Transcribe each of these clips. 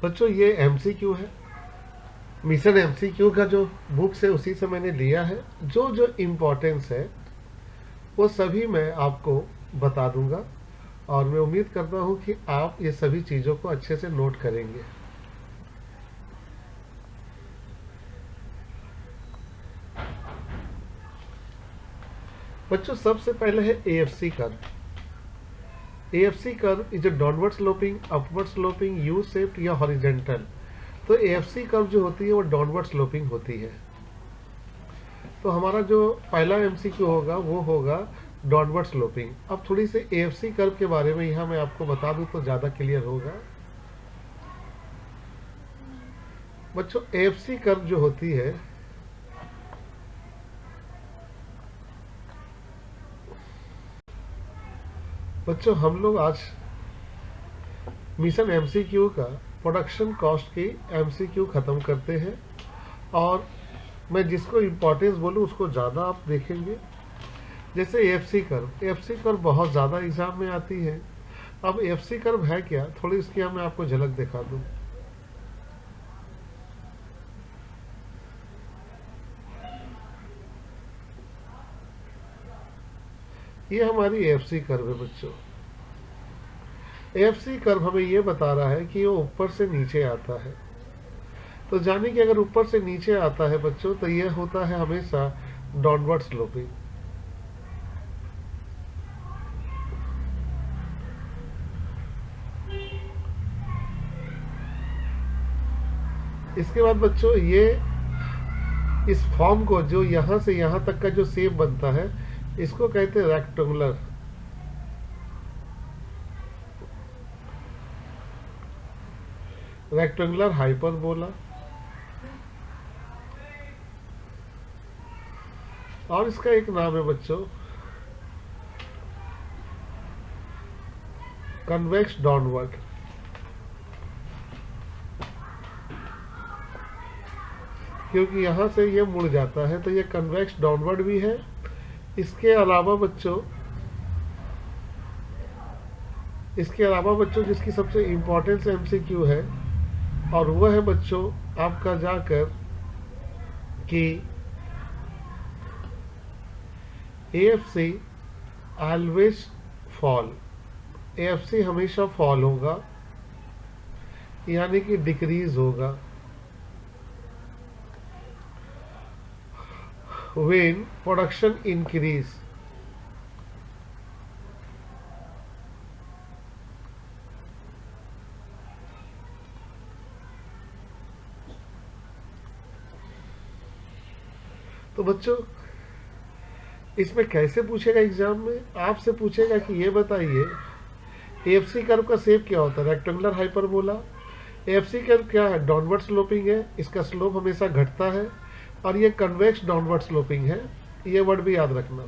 बच्चों ये एमसीक्यू है, मिशन एमसीक्यू का जो बुक है उसी से मैंने लिया है। जो जो इम्पोर्टेंस है वो सभी मैं आपको बता दूंगा, और मैं उम्मीद करता हूँ कि आप ये सभी चीज़ों को अच्छे से नोट करेंगे। बच्चों सबसे पहले है AFC curve. AFC curve is a downward sloping, upward sloping, U shaped या हॉरिजेंटल। तो एएफसी कर्व जो होती है वो डाउनवर्ड स्लोपिंग होती है। तो हमारा जो पहला एमसीक्यू होगा वो होगा डाउनवर्ड स्लोपिंग। अब थोड़ी सी एएफसी कर्व के बारे में यहाँ मैं आपको बता दूं तो ज़्यादा क्लियर होगा। बच्चों एएफसी कर्व जो होती है बच्चों, हम लोग आज मिशन एमसीक्यू का प्रोडक्शन कॉस्ट की एमसीक्यू ख़त्म करते हैं, और मैं जिसको इम्पोर्टेंस बोलूँ उसको ज़्यादा आप देखेंगे। जैसे एएफसी कर्व बहुत ज़्यादा एग्जाम में आती है। अब एएफसी कर्व है क्या, थोड़ी इसकी मैं आपको झलक दिखा दूँ। ये हमारी एएफसी कर्व है बच्चों। एएफसी कर्व हमें ये बता रहा है कि वो ऊपर से नीचे आता है। तो जाने कि अगर ऊपर से नीचे आता है बच्चों तो ये होता है हमेशा डाउनवर्ड स्लोपिंग। इसके बाद बच्चों ये इस फॉर्म को, जो यहां से यहां तक का जो शेप बनता है, इसको कहते हैं रेक्टेंगुलर। Rectangular hyperbola. और इसका एक नाम है बच्चों कन्वेक्स डाउनवर्ड। क्योंकि यहां से ये मुड़ जाता है तो ये कन्वेक्स डाउनवर्ड भी है। इसके अलावा बच्चों जिसकी सबसे इम्पोर्टेंट एमसीक्यू है, और वह है बच्चों आपका जाकर कि एएफसी ऑलवेज फॉल। एएफसी हमेशा फॉल होगा, यानी कि डिक्रीज होगा व्हेन प्रोडक्शन इंक्रीज। तो बच्चों इसमें कैसे पूछेगा एग्जाम में, आपसे पूछेगा कि ये बताइए एएफसी कर्व का शेप क्या होता है, रेक्टेंगुलर हाइपरबोला। एएफसी कर्व क्या है, डाउनवर्ड स्लोपिंग है, इसका स्लोप हमेशा घटता है, और ये कन्वेक्स डाउनवर्ड स्लोपिंग है। ये वर्ड भी याद रखना।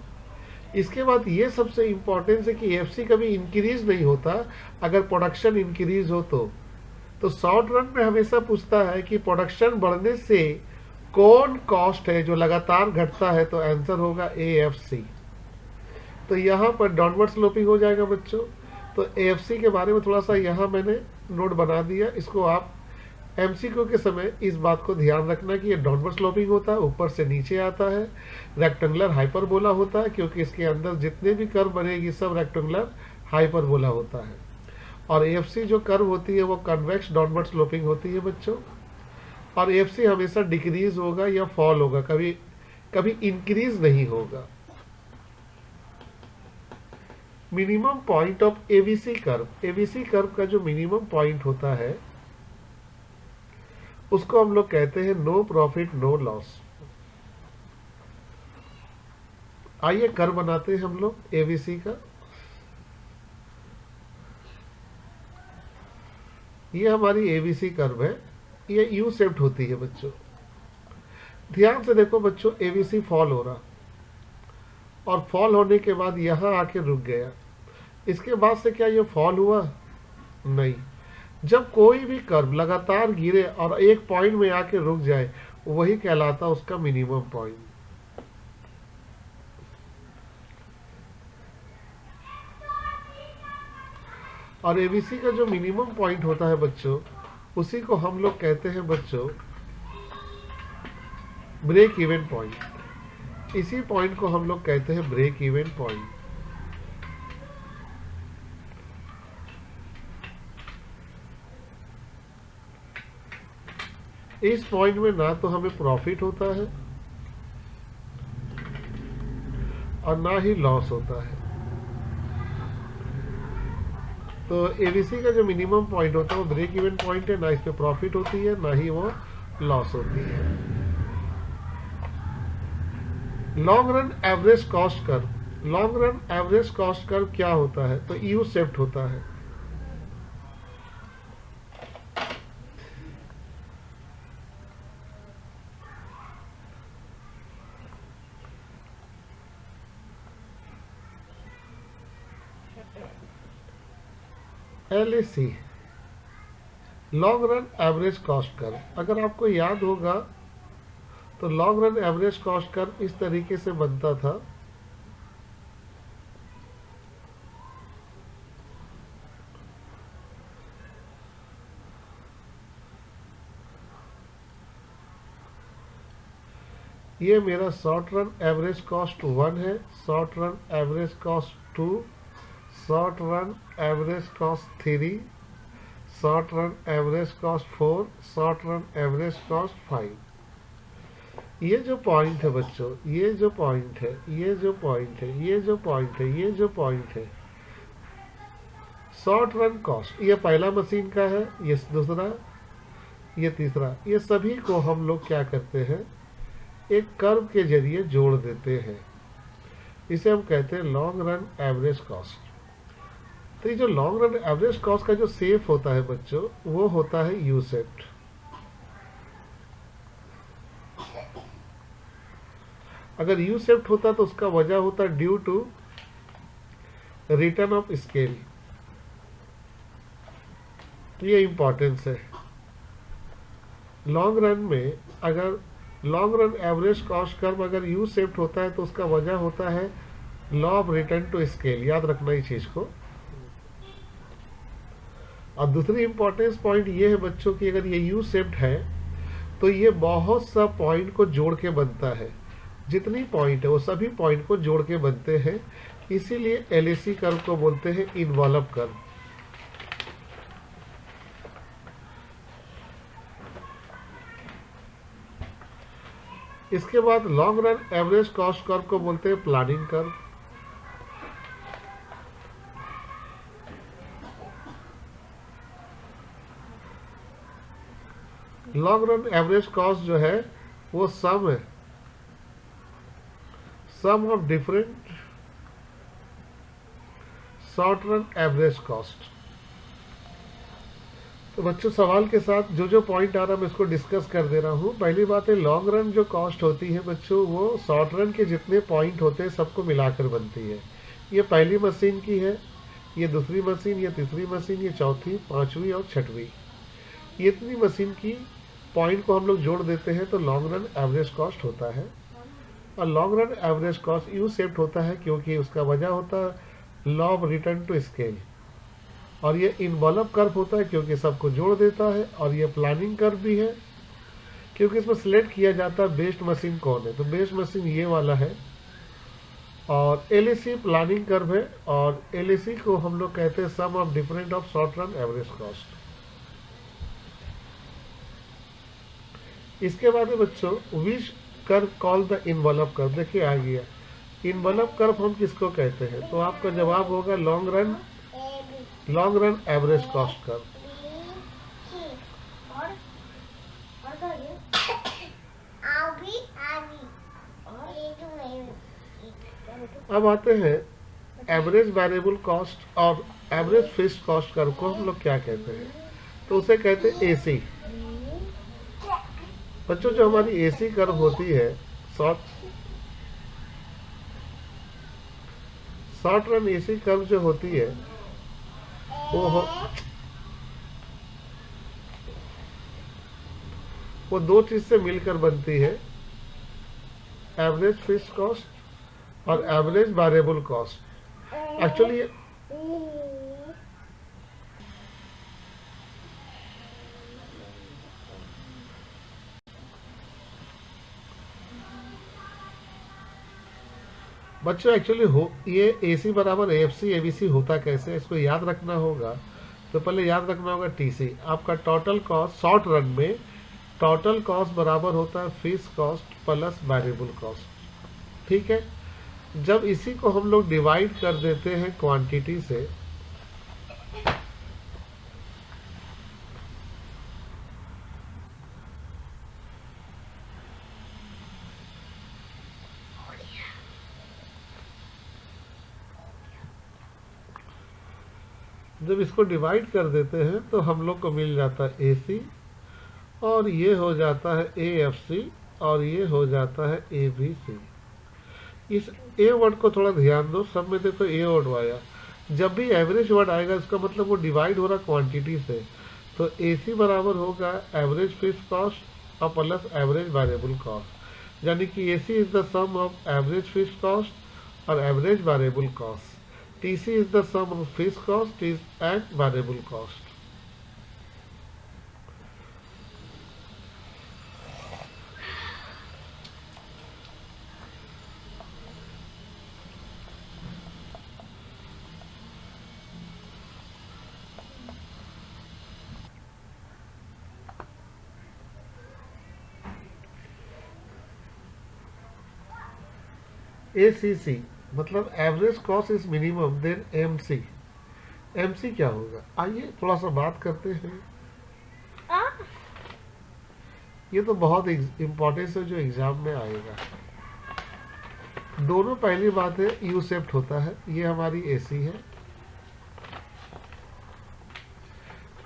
इसके बाद ये सबसे इंपॉर्टेंट है कि एएफसी कभी इंक्रीज नहीं होता अगर प्रोडक्शन इंक्रीज हो तो शॉर्ट रन में हमेशा पूछता है कि प्रोडक्शन बढ़ने से कौन कॉस्ट है जो लगातार घटता है, तो आंसर होगा एएफसी। तो यहाँ पर डाउनवर्ड स्लोपिंग हो जाएगा बच्चों। तो एएफसी के बारे में थोड़ा सा यहाँ मैंने नोट बना दिया। इसको आप एमसीक्यू के समय इस बात को ध्यान रखना कि ये डाउनवर्ड स्लोपिंग होता है, ऊपर से नीचे आता है। रेक्टेंगुलर हाइपरबोला होता है क्योंकि इसके अंदर जितने भी कर्व बनेगी सब रेक्टेंगुलर हाइपरबोला होता है। और एएफसी जो कर्व होती है वो कन्वेक्स डाउनवर्ड स्लोपिंग होती है बच्चों। और एएफसी हमेशा डिक्रीज होगा या फॉल होगा, कभी कभी इंक्रीज नहीं होगा। Minimum point of ABC curve. ABC curve का जो मिनिमम पॉइंट होता है उसको हम लोग कहते हैं नो प्रॉफिट नो लॉस। आइए कर्व बनाते हैं हम लोग एबीसी का। ये हमारी एबीसी कर्व है, ये यू शेप्ड होती है बच्चों। ध्यान से देखो बच्चों, एबीसी फॉल हो रहा, और फॉल होने के बाद यहां आके रुक गया। इसके बाद से क्या ये फॉल हुआ? नहीं। जब कोई भी कर्व लगातार गिरे और एक पॉइंट में आके रुक जाए, वही कहलाता उसका मिनिमम पॉइंट। और एबीसी का जो मिनिमम पॉइंट होता है बच्चों, उसी को हम लोग कहते हैं बच्चों ब्रेक इवन पॉइंट। इसी पॉइंट को हम लोग कहते हैं ब्रेक इवन पॉइंट। इस पॉइंट में ना तो हमें प्रॉफिट होता है और ना ही लॉस होता है। तो एबीसी का जो मिनिमम पॉइंट होता है वो ब्रेक इवन पॉइंट है, ना इस पे प्रॉफिट होती है ना ही वो लॉस होती है। Long run average cost curve. Long run average cost curve क्या होता है? तो यू शेप्ड होता है। LAC long run average cost curve. अगर आपको याद होगा तो long run average cost curve इस तरीके से बनता था। ये मेरा शॉर्ट रन एवरेज कॉस्ट 1 है, short run average cost 2, short run average cost 3, short run average cost 4, short run average cost 5। ये जो पॉइंट है बच्चों, ये जो पॉइंट है, ये जो पॉइंट है, ये जो पॉइंट है, ये जो पॉइंट है, शॉर्ट रन कॉस्ट, ये पहला मशीन का है, ये दूसरा, ये तीसरा, ये सभी को हम लोग क्या करते हैं, एक कर्व के जरिए जोड़ देते हैं। इसे हम कहते हैं लॉन्ग रन एवरेज कॉस्ट। तो ये जो लॉन्ग रन एवरेज कॉस्ट का जो शेप होता है बच्चों, वो होता है यू शेप्ड। अगर यू शेप्ड होता तो उसका वजह होता due to return of scale. ये इंपॉर्टेंस है। लॉन्ग रन में अगर long run average cost curve अगर यू शेप्ड होता है तो उसका वजह होता है law of return to scale. याद रखना इस चीज को। और दूसरी इंपॉर्टेंस पॉइंट ये है बच्चों की, अगर ये यू शेप्ड है तो ये बहुत सा पॉइंट को जोड़ के बनता है। जितनी पॉइंट है वो सभी पॉइंट को जोड़ के बनते हैं, इसीलिए LAC कर्व को बोलते हैं इन्वॉल्व कर्व। इसके बाद long run average cost curve को बोलते हैं planning curve. Long run average cost जो है वो सम है, sum of different short run average cost. तो बच्चों सवाल के साथ जो जो पॉइंट आ रहा है मैं इसको डिस्कस कर दे रहा हूँ। पहली बात है, लॉन्ग रन जो कॉस्ट होती है बच्चों वो शॉर्ट रन के जितने पॉइंट होते हैं सबको मिलाकर बनती है। ये पहली मशीन की है, ये दूसरी मशीन, ये तीसरी मशीन, ये चौथी, पांचवी और छठवीं। ये इतनी मशीन की पॉइंट को हम लोग जोड़ देते हैं तो लॉन्ग रन एवरेज कॉस्ट होता है। और long run average cost U shaped होता है क्योंकि उसका वजह होता है law of return to scale. और ये इन्वॉल्व कर्व होता है क्योंकि सबको जोड़ देता है। और ये प्लानिंग कर्व भी है क्योंकि इसमें सिलेक्ट किया जाता है बेस्ट मशीन कौन है, तो बेस्ट मशीन ये वाला है। और LAC प्लानिंग कर्व है और LAC को हम लोग कहते हैं sum of different of short run average cost. इसके बाद में बच्चों which curve call the envelope curve. देखिए आ गया इन्वॉल्व कर्व हम किसको कहते हैं, तो आपका जवाब होगा long run average cost curve. अब आते हैं एवरेज वेरिएबल कॉस्ट और एवरेज फिक्स्ड कॉस्ट कर्व को हम लोग क्या कहते हैं, तो उसे कहते हैं AC। बच्चों जो हमारी AC कर्व होती है शॉर्ट रन AC कर्व जो होती है वो दो चीज से मिलकर बनती है, एवरेज फिक्स्ड कॉस्ट और एवरेज वेरिएबल कॉस्ट। एक्चुअली बच्चों एक्चुअली हो ये ए सी बराबर A F C A B C होता कैसे, इसको याद रखना होगा। तो पहले याद रखना होगा टी सी आपका टोटल कॉस्ट शॉर्ट रन में, टोटल कॉस्ट बराबर होता है fix cost plus variable cost. ठीक है, जब इसी को हम लोग डिवाइड कर देते हैं क्वांटिटी से, जब इसको डिवाइड कर देते हैं तो हम लोग को मिल जाता है ए सी, और ये हो जाता है ए एफ सी, और ये हो जाता है ए बी सी। इस ए वर्ड को थोड़ा ध्यान दो, सब में देखो ए वर्ड आया। जब भी एवरेज वर्ड आएगा इसका मतलब वो डिवाइड हो रहा क्वांटिटी से। तो ए सी बराबर होगा एवरेज फिक्स कॉस्ट और प्लस एवरेज वेरिएबल कॉस्ट, यानी कि A C is the sum of average fixed cost और average variable cost. TC is the sum of fixed cost and variable cost. ACC मतलब average cost is minimum than MC। MC क्या होगा, आइए थोड़ा सा बात करते हैं। ये तो बहुत इम्पोर्टेंस है जो एग्जाम में आएगा। दोनों पहली बात है यू सेप्ट होता है, ये हमारी AC है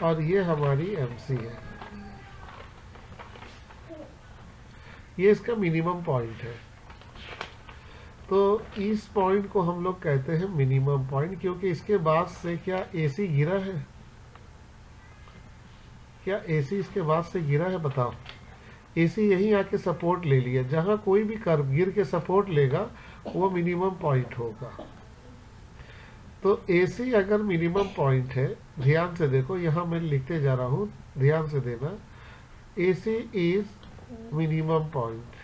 और ये हमारी MC है। ये इसका मिनिमम पॉइंट है, तो इस पॉइंट को हम लोग कहते हैं मिनिमम पॉइंट, क्योंकि इसके बाद से क्या AC गिरा है, क्या AC इसके बाद से गिरा है, बताओ। AC यहीं आके सपोर्ट ले लिया, जहां कोई भी कर्व गिर के सपोर्ट लेगा वो मिनिमम पॉइंट होगा। तो AC अगर मिनिमम पॉइंट है, ध्यान से देखो यहां मैं लिखते जा रहा हूं, ध्यान से देना। AC is minimum point.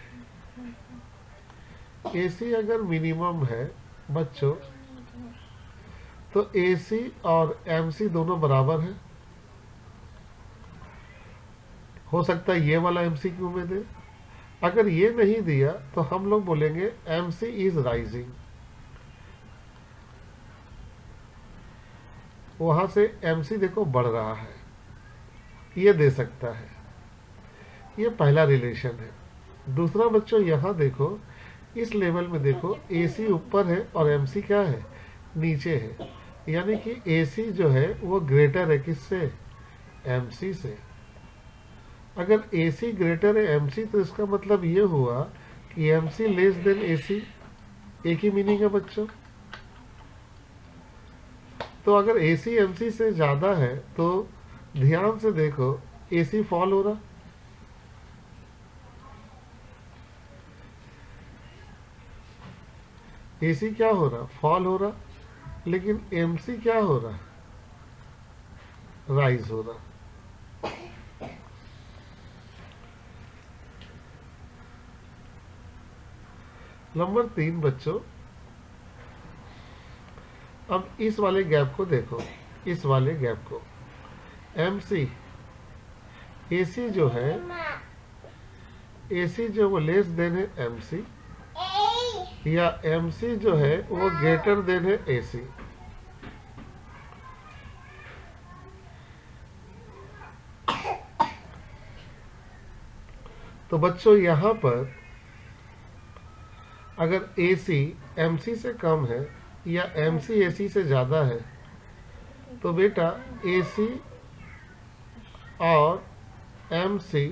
AC अगर मिनिमम है बच्चों तो AC और MC दोनों बराबर है। हो सकता है ये वाला MCQ में दे, अगर ये नहीं दिया तो हम लोग बोलेंगे MC इज राइजिंग। वहां से MC देखो बढ़ रहा है, ये दे सकता है। ये पहला रिलेशन है। दूसरा बच्चों यहां देखो, इस लेवल में देखो AC ऊपर है और MC क्या है, नीचे है, यानी कि AC जो है वो ग्रेटर है किससे, MC से। अगर AC ग्रेटर है MC तो इसका मतलब ये हुआ कि MC लेस देन AC। एक ही मीनिंग है बच्चों। तो अगर AC MC से ज्यादा है तो ध्यान से देखो AC फॉल हो रहा, AC क्या हो रहा, फॉल हो रहा, लेकिन MC क्या हो रहा, राइज हो रहा। नंबर 3 बच्चों, अब इस वाले गैप को देखो, इस वाले गैप को MC AC जो है, AC जो वो लेस देन है MC, या MC जो है वो ग्रेटर देन है AC। तो बच्चों यहां पर अगर AC MC से कम है या MC AC से ज्यादा है तो बेटा AC और MC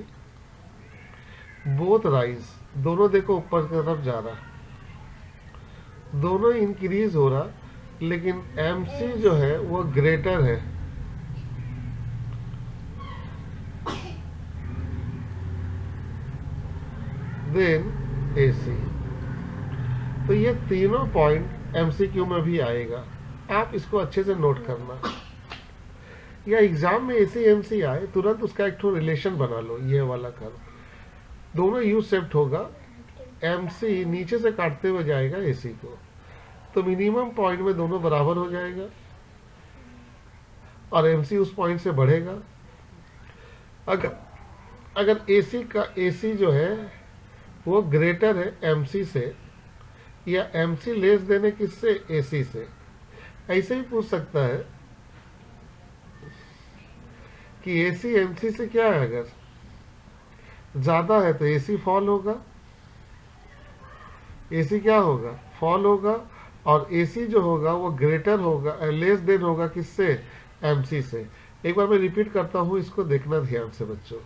बोथ राइज, दोनों देखो ऊपर की तरफ जा रहा, दोनों इंक्रीज हो रहा, लेकिन MC जो है वो ग्रेटर है। Than AC। तो ये तीनों पॉइंट MCQ में भी आएगा, आप इसको अच्छे से नोट करना। या एग्जाम में AC MC आए तुरंत उसका एक रिलेशन बना लो, ये वाला कर्व दोनों यू सेप्ट होगा, MC नीचे से काटते हुए जाएगा AC को, तो मिनिमम पॉइंट में दोनों बराबर हो जाएगा और एमसी उस पॉइंट से बढ़ेगा। अगर अगर एसी का एसी जो है वो ग्रेटर है एमसी से, या एमसी लेस देने किससे, एसी से। ऐसे ही पूछ सकता है कि एसी एमसी से क्या है, अगर ज्यादा है तो एसी फॉल होगा, एसी क्या होगा, फॉल होगा। और एसी जो होगा वो ग्रेटर होगा, लेस देन होगा किससे, एमसी से। एक बार मैं रिपीट करता हूं, इसको देखना ध्यान से बच्चों।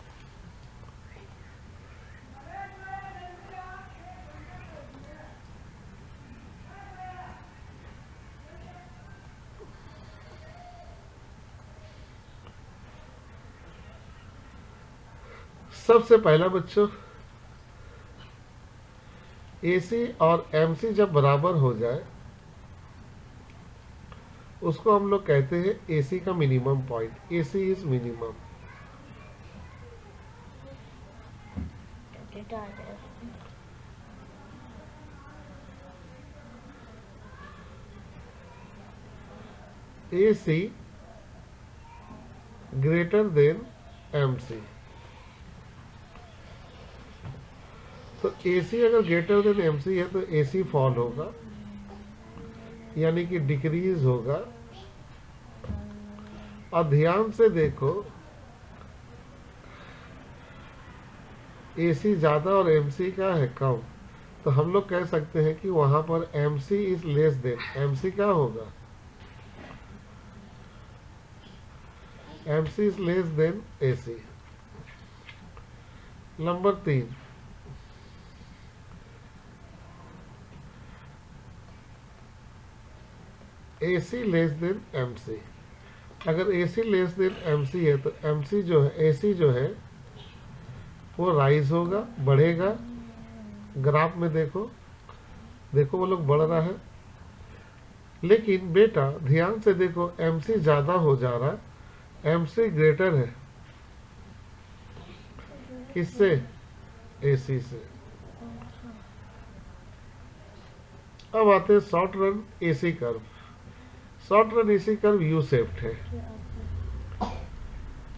सबसे पहला बच्चों, एसी और एमसी जब बराबर हो जाए उसको हम लोग कहते हैं एसी का minimum point. AC is minimum. AC greater than MC. तो एसी अगर ग्रेटर देन एमसी है तो एसी फॉल होगा, यानी कि डिक्रीज होगा। और ध्यान से देखो, एसी ज्यादा और एमसी का है कम, तो हम लोग कह सकते हैं कि वहां पर MC is less then. MC क्या होगा, MC is less then AC. Number 3, AC less than MC. अगर एसी लेस देन एमसी है तो एमसी जो है, एसी जो है वो राइज होगा, बढ़ेगा। ग्राफ में देखो, देखो वो लोग बढ़ रहा है। लेकिन बेटा ध्यान से देखो, एमसी ज्यादा हो जा रहा है, एमसी ग्रेटर है किससे, एसी से। अब आते हैं short run AC curve. Short run AC curve you shaped है।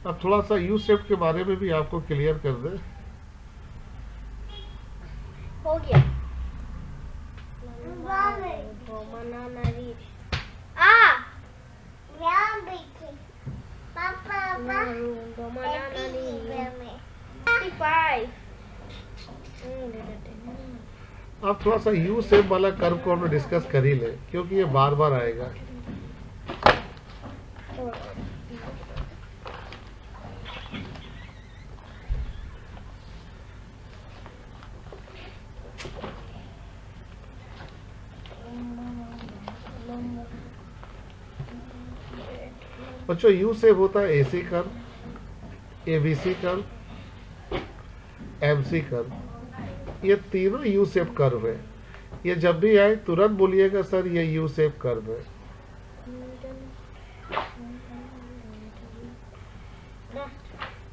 अब थोड़ा सा यू शेप्ड के बारे में भी आपको क्लियर कर दे। हो गया। अब थोड़ा सा यू शेप वाला कर्व को हम डिस्कस कर ही ले, क्योंकि ये बार बार आएगा। बच्चों यू शेप होता है AC curve, ABC curve, MC curve. ये तीनों यू शेप कर्व है। ये जब भी आए तुरंत बोलिएगा सर ये यू शेप कर्व है।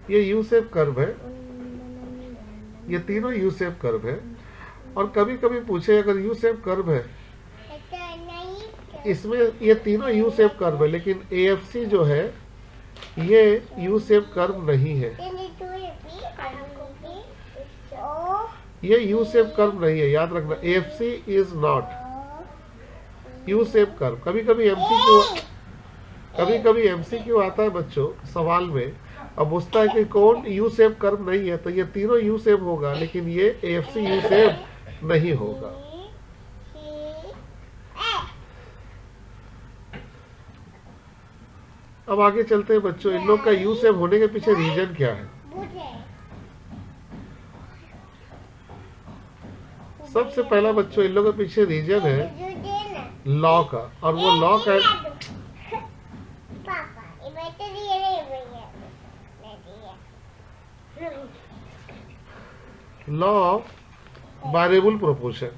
ये यू शेप कर्व है, ये तीनों यू शेप कर्व है। और कभी कभी पूछे अगर यू शेप कर्व है, इसमें ये तीनों यू शेप कर्व है, लेकिन एएफसी जो है ये यू शेप कर्व नहीं है। ये यू शेप कर्व नहीं है, याद रखना। AFC is not U shape curve. कभी कभी एमसीक्यू आता है बच्चों सवाल में, अब पूछता है कि कौन यू शेप कर्व नहीं है, तो ये तीनों यू शेप होगा, लेकिन ये एएफसी यू शेप नहीं होगा। अब आगे चलते हैं बच्चों, इन लोग का यू शेप होने के पीछे रीजन क्या है। सबसे पहला बच्चों इन लोगों के पीछे रीजन है लॉ का, और वो लॉ का लॉ ऑफ वेरिएबल प्रोपोर्शन।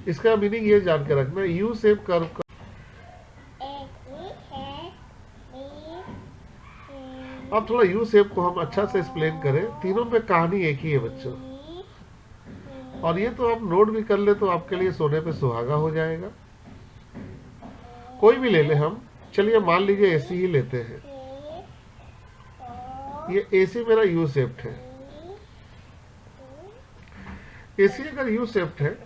इसका मीनिंग ये जान के रखना, यू शेप कर्व का। अब थोड़ा यू शेप को हम अच्छा से एक्सप्लेन करें। तीनों में कहानी एक ही है बच्चों, और ये तो आप नोट भी कर ले तो आपके लिए सोने पे सुहागा हो जाएगा। कोई भी ले ले हम, चलिए मान लीजिए एसी ही लेते हैं। ये एसी मेरा यू शेप्ड है। एसी अगर यू शेप्ड है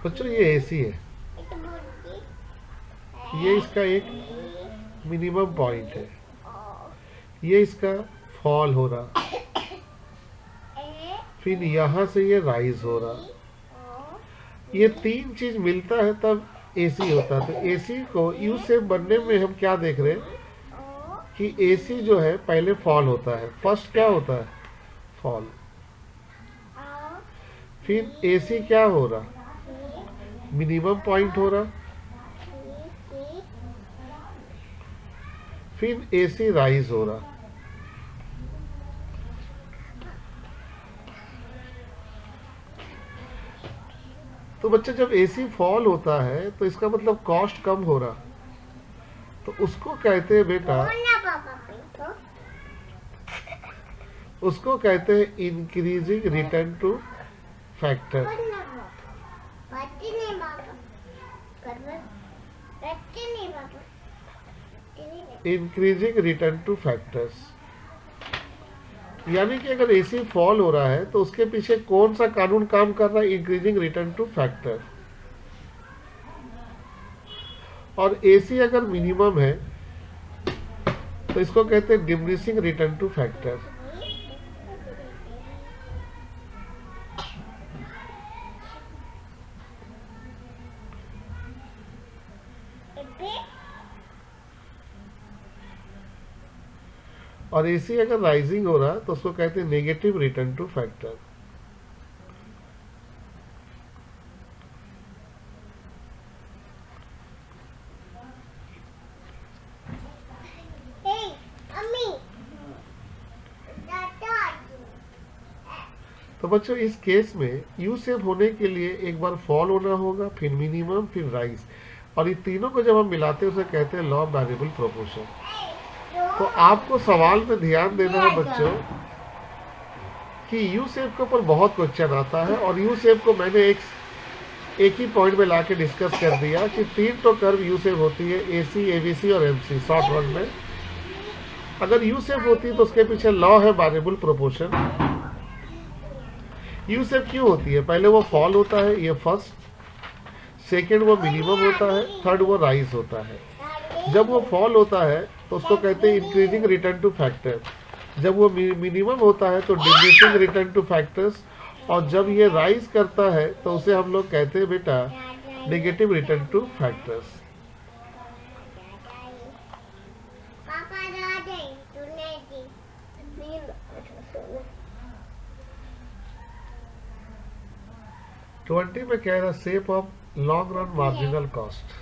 बच्चों, ये एसी है, ये इसका एक मिनिमम पॉइंट है, ये इसका फॉल हो रहा, फिर यहां से ये राइज हो रहा। ये तीन चीज मिलता है तब एसी होता है। तो एसी को यू शेप बनने में हम क्या देख रहे हैं कि एसी जो है पहले फॉल होता है। फर्स्ट क्या होता है? फॉल। फिर एसी क्या हो रहा? मिनिमम पॉइंट हो रहा। फिर एसी राइज हो रहा। तो बच्चा जब एसी फॉल होता है तो इसका मतलब कॉस्ट कम हो रहा, तो उसको कहते हैं बेटा, उसको कहते हैं increasing return to factor. Increasing return two factors, यानी कि अगर एसी फॉल हो रहा है तो उसके पीछे कौन सा कानून काम कर रहा है? Increasing return to factor. और एसी अगर मिनिमम है तो इसको कहते हैं डिमिनिशिंग रिटर्न टू फैक्टर। और एसी अगर राइजिंग हो रहा तो उसको कहते हैं नेगेटिव रिटर्न टू फैक्टर। तो बच्चों इस केस में यू शेप होने के लिए एक बार फॉल होना होगा, फिर मिनिमम, फिर राइज, और ये तीनों को जब हम मिलाते हैं उसे कहते हैं लॉ ऑफ वेरिएबल प्रोपोर्शन। तो आपको सवाल में ध्यान देना है बच्चों कि यू शेप के ऊपर बहुत क्वेश्चन आता है, और यू शेप को मैंने एक ही पॉइंट में लाके डिस्कस कर दिया कि तीन तो कर्व यू शेप होती है, एसी, एबीसी और एमसी शॉर्ट रन में। अगर यू शेप होती है तो उसके पीछे लॉ है वेरिएबल प्रोपोर्शन। यू शेप क्यों होती है? पहले वो फॉल होता है, ये फर्स्ट, सेकेंड वो मिनिमम होता है, थर्ड वो राइज होता है। जब वो फॉल होता है तो उसको कहते हैं इंक्रीजिंग रिटर्न टू फैक्टर। जब वो मिनिमम होता है तो डिमिनिशिंग रिटर्न टू फैक्टर्स, और जब ये राइज करता है तो उसे हम लोग कहते हैं बेटा negative return two factors. Twenty में कह रहा shape of long run marginal cost.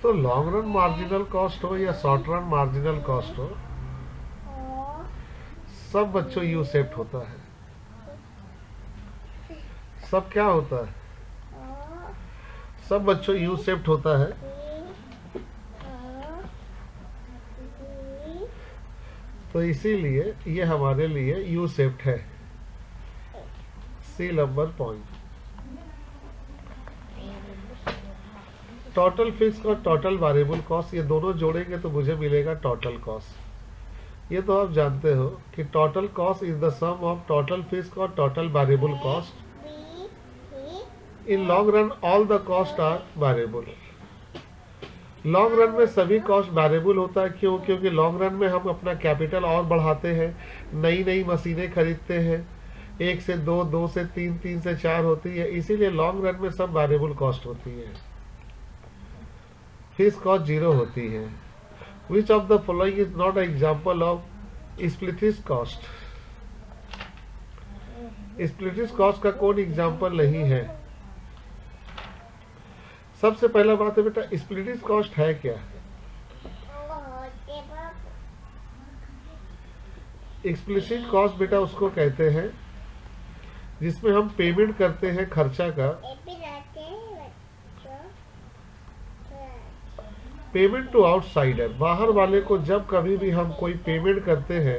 तो लॉन्ग रन मार्जिनल कॉस्ट हो या शॉर्ट रन मार्जिनल कॉस्ट हो, सब बच्चों यू शेप्ड होता है। सब क्या होता है? सब बच्चों यू शेप्ड होता है। तो इसीलिए ये हमारे लिए यू शेप्ड है। C number point. Total fix और टोटल वेरिएबल कॉस्ट, ये दोनों जोड़ेंगे तो मुझे मिलेगा टोटल कॉस्ट। ये तो आप जानते हो कि total cost is the sum of total fix और total variable cost. In long run all the cost are variable. Long run में सभी कॉस्ट वेरिएबल होता है। क्यों? क्योंकि लॉन्ग रन में हम अपना कैपिटल और बढ़ाते हैं, नई नई मशीनें खरीदते हैं, 1 से 2, 2 से 3, 3 से 4 होती है, इसीलिए लॉन्ग रन में सब वेरिएबल कॉस्ट होती है। फिक्स कॉस्ट 0 होती है। Which of the following is not example of explicit cost? Explicit cost का कौन एग्जाम्पल नहीं है? सबसे पहला बात है बेटा, स्प्लिटिंग कॉस्ट है क्या? एक्सप्लिसिट कॉस्ट बेटा उसको कहते हैं जिसमें हम पेमेंट करते हैं खर्चा का। पेमेंट टू आउटसाइडर, बाहर वाले को जब कभी भी हम कोई पेमेंट करते हैं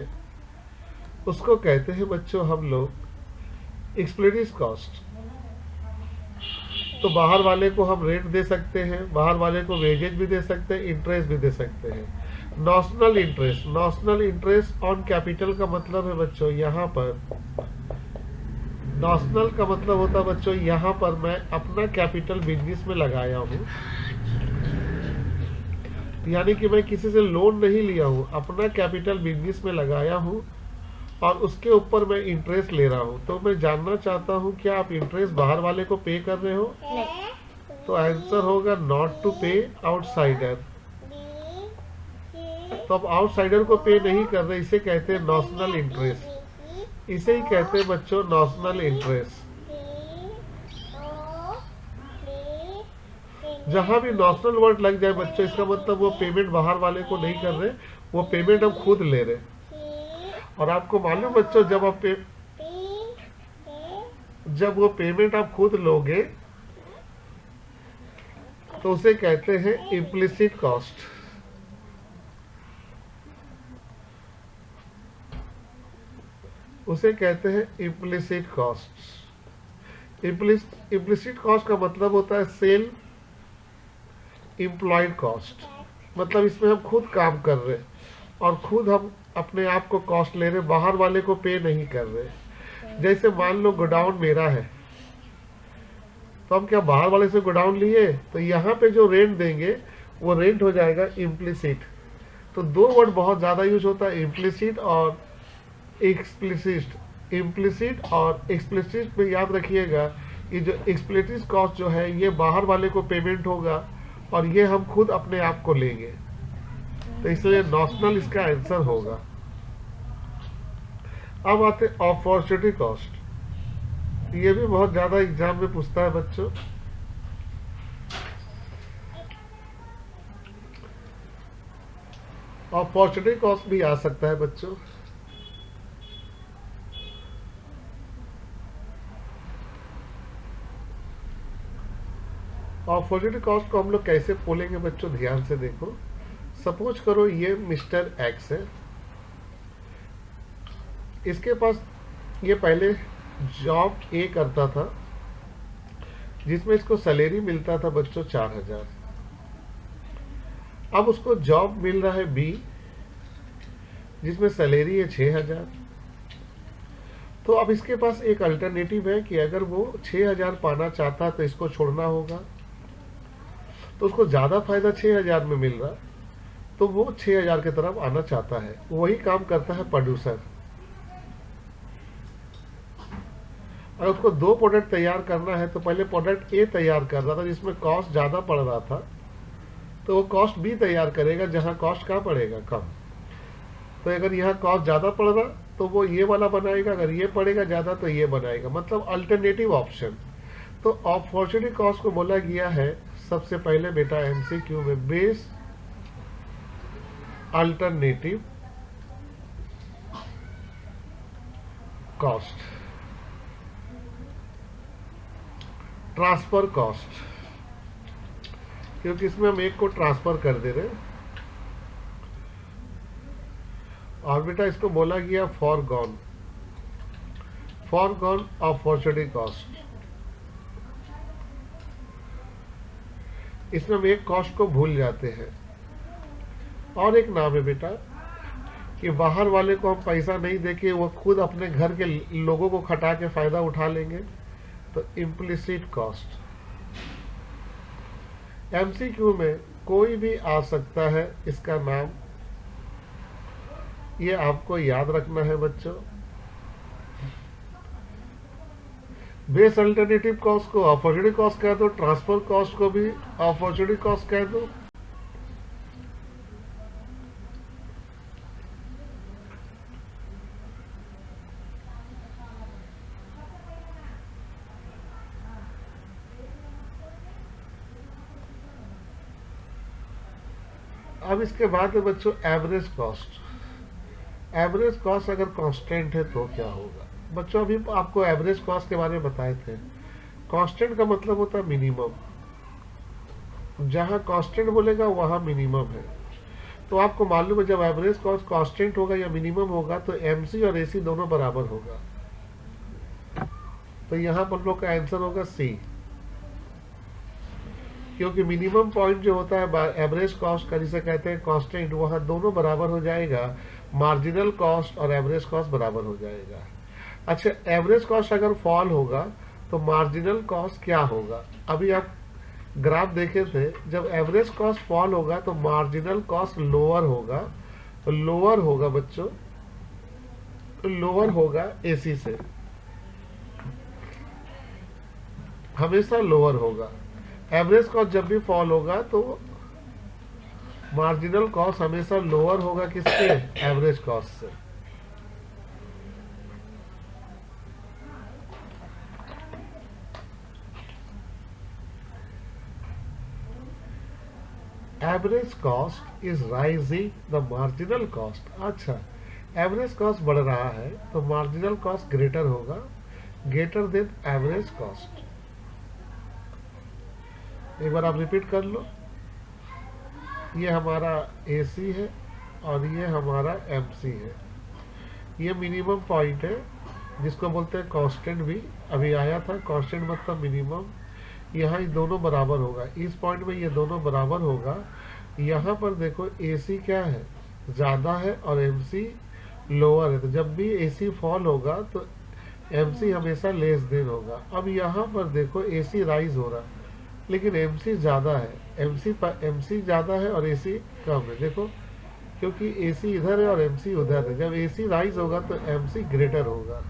उसको कहते हैं बच्चों हम लोग एक्सप्लिसिट कॉस्ट। तो बाहर वाले को हम रेंट दे सकते हैं, बाहर वाले को वेजेज भी दे सकते हैं, इंटरेस्ट भी दे सकते हैं। Notional interest, notional interest on capital का मतलब है बच्चों यहाँ पर, नॉशनल का मतलब होता है बच्चों यहाँ पर मैं अपना कैपिटल बिजनेस में लगाया हूँ, यानी कि मैं किसी से लोन नहीं लिया हूँ, अपना कैपिटल बिजनेस में लगाया हूँ और उसके ऊपर मैं इंटरेस्ट ले रहा हूँ। तो मैं जानना चाहता हूँ क्या आप इंटरेस्ट बाहर वाले को पे कर रहे हो? तो आंसर होगा नॉट टू पे आउटसाइडर। तो अब आउटसाइडर को पे नहीं कर रहे, इसे कहते हैं नॉशनल इंटरेस्ट। इसे ही कहते हैं बच्चों नॉशनल इंटरेस्ट। जहां भी नॉशनल वर्ड लग जाए बच्चों इसका मतलब वो पेमेंट बाहर वाले को नहीं कर रहे, वो पेमेंट हम खुद ले रहे। और आपको मालूम बच्चों जब वो पेमेंट आप खुद लोगे तो उसे कहते हैं इम्प्लिसिट कॉस्ट। उसे कहते हैं इम्प्लिसिट कॉस्ट। इम्प्लिसिट कॉस्ट का मतलब होता है सेल्फ एम्प्लॉयड कॉस्ट, मतलब इसमें हम खुद काम कर रहे और खुद हम अपने आप को कॉस्ट ले रहे, बाहर वाले को पे नहीं कर रहे। जैसे मान लो गोडाउन मेरा है, तो हम क्या बाहर वाले से गोडाउन लिए, तो यहाँ पे जो रेंट देंगे वो रेंट हो जाएगा इम्प्लिसिट। तो दो वर्ड बहुत ज़्यादा यूज होता है, इम्प्लिसिट और एक्सप्लिसिट। इम्प्लिसिट और एक्सप्लिसिट में याद रखिएगा कि जो एक्सप्लिसिट कॉस्ट जो है ये बाहर वाले को पेमेंट होगा और ये हम खुद अपने आप को लेंगे, तो इसलिए नॉशनल इसका आंसर होगा। अब आते अपॉर्चुनिटी कॉस्ट, ये भी बहुत ज्यादा एग्जाम में पूछता है बच्चों। अपॉर्चुनिटी कॉस्ट भी आ सकता है बच्चों। अपॉर्चुनिटी कॉस्ट को हम लोग कैसे बोलेंगे बच्चों, ध्यान से देखो। सपोज करो ये मिस्टर एक्स है, इसके पास ये पहले जॉब ए करता था जिसमें इसको सैलरी मिलता था बच्चों 4000। अब उसको जॉब मिल रहा है बी जिसमें सैलरी है 6000। तो अब इसके पास एक अल्टरनेटिव है कि अगर वो 6000 पाना चाहता तो इसको छोड़ना होगा, तो उसको ज्यादा फायदा 6000 में मिल रहा, तो वो 6000 की तरफ आना चाहता है। वही काम करता है प्रोड्यूसर। अगर उसको दो प्रोडक्ट तैयार करना है तो पहले प्रोडक्ट ए तैयार कर रहा था जिसमें कॉस्ट ज्यादा पड़ रहा था, तो वो कॉस्ट बी तैयार करेगा जहां कॉस्ट कहाँ पड़ेगा, कम। तो अगर यहाँ कॉस्ट ज्यादा पड़ रहा तो वो ये वाला बनाएगा, अगर ये पड़ेगा ज्यादा तो ये बनाएगा, मतलब अल्टरनेटिव ऑप्शन। तो अपॉर्चुनिटी कॉस्ट को बोला गया है सबसे पहले बेटा एमसीक्यू में base alternative cost, transfer cost, क्योंकि इसमें हम एक को ट्रांसफर कर दे रहे हैं। और बेटा इसको बोला गया फॉरगॉन अपॉर्चुनिटी कॉस्ट। इसमें हम एक कॉस्ट को भूल जाते हैं। और एक नाम है बेटा कि बाहर वाले को हम पैसा नहीं देके वो खुद अपने घर के लोगों को खटा के फायदा उठा लेंगे, तो इम्प्लिसिट कॉस्ट। एमसीक्यू में कोई भी आ सकता है इसका नाम, ये आपको याद रखना है बच्चों। बेस अल्टरनेटिव कॉस्ट को अपॉर्चुनिटी कॉस्ट कह दो, ट्रांसफर कॉस्ट को भी अपॉर्चुनिटी कॉस्ट कह दो। अब इसके बाद है बच्चों एवरेज कॉस्ट। एवरेज कॉस्ट अगर कांस्टेंट है तो क्या होगा बच्चों? अभी आपको एवरेज कॉस्ट के बारे में बताए थे। कांस्टेंट का मतलब होता है मिनिमम, जहां कांस्टेंट बोलेगा वहां मिनिमम है। तो आपको मालूम है जब एवरेज कॉस्ट कांस्टेंट होगा या मिनिमम होगा तो एमसी और एसी दोनों बराबर होगा। तो यहां पर लोग का आंसर होगा सी, क्योंकि मिनिमम पॉइंट जो होता है एवरेज कॉस्ट का जिसे कहते हैं कांस्टेंट, वहां दोनों बराबर हो जाएगा, मार्जिनल कॉस्ट और एवरेज कॉस्ट बराबर हो जाएगा। अच्छा, एवरेज कॉस्ट अगर फॉल होगा तो मार्जिनल कॉस्ट क्या होगा? अभी आप ग्राफ देखे थे, जब एवरेज कॉस्ट फॉल होगा तो मार्जिनल कॉस्ट लोअर होगा। तो लोअर होगा बच्चों, लोअर होगा एसी से, हमेशा लोअर होगा। एवरेज कॉस्ट जब भी फॉल होगा तो मार्जिनल कॉस्ट हमेशा लोअर होगा किससे? एवरेज कॉस्ट से। Average cost is rising the marginal cost. अच्छा, एवरेज कॉस्ट बढ़ रहा है तो मार्जिनल कॉस्ट ग्रेटर होगा, ग्रेटर देन एवरेज कॉस्ट। एक बार आप रिपीट कर लो। ये हमारा AC है और ये हमारा MC है। ये मिनिमम पॉइंट है जिसको बोलते हैं कांस्टेंट, भी अभी आया था। कांस्टेंट मतलब मिनिमम। यहाँ ये दोनों बराबर होगा, इस पॉइंट में ये दोनों बराबर होगा। यहाँ पर देखो AC क्या है? ज़्यादा है और MC लोअर है। तो जब भी AC फॉल होगा तो MC हमेशा लेस देन होगा। अब यहाँ पर देखो AC राइज हो रहा है लेकिन MC ज़्यादा है। MC ज़्यादा है और AC कम है। देखो, क्योंकि AC इधर है और MC उधर है। जब AC राइज होगा तो MC ग्रेटर होगा।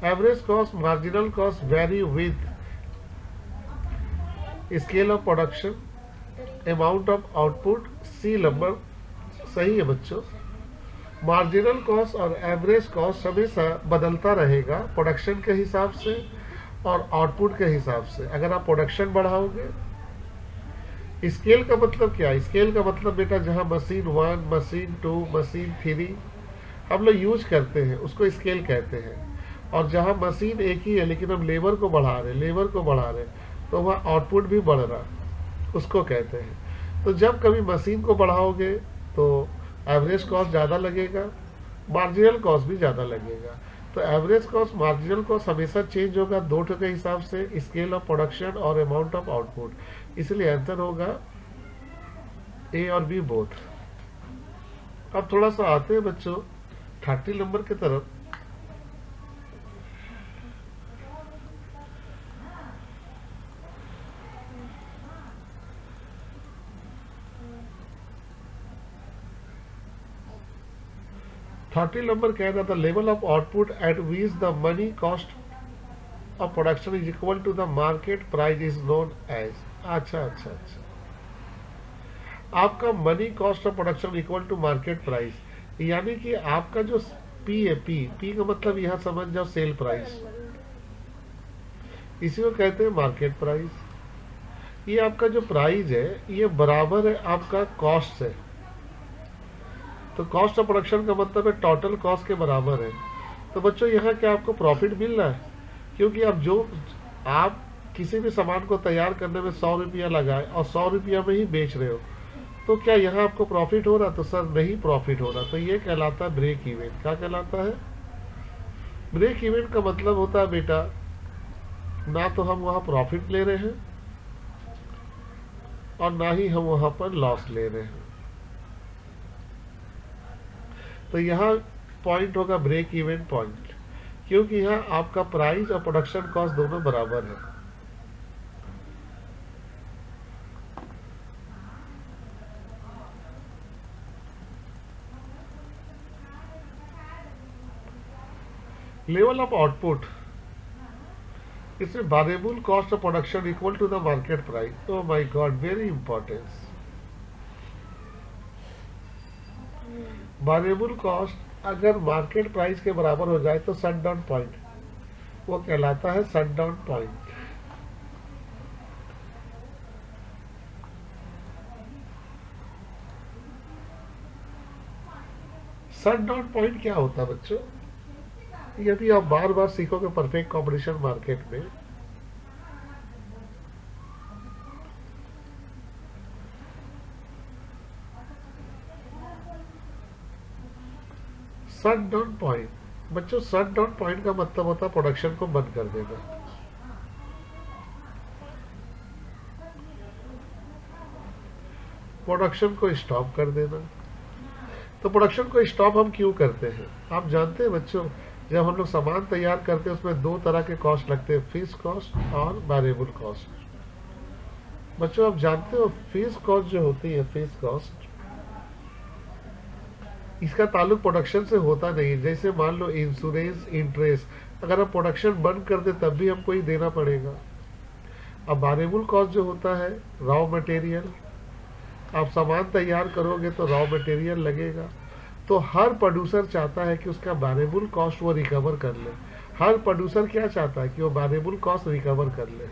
Average cost, marginal cost vary with scale of production, amount of output, C number सही है बच्चों। मार्जिनल कॉस्ट और एवरेज कॉस्ट हमेशा बदलता रहेगा प्रोडक्शन के हिसाब से और आउटपुट के हिसाब से। अगर आप प्रोडक्शन बढ़ाओगे, स्केल का मतलब क्या है? स्केल का मतलब बेटा जहां मशीन 1, मशीन 2, मशीन 3 हम लोग यूज करते हैं उसको स्केल कहते हैं। और जहां मशीन एक ही है लेकिन हम लेबर को बढ़ा रहे तो वहाँ आउटपुट भी बढ़ रहा, उसको कहते हैं। तो जब कभी मशीन को बढ़ाओगे तो एवरेज कॉस्ट ज़्यादा लगेगा, मार्जिनल कॉस्ट भी ज़्यादा लगेगा। तो एवरेज कॉस्ट, मार्जिनल कॉस्ट हमेशा चेंज होगा दो ठो के हिसाब से, स्केल ऑफ प्रोडक्शन और अमाउंट ऑफ आउटपुट। इसलिए आंसर होगा A और B बोथ। अब थोड़ा सा आते हैं बच्चों 30 नंबर की तरफ। थर्टी नंबर कह रहा था level of output at which the money cost of production is equal to the market price is known as. अच्छा, आपका money cost of production equal to market price, यानी कि आपका जो पी है, पी का मतलब यहाँ समझ जाओ सेल प्राइस, इसी को कहते हैं मार्केट प्राइस। ये आपका जो प्राइस है ये बराबर है आपका कॉस्ट से। तो कॉस्ट ऑफ प्रोडक्शन का मतलब है टोटल कॉस्ट के बराबर है। तो बच्चों यहाँ क्या आपको प्रॉफिट मिल रहा है? क्योंकि आप किसी भी सामान को तैयार करने में 100 रुपया लगाए और 100 रुपया में ही बेच रहे हो, तो क्या यहाँ आपको प्रॉफिट हो रहा? तो सर नहीं प्रॉफिट हो रहा। तो ये कहलाता है ब्रेक इवन। क्या कहलाता है? ब्रेक इवन का मतलब होता है बेटा ना तो हम वहाँ प्रॉफिट ले रहे हैं और ना ही हम वहाँ पर लॉस ले रहे हैं। तो यहाँ पॉइंट होगा ब्रेक इवन पॉइंट, क्योंकि यहाँ आपका प्राइस और प्रोडक्शन कॉस्ट दोनों बराबर है। लेवल ऑफ आउटपुट, इसमें variable cost of production equal to the market price. Oh my god, very importance. Variable cost अगर मार्केट प्राइस के बराबर हो जाए तो शट डाउन पॉइंट, वो कहलाता है shut down point. Shut down point क्या होता है बच्चों? यदि आप बार बार सीखोगे परफेक्ट कॉम्पिटिशन मार्केट में, शट डाउन पॉइंट, बच्चों शट डाउन पॉइंट का मतलब होता है प्रोडक्शन को बंद कर देना। प्रोडक्शन को स्टॉप कर देना। तो प्रोडक्शन को स्टॉप हम क्यों करते हैं? आप जानते हैं बच्चों, जब हम लोग सामान तैयार करते हैं उसमें दो तरह के कॉस्ट लगते हैं, फिक्स कॉस्ट और वेरिएबल कॉस्ट। बच्चों आप जानते हो फिक्स कॉस्ट जो होती है, फिक्स कॉस्ट, इसका ताल्लुक प्रोडक्शन से होता नहीं। जैसे मान लो इंश्योरेंस, इंटरेस्ट, अगर हम प्रोडक्शन बंद कर दे तब भी हमको ही देना पड़ेगा। अब वेरिएबल कॉस्ट जो होता है रॉ मटेरियल, आप सामान तैयार करोगे तो रॉ मटेरियल लगेगा। तो हर प्रोड्यूसर चाहता है कि उसका वेरिएबल कॉस्ट वो रिकवर कर ले। हर प्रोड्यूसर क्या चाहता है कि वो वेरिएबल कॉस्ट रिकवर कर ले।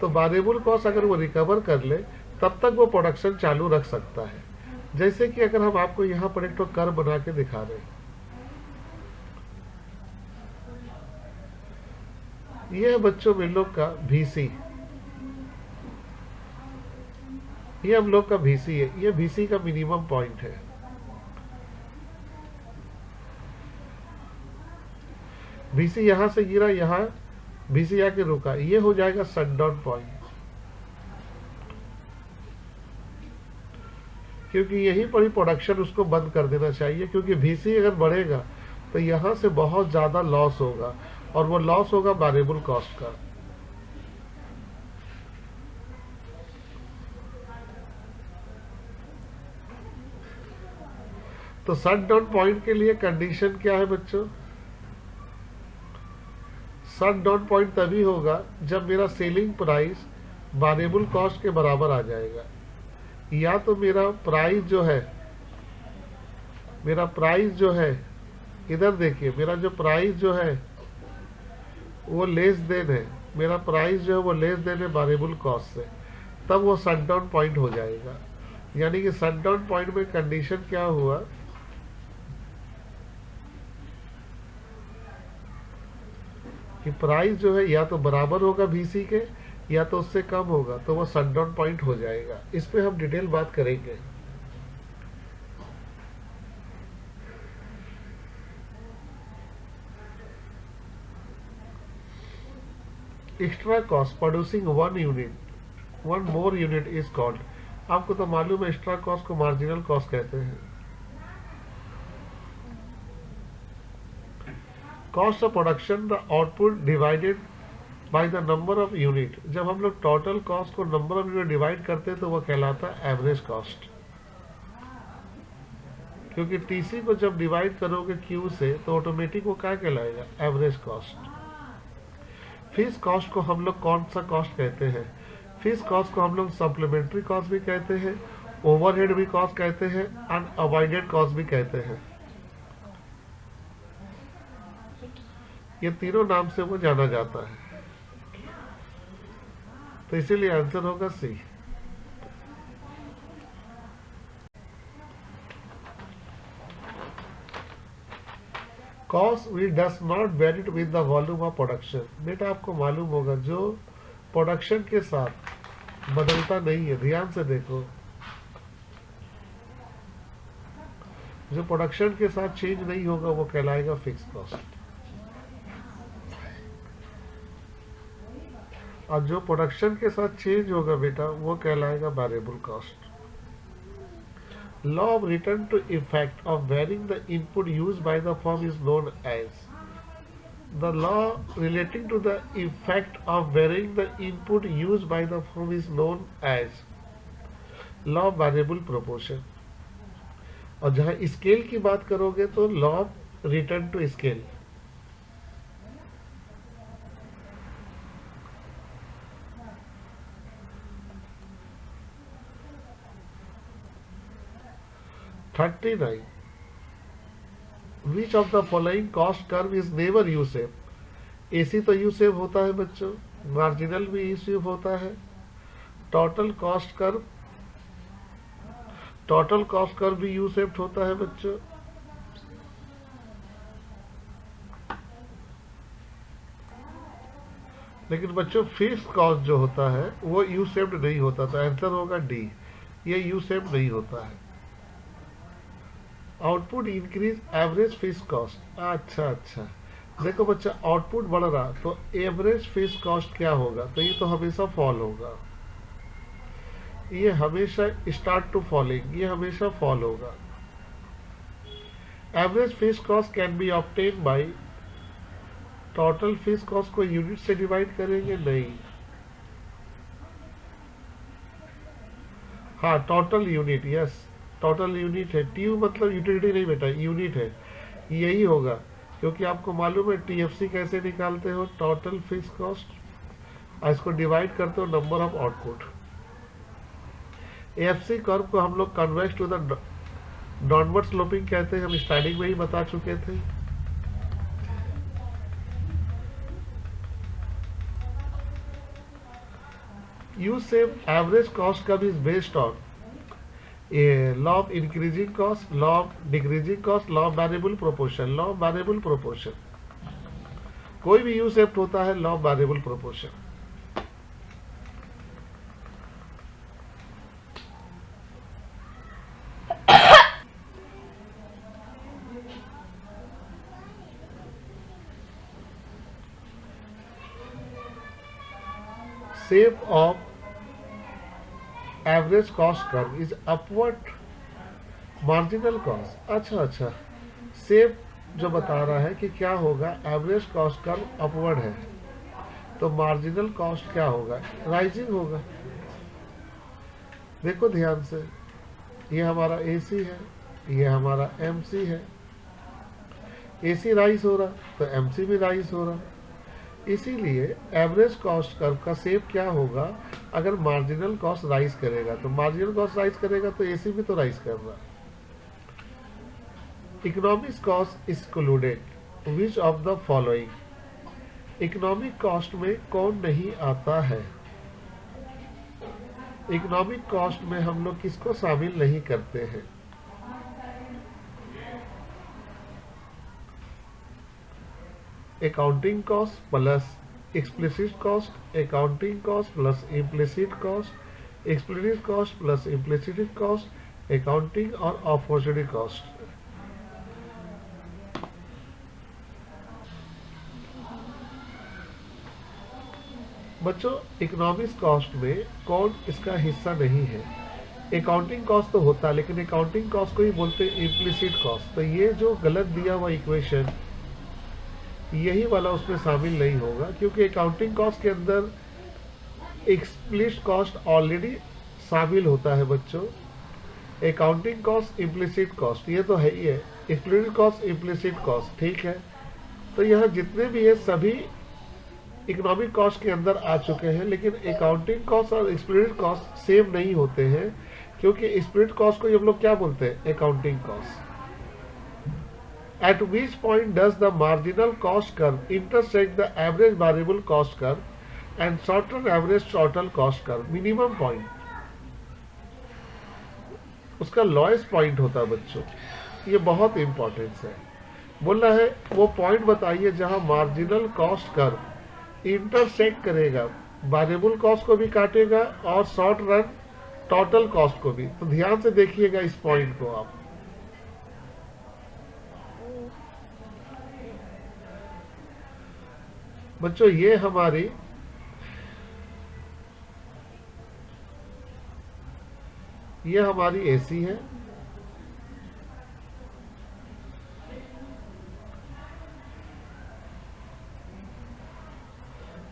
तो वेरिएबल कॉस्ट अगर वो रिकवर कर ले तब तक वो प्रोडक्शन चालू रख सकता है। जैसे कि अगर हम आपको यहाँ पर एक तो कर्व बना के दिखा रहे हैं, ये है बच्चों हम लोग का VC, ये हम लोग का VC है, ये VC का मिनिमम पॉइंट है। VC यहां से गिरा, यहाँ VC आके रुका, ये हो जाएगा शट डाउन पॉइंट, क्योंकि यहीं पर ही प्रोडक्शन उसको बंद कर देना चाहिए। क्योंकि VC अगर बढ़ेगा तो यहां से बहुत ज्यादा लॉस होगा, और वो लॉस होगा वेरिएबल कॉस्ट का। तो शट डाउन पॉइंट के लिए कंडीशन क्या है बच्चों? शट डाउन पॉइंट तभी होगा जब मेरा सेलिंग प्राइस वेरिएबल कॉस्ट के बराबर आ जाएगा, या तो मेरा प्राइस जो है, इधर देखिए, मेरा जो प्राइस जो है वो लेस देन है, मेरा प्राइस जो है वो लेस देन है वेरिएबल कॉस्ट से, तब वो शट डाउन पॉइंट हो जाएगा। यानी कि शट डाउन पॉइंट में कंडीशन क्या हुआ कि प्राइस जो है या तो बराबर होगा VC के या तो उससे कम होगा, तो वो शट डाउन पॉइंट हो जाएगा। इस पे हम डिटेल बात करेंगे। Extra cost producing one more unit is called. आपको तो मालूम है एक्स्ट्रा कॉस्ट को मार्जिनल कॉस्ट कहते हैं। Cost of production the output divided by the number of unit. जब हम लोग टोटल कॉस्ट को नंबर ऑफ यूनिट डिवाइड करते हैं तो वो कहलाता है एवरेज कॉस्ट। क्योंकि TC को जब डिवाइड करोगे Q से तो ऑटोमेटिक वो क्या कहलाएगा? Average cost. फिक्स कॉस्ट को हम लोग कौन सा कॉस्ट कहते हैं? फिक्स कॉस्ट को हम लोग सप्लीमेंट्री कॉस्ट भी कहते हैं, ओवरहेड भी कॉस्ट कहते हैं, अनअवॉइडेड कॉस्ट भी कहते हैं। ये तीनों नाम से वो जाना जाता है। तो इसीलिए आंसर होगा C। Cost we does not vary with the volume of production. बेटा आपको मालूम होगा जो प्रोडक्शन के साथ बदलता नहीं है, ध्यान से देखो, जो प्रोडक्शन के साथ चेंज नहीं होगा वो कहलाएगा फिक्स कॉस्ट, और जो प्रोडक्शन के साथ चेंज होगा बेटा वो कहलाएगा variable cost. Law of return to effect of varying the input used by the firm is known as. The law relating to the effect of varying the input used by the firm is known as law of variable proportion. और जहाँ scale की बात करोगे तो law of return to scale. Which of the following cost curve is never U-shape? AC तो U-shape होता है बच्चों, मार्जिनल भी U-shape होता है, total cost curve total cost curve भी यू शेप्ड होता है बच्चों। लेकिन बच्चों फिक्स कॉस्ट जो होता है वो यू शेप्ड नहीं होता, तो आंसर होगा डी, ये यू शेप्ड नहीं होता है। Output increase average fixed cost, अच्छा अच्छा, देखो बच्चा आउटपुट बढ़ रहा तो एवरेज फिक्स कॉस्ट क्या होगा, तो ये तो हमेशा फॉल होगा, ये हमेशा स्टार्ट टू फॉलिंग, ये हमेशा फॉल होगा। Average fixed cost can be obtain bye, total fix cost को यूनिट से डिवाइड करेंगे, नहीं, हाँ total unit, yes total unit है, टी मतलब यूटिलिटी नहीं बेटा, यूनिट है, यही होगा, क्योंकि आपको मालूम है टीएफसी कैसे निकालते हो, टोटल फिक्स कॉस्ट, इसको डिवाइड करते हो number of output. AFC curve को हम लोग convex to the downward sloping कहते हैं, हम स्टार्टिंग में ही बता चुके थे। U same average cost curve is based on law of increasing cost, law of decreasing cost, law of variable proportion, law of variable proportion, कोई भी यू सेप्ट होता है law of variable proportion. Shape of average cost curve is upward marginal cost, अच्छा अच्छा, shape जो बता रहा है कि क्या होगा, एवरेज कॉस्ट कर्व अपवर्ड है तो मार्जिनल कॉस्ट क्या होगा, राइजिंग होगा। देखो ध्यान से, ये हमारा एसी है, ये हमारा एमसी है, एसी राइज हो रहा तो एमसी भी राइज हो रहा, इसीलिए एवरेज कॉस्ट कर्व का शेप क्या होगा, अगर मार्जिनल कॉस्ट राइज करेगा तो मार्जिनल कॉस्ट राइज करेगा तो एसी भी तो राइज कर रहा। Economic cost is included which of the following, economic cost में कौन नहीं आता है, इकोनॉमिक कॉस्ट में हम लोग किसको शामिल नहीं करते हैं, accounting cost plus explicit cost, accounting cost plus implicit cost, explicit cost plus implicit cost, accounting और अपॉर्चुनिटी कॉस्ट। बच्चों इकोनॉमिक्स कॉस्ट में कौन इसका हिस्सा नहीं है, अकाउंटिंग कॉस्ट तो होता है लेकिन अकाउंटिंग कॉस्ट को ही बोलते हैं इम्प्लिसिट कॉस्ट, तो ये जो गलत दिया हुआ इक्वेशन यही वाला उसमें शामिल नहीं होगा, क्योंकि अकाउंटिंग कॉस्ट के अंदर एक्सप्लिसिट कॉस्ट ऑलरेडी शामिल होता है बच्चों। अकाउंटिंग कॉस्ट इम्प्लिसिट कॉस्ट ये तो है ही है, एक्सप्लिसिट कॉस्ट इम्प्लिसिट कॉस्ट, ठीक है। तो यह जितने भी है सभी इकोनॉमिक कॉस्ट के अंदर आ चुके हैं, लेकिन अकाउंटिंग कॉस्ट और एक्सप्लिसिट कॉस्ट सेम नहीं होते हैं, क्योंकि एक्सप्लिसिट कॉस्ट को हम लोग क्या बोलते हैं, accounting cost. At which point does the marginal cost curve intersect the average variable cost curve and shorter average total cost curve? Minimum point, उसका lowest point होता है बच्चों, ये बहुत इंपॉर्टेंस है। बोलना है वो पॉइंट बताइए जहां मार्जिनल कॉस्ट कर्व इंटरसेक्ट करेगा, वेरिएबल कॉस्ट को भी काटेगा और शॉर्ट रन टोटल कॉस्ट को भी। तो ध्यान से देखिएगा इस पॉइंट को आप, बच्चों ये हमारी एसी है,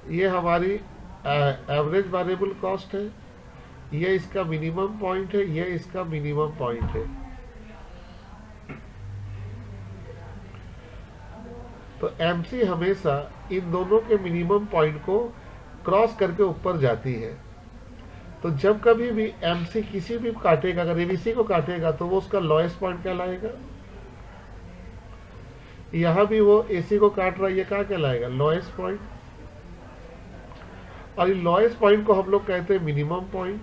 ये हमारी एवरेज वेरिएबल कॉस्ट है, ये इसका मिनिमम पॉइंट है, ये इसका मिनिमम पॉइंट है। तो एमसी हमेशा इन दोनों के मिनिमम पॉइंट को क्रॉस करके ऊपर जाती है। तो जब कभी भी एमसी किसी भी काटेगा, अगर एबीसी को काटेगा तो वो उसका लॉएस्ट पॉइंट कहलाएगा। यहां भी वो एसी को काट रहा है, ये क्या कहलाएगा, लॉएस्ट पॉइंट। और लॉएस्ट पॉइंट को हम लोग कहते हैं मिनिमम पॉइंट।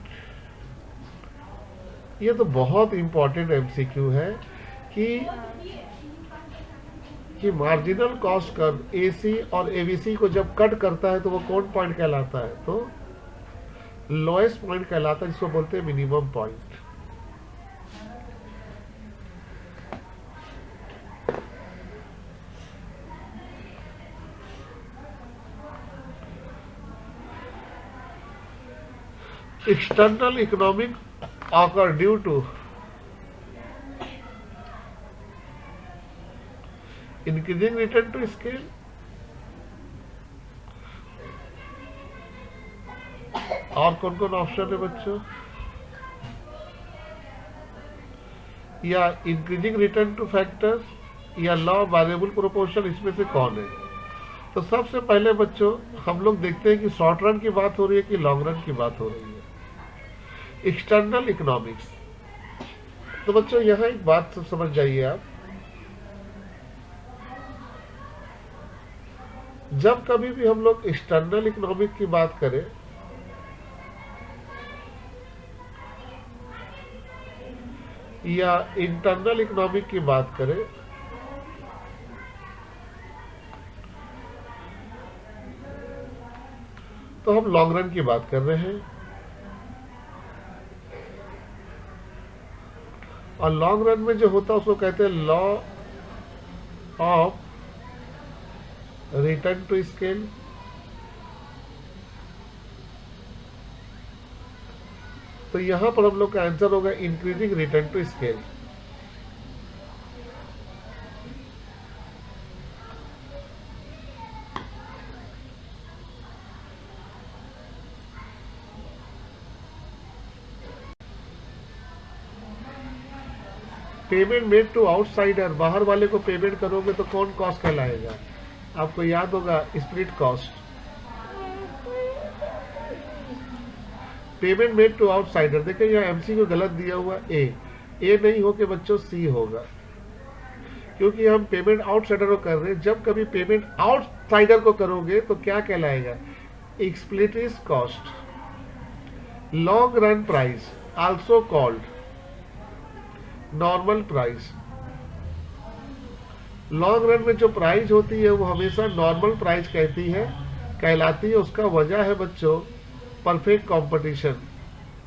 ये तो बहुत इंपॉर्टेंट एमसीक्यू है कि मार्जिनल कॉस्ट कर्व एसी और एबीसी को जब कट करता है तो वो कौन पॉइंट कहलाता है? तो लोएस्ट पॉइंट कहलाता है, जिसको बोलते हैं minimum point. External economic occur due to increasing return to scale, और कौन कौन ऑप्शन है बच्चों? या इंक्रीजिंग रिटर्न टू फैक्टर, या लॉ ऑफ वेरिएबल प्रोपोर्शन, इसमें से कौन है? तो सबसे पहले बच्चों हम लोग देखते हैं कि शॉर्ट रन की बात हो रही है कि लॉन्ग रन की बात हो रही है। एक्सटर्नल इकोनॉमिक्स, तो बच्चों यहां एक बात समझ जाइए आप, जब कभी भी हम लोग एक्सटर्नल इकोनॉमिक की बात करें या इंटरनल इकोनॉमिक की बात करें, तो हम लॉन्ग रन की बात कर रहे हैं। और लॉन्ग रन में जो होता है उसको कहते हैं law of return to scale. तो यहां पर हम लोग का आंसर होगा increasing return to scale. Payment made to outsider, बाहर वाले को पेमेंट करोगे तो कौन कॉस्ट कहलाएगा? आपको याद होगा split cost. Payment made to outsider, देखिए यहाँ एमसी को गलत दिया हुआ ए नहीं हो के बच्चों सी होगा, क्योंकि हम पेमेंट आउटसाइडर को कर रहे हैं। जब कभी पेमेंट आउटसाइडर को करोगे तो क्या कहलाएगा? Explicit cost. Long run price also called normal price. Long run में जो प्राइस होती है वो हमेशा नॉर्मल प्राइस कहलाती है। उसका वजह है बच्चों परफेक्ट कंपटीशन।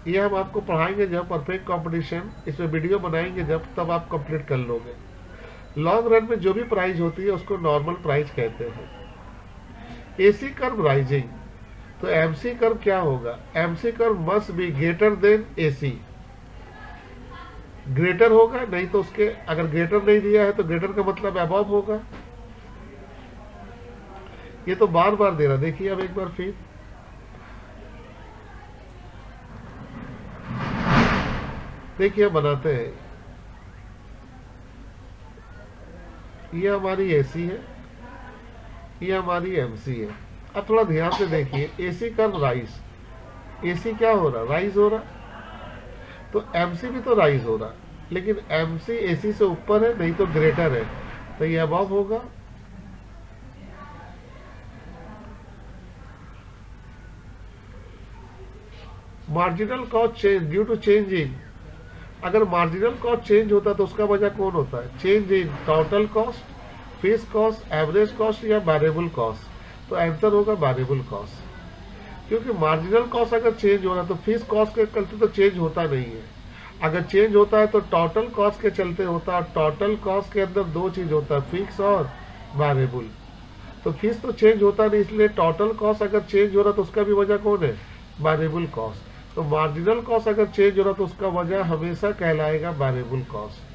ये हम आपको पढ़ाएंगे जब परफेक्ट कंपटीशन, इसमें वीडियो बनाएंगे जब, तब आप कंप्लीट कर लोगे। लॉन्ग रन में जो भी प्राइस होती है उसको नॉर्मल प्राइस कहते हैं। एसी कर्व राइजिंग, तो एमसी कर्व क्या होगा? MC curve must be greater than AC. Greater होगा, नहीं तो उसके अगर ग्रेटर नहीं दिया है तो ग्रेटर का मतलब अबव होगा। ये तो बार बार दे रहा, देखिए अब एक बार फिर देखिए बनाते हैं। ये हमारी एसी है, ये हमारी एमसी है। अब थोड़ा ध्यान से देखिए, एसी कर्व राइज, एसी क्या हो रहा? राइज हो रहा। तो एमसी भी तो राइज हो रहा, लेकिन एमसी एसी से ऊपर है, नहीं तो ग्रेटर है, तो ये अबव होगा। Marginal cost change due to change in, अगर मार्जिनल कॉस्ट चेंज होता तो उसका वजह कौन होता है? Change in total cost, fix cost, average cost या वेरिएबल कॉस्ट। तो आंसर होगा वेरिएबल कॉस्ट, क्योंकि मार्जिनल कॉस्ट अगर चेंज हो रहा तो फिक्स कॉस्ट के चलते तो चेंज होता नहीं है। अगर चेंज होता है तो टोटल कॉस्ट के चलते होता है। टोटल कॉस्ट के अंदर दो चीज होता है, फिक्स और वेरिएबल। तो फिक्स तो चेंज होता नहीं, इसलिए टोटल कॉस्ट अगर चेंज हो रहा तो उसका भी वजह कौन है? Variable cost. तो मार्जिनल कॉस्ट अगर चेंज हो रहा तो उसका वजह हमेशा कहलाएगा variable cost.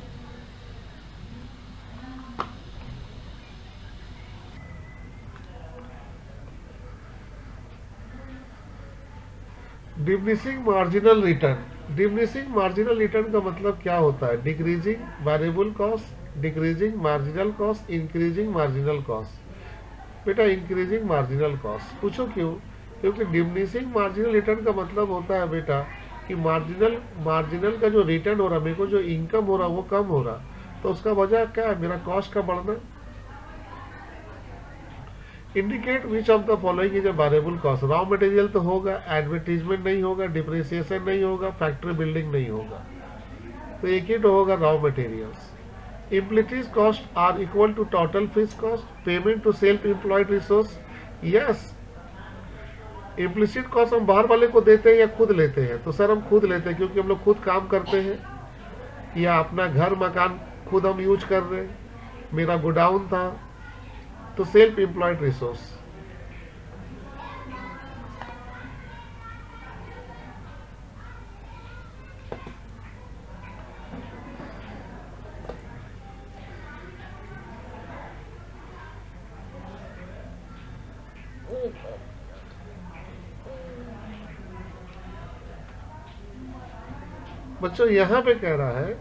Diminishing marginal return, diminishing marginal return का मतलब क्या होता है? Decreasing variable cost, decreasing marginal cost, increasing marginal cost. बेटा इंक्रीजिंग मार्जिनल कॉस्ट, पूछो क्यों? क्योंकि डिमिनिशिंग मार्जिनल रिटर्न का मतलब होता है बेटा कि मार्जिनल का जो रिटर्न हो रहा, मेरे को जो इनकम हो रहा वो कम हो रहा, तो उसका वजह क्या है? मेरा कॉस्ट का बढ़ना। Indicate which of the following is a variable cost. Raw material तो होगा, एडवर्टीजमेंट नहीं होगा, डिप्रिसिएशन नहीं होगा, फैक्ट्री बिल्डिंग नहीं होगा। तो एक ही तो होगा raw materials. Implicit cost are equal to total fixed cost, payment to self employed resource. Yes, implicit cost हम बाहर वाले को देते हैं या खुद लेते हैं? तो सर हम खुद लेते हैं, क्योंकि हम लोग खुद काम करते हैं, या अपना घर मकान खुद हम यूज कर रहे हैं, मेरा गोडाउन था, तो सेल्फ एम्प्लॉयड रिसोर्स। बच्चों यहाँ पे कह रहा है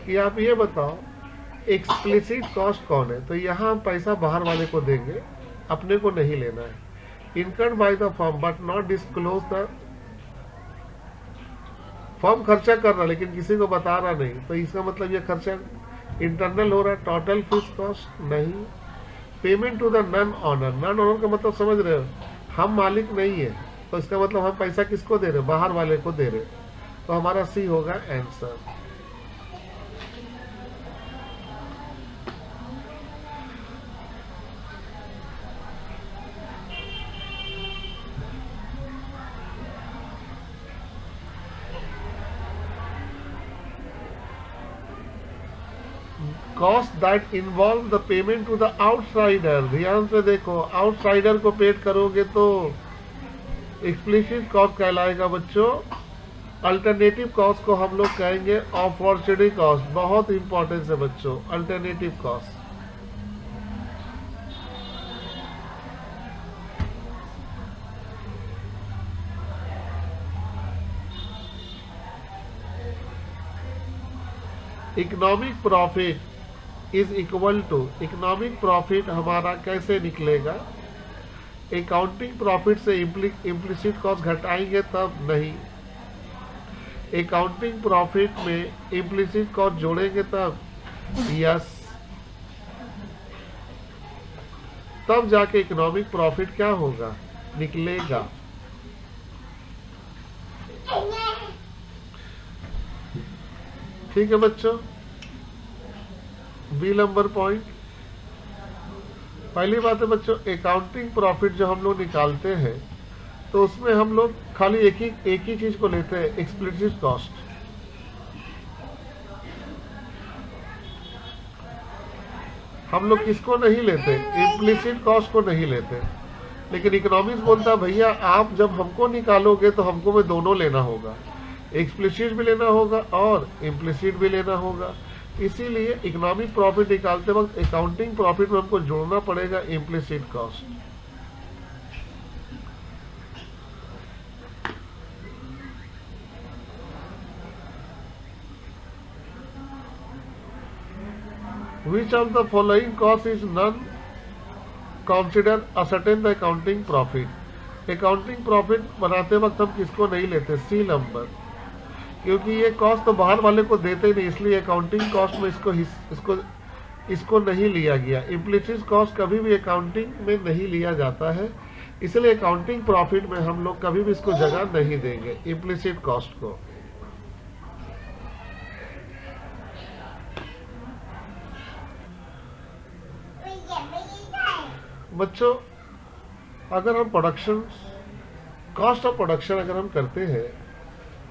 कि आप ये बताओ एक्सप्लिसिट कॉस्ट कौन है? तो यहाँ हम पैसा बाहर वाले को देंगे, अपने को नहीं लेना है। Incurred by the firm but not disclose the, firm खर्चा कर रहा लेकिन किसी को बता रहा नहीं, तो इसका मतलब ये खर्चा इंटरनल हो रहा है। टोटल फिक्स्ड कॉस्ट नहीं। Payment to the non owner, non owner का मतलब समझ रहे हो, हम मालिक नहीं है, तो इसका मतलब हम पैसा किसको दे रहे? बाहर वाले को दे रहे। तो हमारा सी होगा answer. Cost that involve the payment to the outsider. ध्यान से देखो, आउटसाइडर को पेड करोगे तो एक्सप्लिसिट कॉस्ट कहलाएगा बच्चों। अल्टरनेटिव कॉस्ट को हम लोग कहेंगे अपॉर्चुनिटी कॉस्ट। बहुत इंपॉर्टेंस है बच्चों alternative cost. Economic profit is equal to, economic profit हमारा कैसे निकलेगा? अकाउंटिंग प्रॉफिट से इम्प्लिसिट कॉस्ट घटाएंगे तब नहीं, अकाउंटिंग प्रॉफिट में इम्प्लिसिट कॉस्ट जोड़ेंगे तब। यस, तब जाके इकोनॉमिक प्रॉफिट क्या होगा? निकलेगा। ठीक है बच्चों, बी नंबर पॉइंट। पहली बात है बच्चों, अकाउंटिंग प्रॉफिट जो हम लोग निकालते हैं तो उसमें हम लोग खाली एक ही चीज को लेते हैं, एक्सप्लिसिट कॉस्ट। हम लोग किसको नहीं लेते? इम्प्लिसिट कॉस्ट को नहीं लेते। लेकिन इकोनॉमिक्स बोलता है भैया आप जब हमको निकालोगे तो हमको में दोनों लेना होगा, एक्सप्लिसिट भी लेना होगा और इम्प्लिसिट भी लेना होगा। इसीलिए इकोनॉमिक प्रॉफिट निकालते वक्त अकाउंटिंग प्रॉफिट में हमको जोड़ना पड़ेगा implicit cost. Which of the following cost is none consider ascertain the accounting profit? Accounting profit बनाते वक्त हम किसको नहीं लेते? सी नंबर, क्योंकि ये कॉस्ट तो बाहर वाले को देते ही नहीं, इसलिए अकाउंटिंग कॉस्ट में इसको नहीं लिया गया। इम्प्लिसिट कॉस्ट कभी भी अकाउंटिंग में नहीं लिया जाता है, इसलिए अकाउंटिंग प्रॉफिट में हम लोग कभी भी इसको जगह नहीं देंगे इम्प्लिसिट कॉस्ट को। बच्चों अगर हम प्रोडक्शन, कॉस्ट ऑफ प्रोडक्शन अगर हम करते हैं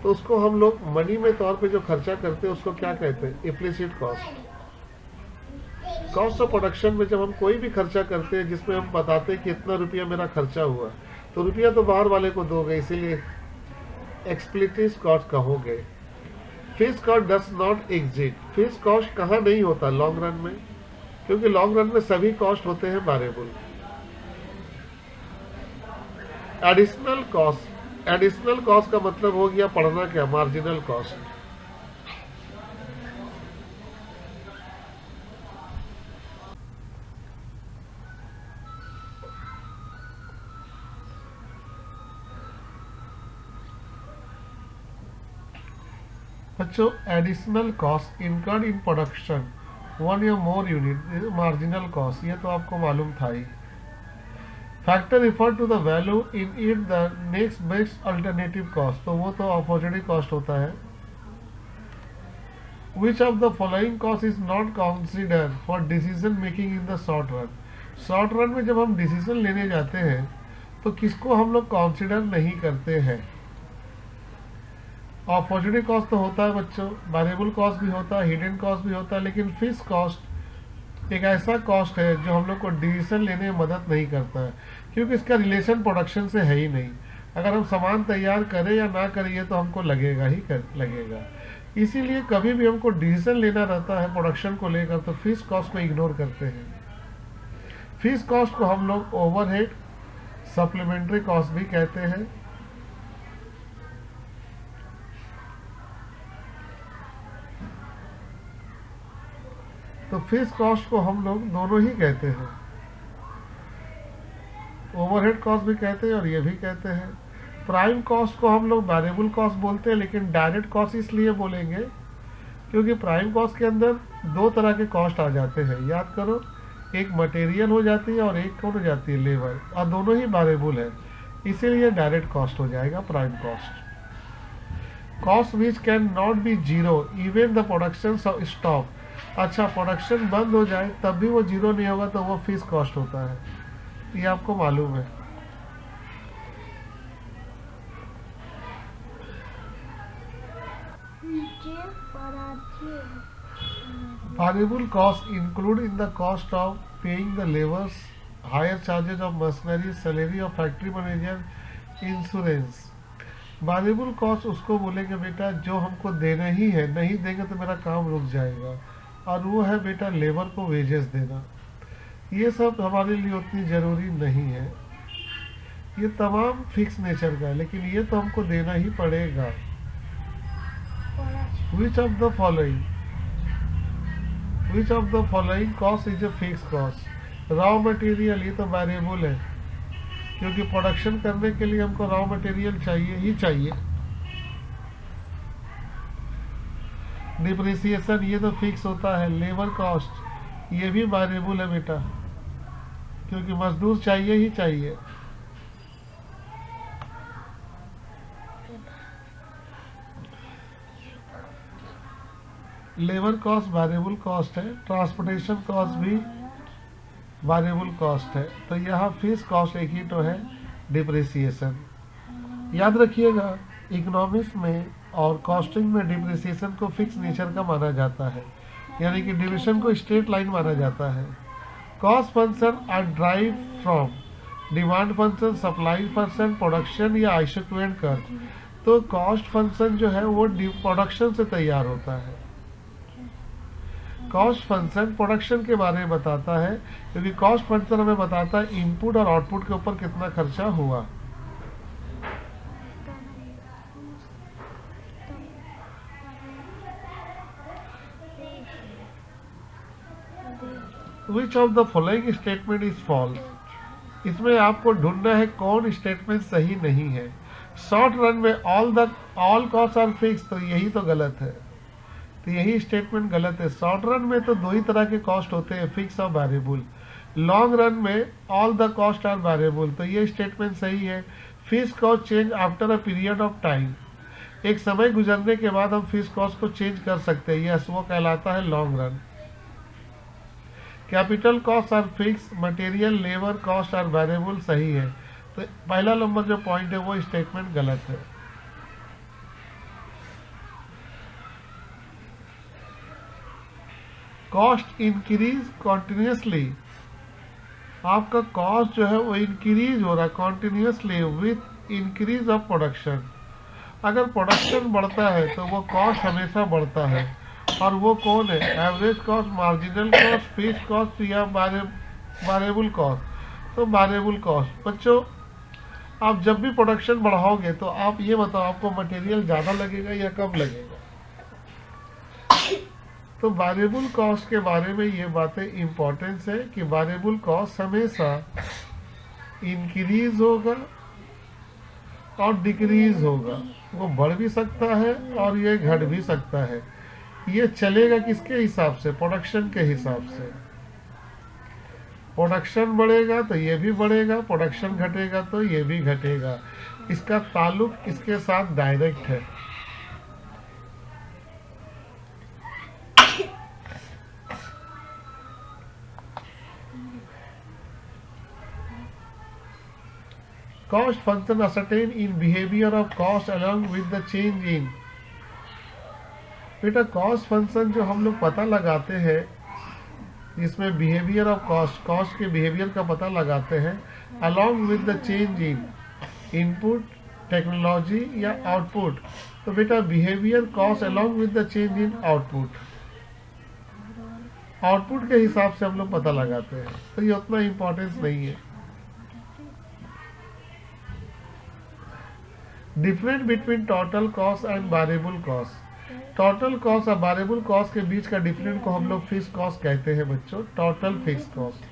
तो उसको हम लोग मनी में तौर पे जो खर्चा करते हैं उसको क्या कहते हैं? Implicit cost. Cost of production में जब हम कोई भी खर्चा करते हैं जिसमें हम बताते हैं कि इतना रुपया मेरा खर्चा हुआ, तो रुपया तो बाहर वाले को दोगे, इसीलिए एक्सप्लिसिट कॉस्ट कहोगे। Fixed cost does not exist. Fixed cost कहाँ नहीं होता? लॉन्ग रन में, क्योंकि लॉन्ग रन में सभी कॉस्ट होते हैं variable. Additional cost, additional cost का मतलब हो गया पढ़ना क्या? Marginal cost. बच्चों additional cost incurred in production one या मोर यूनिट, मार्जिनल कॉस्ट, ये तो आपको मालूम था ही। Factor refer to the value in it the next best alternative cost, तो वो तो अपॉर्चुनिटी कॉस्ट होता है। Which of the following cause is not considered for decision making in the short run? Short run में जब हम decision लेने जाते हैं तो किसको हम लोग कंसिडर नहीं करते हैं? अपॉर्चुनिटी कॉस्ट तो होता है बच्चों, वेरिएबल कॉस्ट भी होता है, हिडन कॉस्ट भी होता है, लेकिन फिक्स कॉस्ट एक ऐसा कॉस्ट है जो हम लोग को डिसीजन लेने में मदद नहीं करता है, क्योंकि इसका रिलेशन प्रोडक्शन से है ही नहीं। अगर हम सामान तैयार करें या ना करें ये तो हमको लगेगा ही लगेगा। इसीलिए कभी भी हमको डिसीजन लेना रहता है प्रोडक्शन को लेकर तो फिक्स कॉस्ट को इग्नोर करते हैं। फिक्स कॉस्ट को हम लोग ओवरहेड, सप्लीमेंट्री कॉस्ट भी कहते हैं। तो फिक्स कॉस्ट को हम लोग दोनों ही कहते हैं, ओवरहेड कॉस्ट भी कहते हैं और ये भी कहते हैं। प्राइम कॉस्ट को हम लोग वेरिएबल कॉस्ट बोलते हैं, लेकिन डायरेक्ट कॉस्ट इसलिए बोलेंगे क्योंकि प्राइम कॉस्ट के अंदर दो तरह के कॉस्ट आ जाते हैं, याद करो, एक मटेरियल हो जाती है और एक कौन हो जाती है, लेबर, और दोनों ही वेरिएबल है, इसीलिए डायरेक्ट कॉस्ट हो जाएगा prime cost. Cost which can not be zero even the production stop. अच्छा, प्रोडक्शन बंद हो जाए तब भी वो जीरो नहीं होगा तो वो फिक्स कॉस्ट होता है, ये आपको मालूम है। Variable costs include in the cost of paying the laborers, higher charges of machinery, salary of factory manager, insurance। Variable cost उसको बोलेंगे बेटा जो हमको देना ही है, नहीं देंगे तो मेरा काम रुक जाएगा, और वो है बेटा लेबर को वेजेस देना। ये सब हमारे लिए उतनी ज़रूरी नहीं है, ये तमाम फिक्स नेचर का है, लेकिन ये तो हमको देना ही पड़ेगा। Which of the following cost is a fixed cost? Raw material, ये तो वेरिएबल है क्योंकि प्रोडक्शन करने के लिए हमको रॉ मटेरियल चाहिए ही चाहिए। डिप्रिसिएशन ये तो फिक्स होता है। लेबर कॉस्ट ये भी वेरिएबल है बेटा, क्योंकि मजदूर चाहिए ही चाहिए। लेबर कॉस्ट वेरिएबल कॉस्ट है, ट्रांसपोर्टेशन कॉस्ट भी वेरिएबल कॉस्ट है, तो यहाँ फिक्स कॉस्ट एक ही तो है, डिप्रिसिएशन। याद रखिएगा, इकोनॉमिक्स में और कॉस्टिंग में डिप्रिसिएशन को फिक्स नेचर का माना जाता है, यानी कि डिविजन को स्ट्रेट लाइन माना जाता है। Cost function are drive from demand function, supply function, production या आइसोक्वेंट कर्व। तो कॉस्ट फंक्शन जो है वो प्रोडक्शन से तैयार होता है। कॉस्ट फंक्शन प्रोडक्शन के बारे में बताता है, क्योंकि कॉस्ट फंक्शन हमें बताता है इनपुट और आउटपुट के ऊपर कितना खर्चा हुआ। Which of the following statement is false? इसमें आपको ढूंढना है कौन स्टेटमेंट सही नहीं है। शॉर्ट रन में ऑल कॉस्ट आर फिक्स, तो यही तो गलत है, तो यही स्टेटमेंट गलत है। शॉर्ट रन में तो दो ही तरह के कॉस्ट होते हैं, फिक्स और वेरिएबल। लॉन्ग रन में all the cost are variable, तो ये स्टेटमेंट सही है। Fix cost change after a period of time, एक समय गुजरने के बाद हम फिक्स कॉस्ट को चेंज कर सकते हैं, यस, वो कहलाता है long run. Capital cost are fix, material labour cost are variable, सही है। तो पहला नंबर जो पॉइंट है वो स्टेटमेंट गलत है। कॉस्ट इंक्रीज कॉन्टिन्यूसली, आपका कॉस्ट जो है वो इंक्रीज हो रहा है continuously with increase of production. अगर प्रोडक्शन बढ़ता है तो वो कॉस्ट हमेशा बढ़ता है, और वो कौन है, average cost, marginal cost, fix cost या वेरिएबल कॉस्ट। तो वेरिएबल कॉस्ट बच्चों, आप जब भी प्रोडक्शन बढ़ाओगे तो आप ये बताओ आपको मटेरियल ज़्यादा लगेगा या कम लगेगा। तो वेरिएबल कॉस्ट के बारे में ये बातें इम्पोर्टेंस है कि वेरिएबल कॉस्ट हमेशा इंक्रीज होगा और डिक्रीज होगा, वो बढ़ भी सकता है और ये घट भी सकता है। ये चलेगा किसके हिसाब से, प्रोडक्शन के हिसाब से। प्रोडक्शन बढ़ेगा तो ये भी बढ़ेगा, प्रोडक्शन घटेगा तो ये भी घटेगा। इसका ताल्लुक इसके साथ डायरेक्ट है। Cost function ascertain in behaviour of cost along with the change in. बेटा कॉस्ट फंक्शन जो हम लोग पता लगाते हैं, इसमें बिहेवियर ऑफ कॉस्ट, कॉस्ट के बिहेवियर का पता लगाते हैं along with the change in input, technology या आउटपुट। तो बेटा behaviour cost along with the change in output, output के हिसाब से हम लोग पता लगाते हैं, तो ये उतना इम्पोर्टेंस नहीं है। Different between total cost and variable cost. Total cost और वेरिएबल कॉस्ट के बीच का डिफरेंस को हम लोग फिक्स कॉस्ट कहते हैं बच्चों, टोटल फिक्स कॉस्ट।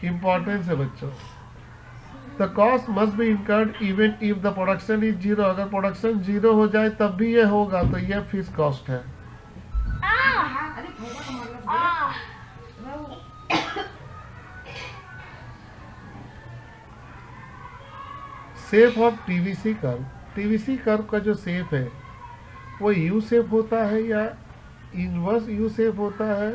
इंपॉर्टेंस है बच्चों। The cost must be incurred even if the production is zero. अगर प्रोडक्शन जीरो हो जाए तब भी ये होगा, तो ये फिक्स कॉस्ट है। Shape of TVC curve. TVC curve का जो शेप है वो यू शेप होता है या इनवर्स यू शेप होता है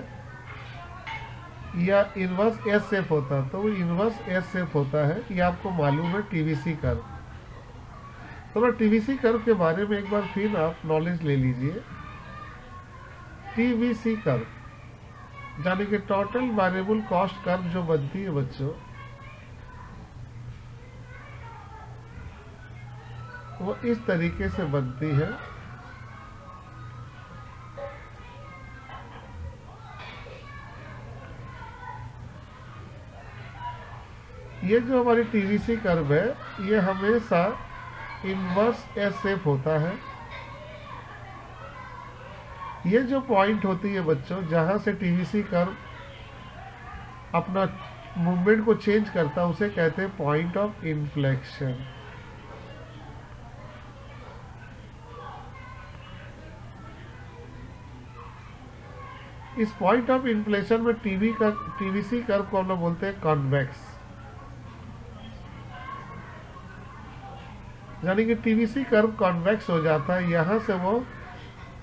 या इनवर्स एस शेप होता है। तो वो इनवर्स एस शेप होता है, ये आपको मालूम है टीवीसी कर्व। तो टीवीसी कर्व के बारे में एक बार फिर आप नॉलेज ले लीजिए। टीवीसी कर्व यानी कि टोटल वेरिएबल कॉस्ट कर्व जो बनती है बच्चों, वो इस तरीके से बनती है। ये जो हमारी टीवीसी कर्व है ये हमेशा इनवर्स एस शेप होता है। ये जो पॉइंट होती है बच्चों जहां से टीवीसी कर्व अपना मूवमेंट को चेंज करता है, उसे कहते हैं पॉइंट ऑफ इन्फ्लेक्शन। इस पॉइंट ऑफ इन्फ्लेशन में टीवीसी कर्व को हम लोग बोलते हैं कॉन्वेक्स, यानी कि टीवीसी कर्व कॉन्वेक्स हो जाता है, यहां से वो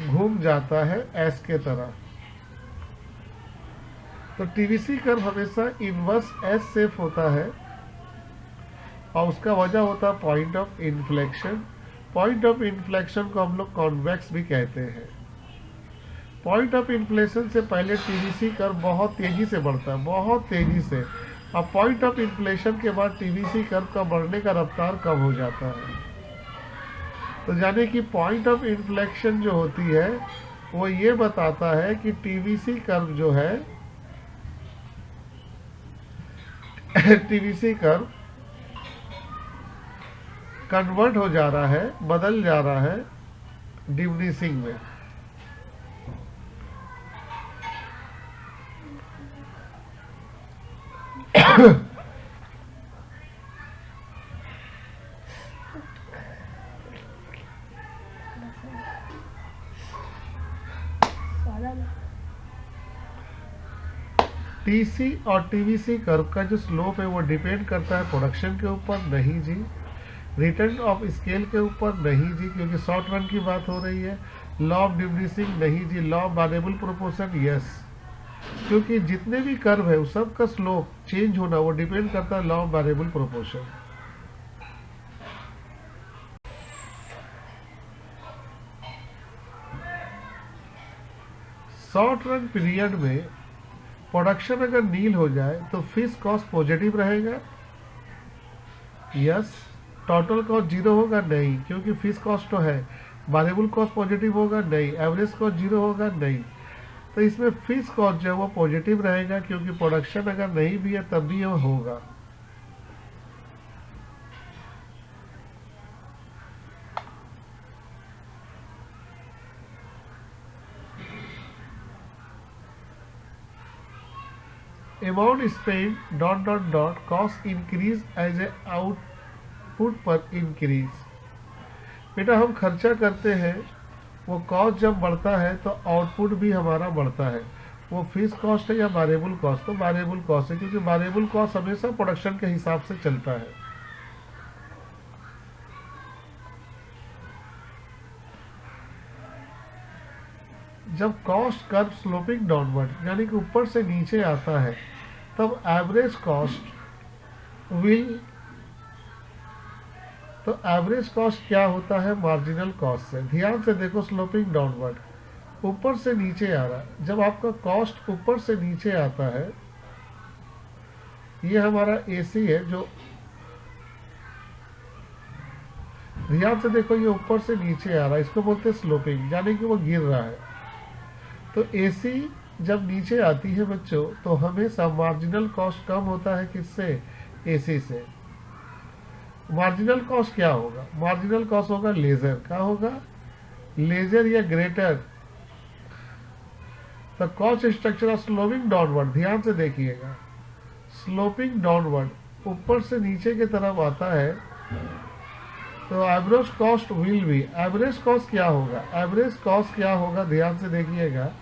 घूम जाता है एस के तरह। तो टीवीसी कर्व हमेशा इनवर्स एस शेप होता है और उसका वजह होता है point of inflection. Point of inflection को हम लोग कॉन्वेक्स भी कहते हैं। पॉइंट ऑफ इन्फ्लेशन से पहले टीवीसी कर्व बहुत तेजी से बढ़ता है, बहुत तेजी से, और पॉइंट ऑफ इन्फ्लेशन के बाद टीवीसी कर्व का बढ़ने का रफ्तार कम हो जाता है। तो यानी कि पॉइंट ऑफ इन्फ्लेक्शन जो होती है वो ये बताता है कि टीवीसी कर्व जो है टीवीसी कर्व कन्वर्ट हो जा रहा है, बदल जा रहा है डिमिनिशिंग में। टीसी और टीवीसी कर्व का जो स्लोप है वो डिपेंड करता है प्रोडक्शन के ऊपर, नहीं जी। रिटर्न ऑफ स्केल के ऊपर, नहीं जी, क्योंकि शॉर्ट रन की बात हो रही है। लॉ ऑफ डिमिनिशिंग, नहीं जी। Law of variable proportion, yes, क्योंकि जितने भी कर्व है उस सब का स्लोप चेंज होना वो डिपेंड करता है law of variable proportion. Short run period में प्रोडक्शन अगर नील हो जाए तो फिक्स कॉस्ट पॉजिटिव रहेगा, यस। टोटल कॉस्ट जीरो होगा, नहीं, क्योंकि फिक्स कॉस्ट तो है। वेरिएबल कॉस्ट पॉजिटिव होगा, नहीं। एवरेज कॉस्ट जीरो होगा, नहीं। तो इसमें फिक्स कॉस्ट जो है वो पॉजिटिव रहेगा, क्योंकि प्रोडक्शन अगर नहीं भी है तब भी वो होगा। Amount spend dot dot dot cost increase as a output पर इंक्रीज। बेटा हम खर्चा करते हैं, वो कॉस्ट जब बढ़ता है तो आउटपुट भी हमारा बढ़ता है। वो फिक्स कॉस्ट है या वेरिएबल कॉस्ट? तो वेरिएबल कॉस्ट है, क्योंकि वेरिएबल कॉस्ट हमेशा प्रोडक्शन के हिसाब से चलता है। जब कॉस्ट कर्व स्लोपिंग डाउनवर्ड यानी कि ऊपर से नीचे आता है तब एवरेज कॉस्ट विल, तो एवरेज कॉस्ट क्या होता है मार्जिनल कॉस्ट से। ध्यान से देखो, स्लोपिंग डाउनवर्ड, ऊपर से नीचे आ रहा है। जब आपका कॉस्ट ऊपर से नीचे आता है, ये हमारा एसी है जो, ध्यान से देखो ये ऊपर से नीचे आ रहा है, इसको बोलते हैं स्लोपिंग, यानी कि वो गिर रहा है। तो एसी जब नीचे आती है बच्चों, तो हमेशा मार्जिनल कॉस्ट कम होता है किससे, एसी से। मार्जिनल कॉस्ट क्या होगा, मार्जिनल कॉस्ट होगा लेजर, क्या होगा, लेजर या greater the cost structure of sloping downward. ध्यान से देखिएगा, स्लोपिंग डाउनवर्ड ऊपर से नीचे की तरफ आता है, तो average cost will be, average cost क्या होगा, एवरेज कॉस्ट क्या होगा, ध्यान से देखिएगा,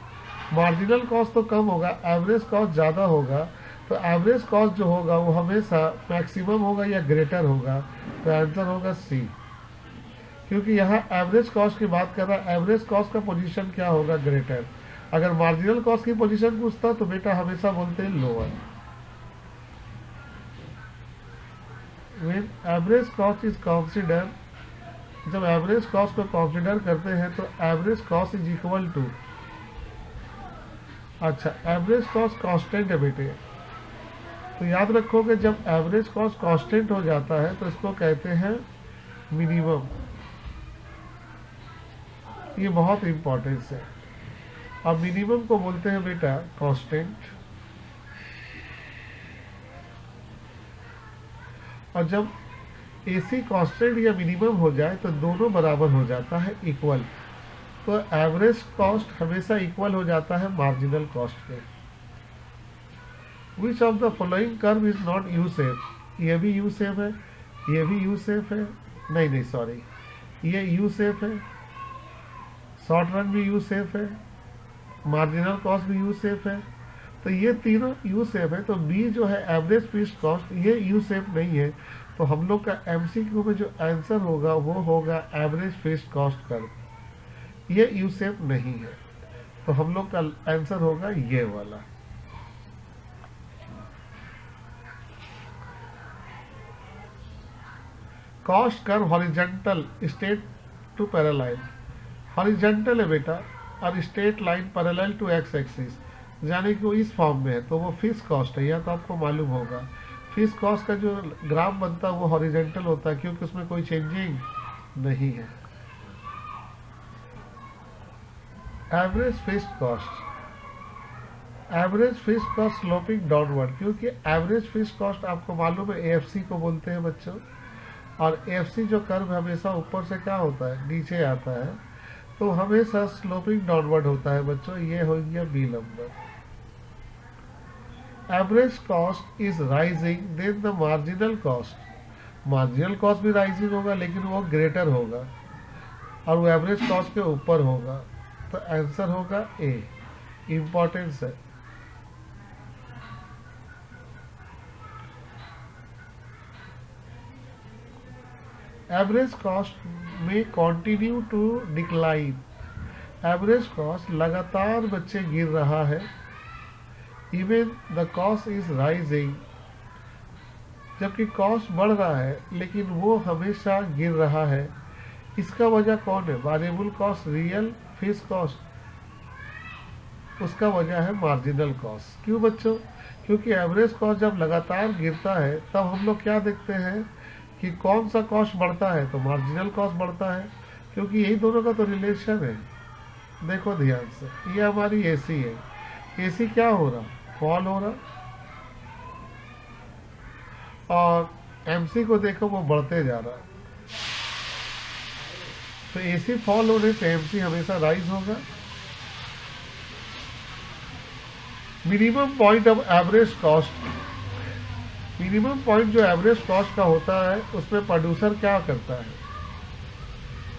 मार्जिनल कॉस्ट तो कम होगा, एवरेज कॉस्ट ज़्यादा होगा। तो एवरेज कॉस्ट जो होगा वो हमेशा मैक्सिमम होगा या ग्रेटर होगा, तो आंसर होगा सी। क्योंकि यहाँ एवरेज कॉस्ट की बात कर रहा है, एवरेज कॉस्ट का पोजीशन क्या होगा, ग्रेटर। अगर मार्जिनल कॉस्ट की पोजीशन पूछता तो बेटा हमेशा बोलते हैं lower. When average cost is consider, जब एवरेज कॉस्ट को कंसिडर करते हैं तो average cost is equal to, अच्छा एवरेज कॉस्ट कांस्टेंट है बेटे, तो याद रखो कि जब एवरेज कॉस्ट कांस्टेंट हो जाता है तो इसको कहते हैं मिनिमम। ये बहुत इंपॉर्टेंस है। अब मिनिमम को बोलते हैं बेटा कांस्टेंट, और जब एसी कांस्टेंट या मिनिमम हो जाए तो दोनों बराबर हो जाता है, इक्वल। तो एवरेज कॉस्ट हमेशा इक्वल हो जाता है मार्जिनल कॉस्ट के। विच of the following curve is not you safe, ये भी यू सेफ है, ये भी यू सेफ है, नहीं सॉरी, ये यू सेफ है, शॉर्ट रन भी यू सेफ है, मार्जिनल कॉस्ट भी यू सेफ है, तो ये तीनों यू सेफ है। तो बी जो है एवरेज फिक्स्ड कॉस्ट, ये यू सेफ नहीं है। तो हम लोग का एमसीक्यू में जो आंसर होगा वो होगा एवरेज फिक्स्ड कॉस्ट कर्व, ये यू सेफ नहीं है। तो हम लोग का आंसर होगा ये वाला। Cost curve horizontal straight to parallel, horizontal है बेटा, और straight line parallel to X axis, यानी कि वो इस फॉर्म में है, तो वो फिक्स कॉस्ट है, या तो आपको मालूम होगा। फिक्स कॉस्ट का जो ग्राफ बनता है वो हॉरिजॉन्टल होता है, क्योंकि उसमें कोई चेंजिंग नहीं है। Average fixed cost, average fixed cost sloping downward, क्योंकि एवरेज फिक्स्ड कॉस्ट आपको मालूम है एएफसी को बोलते हैं बच्चों, और एएफसी जो कर्व हमेशा ऊपर से क्या होता है, नीचे आता है, तो हमेशा स्लोपिंग डाउनवर्ड होता है बच्चों। ये हो गया B number. Average cost is rising than the marginal cost, marginal cost भी राइजिंग होगा लेकिन वो ग्रेटर होगा और वो एवरेज कॉस्ट के ऊपर होगा, तो आंसर होगा ए। इंपॉर्टेंस है। एवरेज कॉस्ट में continue to decline, average cost लगातार बच्चे गिर रहा है। Even the cost is rising, जबकि कॉस्ट बढ़ रहा है लेकिन वो हमेशा गिर रहा है। इसका वजह कौन है, variable cost, real, fixed cost, उसका वजह है मार्जिनल कॉस्ट। क्यों बच्चों, क्योंकि एवरेज कॉस्ट जब लगातार गिरता है तब हम लोग क्या देखते हैं कि कौन सा कॉस्ट बढ़ता है, तो मार्जिनल कॉस्ट बढ़ता है, क्योंकि यही दोनों का तो रिलेशन है। देखो ध्यान से, ये हमारी एसी है, एसी क्या हो रहा, फॉल हो रहा, और एमसी को देखो वो बढ़ते जा रहा है। तो एसी फॉल होने से एमसी हमेशा राइज होगा। Minimum point of average cost, minimum point जो एवरेज कॉस्ट का होता है उसमें प्रोड्यूसर क्या करता है,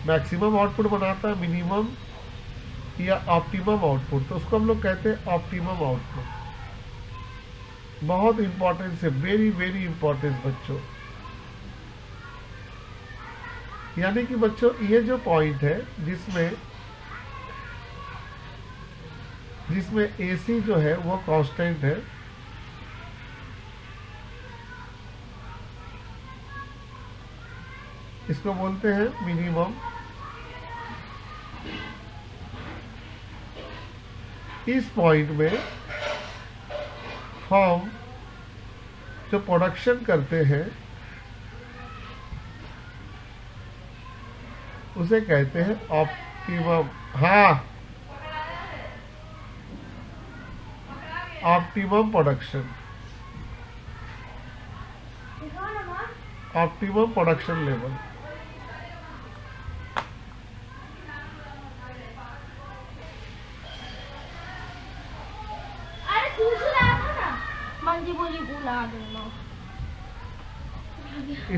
मैक्सिमम आउटपुट बनाता है, मिनिमम या ऑप्टिमम आउटपुट, तो उसको हम लोग कहते हैं ऑप्टिमम आउटपुट। बहुत इंपॉर्टेंस है, वेरी वेरी इंपॉर्टेंस बच्चों। यानी कि बच्चों ये जो पॉइंट है जिसमें एसी जो है वो कांस्टेंट है, इसको बोलते हैं मिनिमम। इस पॉइंट में फॉर्म जो प्रोडक्शन करते हैं उसे कहते हैं ऑप्टिमम। हाँ, optimum production, optimum production level.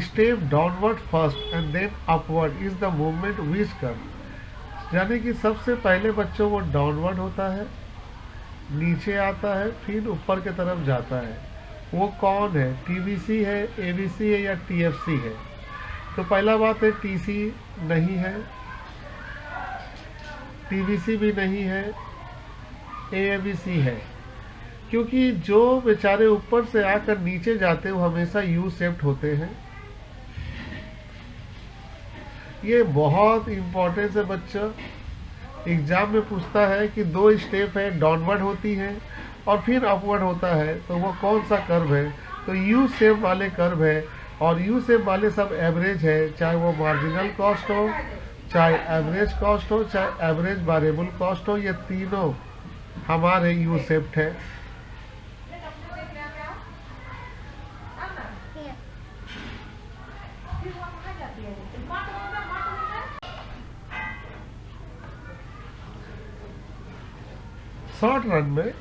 Step downward first and then upward is the movement which कर, यानी कि सबसे पहले बच्चों वो डाउनवर्ड होता है, नीचे आता है, फिर ऊपर की तरफ जाता है। वो कौन है? टीबीसी है, एबीसी है या टीएफसी है? तो पहला बात है टीसी नहीं है, टीबीसी भी नहीं है, एबीसी है। क्योंकि जो बेचारे ऊपर से आकर नीचे जाते हैं वो हमेशा यू शेप्ड होते हैं। ये बहुत इंपॉर्टेंट है बच्चा, एग्जाम में पूछता है कि दो स्टेप है, डाउनवर्ड होती है और फिर अपवर्ड होता है, तो वो कौन सा कर्व है? तो यू शेप वाले कर्व है, और यू शेप वाले सब एवरेज है, चाहे वो मार्जिनल कॉस्ट हो, चाहे एवरेज कॉस्ट हो, चाहे एवरेज वेरिएबल कॉस्ट हो, ये तीनों हमारे यू शेप्ड है। शॉर्ट रन में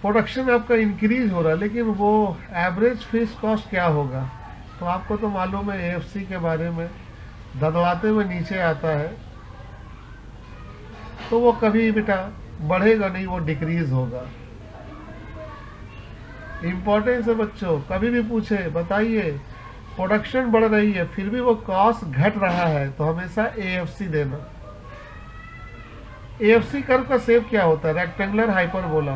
प्रोडक्शन आपका इंक्रीज हो रहा है, लेकिन वो एवरेज फिक्स कॉस्ट क्या होगा? तो आपको तो मालूम है एएफसी के बारे में, ददवाते हुए नीचे आता है, तो वो कभी बेटा बढ़ेगा नहीं, वो डिक्रीज होगा। इंपॉर्टेंस है बच्चों, कभी भी पूछे बताइए प्रोडक्शन बढ़ रही है फिर भी वो कॉस्ट घट रहा है, तो हमेशा एएफसी देना। एएफसी कर्व का शेप क्या होता है? Rectangular hyperbola.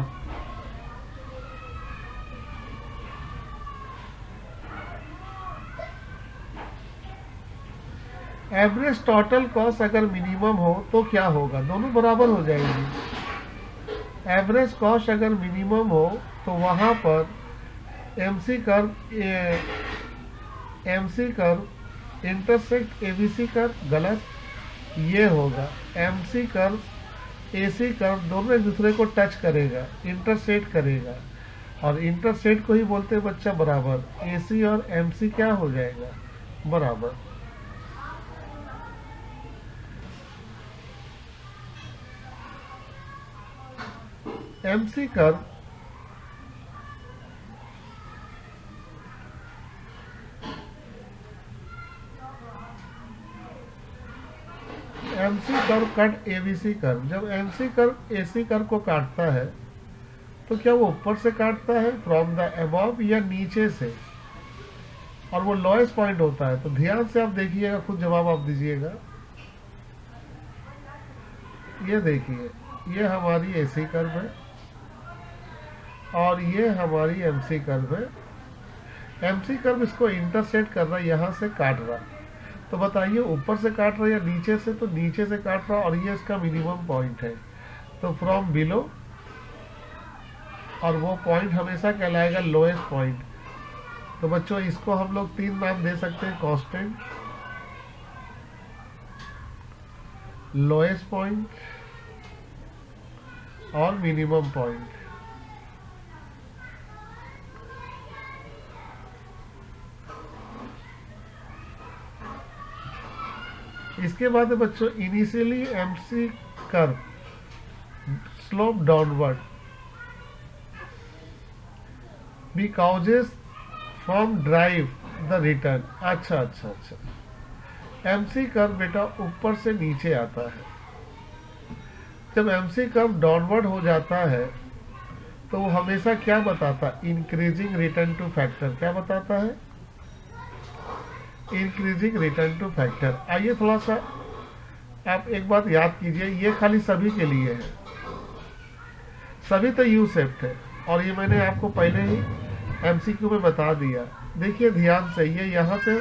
Average total cost अगर मिनिमम हो तो क्या होगा? दोनों बराबर हो जाएंगी। एवरेज कॉस्ट अगर मिनिमम हो तो वहां पर MC curve intersect ABC curve, गलत, ये होगा एमसी कर्व एसी कर्व दोनों एक दूसरे को टच करेगा, इंटरसेक्ट करेगा, और इंटरसेक्ट को ही बोलते हैं बच्चा बराबर। एसी और एमसी क्या हो जाएगा? बराबर। MC curve MC curve cut ABC curve. जब एमसी कर्व एसी कर्व को काटता है तो क्या वो ऊपर से काटता है फ्रॉम द अबव या नीचे से? और वो लोएस्ट पॉइंट होता है। तो ध्यान से आप देखिएगा, खुद जवाब आप दीजिएगा। ये देखिए, ये हमारी एसी कर्व है और ये हमारी एमसी कर्व है। एमसी कर्व इसको इंटरसेक्ट कर रहा है, यहाँ से काट रहा है। तो बताइए ऊपर से काट रहा है या नीचे से? तो नीचे से काट रहा है, और ये इसका मिनिमम पॉइंट है, तो फ्रॉम बिलो, और वो पॉइंट हमेशा कहलाएगा लोएस्ट पॉइंट। तो बच्चों इसको हम लोग तीन नाम दे सकते हैं, कांस्टेंट, लोएस्ट पॉइंट और मिनिमम पॉइंट। इसके बाद बच्चों initially MC curve slope downward be causes from drive the return. अच्छा, एमसी कर्व बेटा ऊपर से नीचे आता है। जब एमसी कर्व डाउनवर्ड हो जाता है तो वो हमेशा क्या बताता है? Increasing return to factor. क्या बताता है? Increasing return to factor. आइए थोड़ा सा आप एक बात याद कीजिए, ये खाली सभी के लिए है, सभी तो यू शेप्ड है, और ये मैंने आपको पहले ही एमसीक्यू में बता दिया। देखिए ध्यान से, ये यहाँ से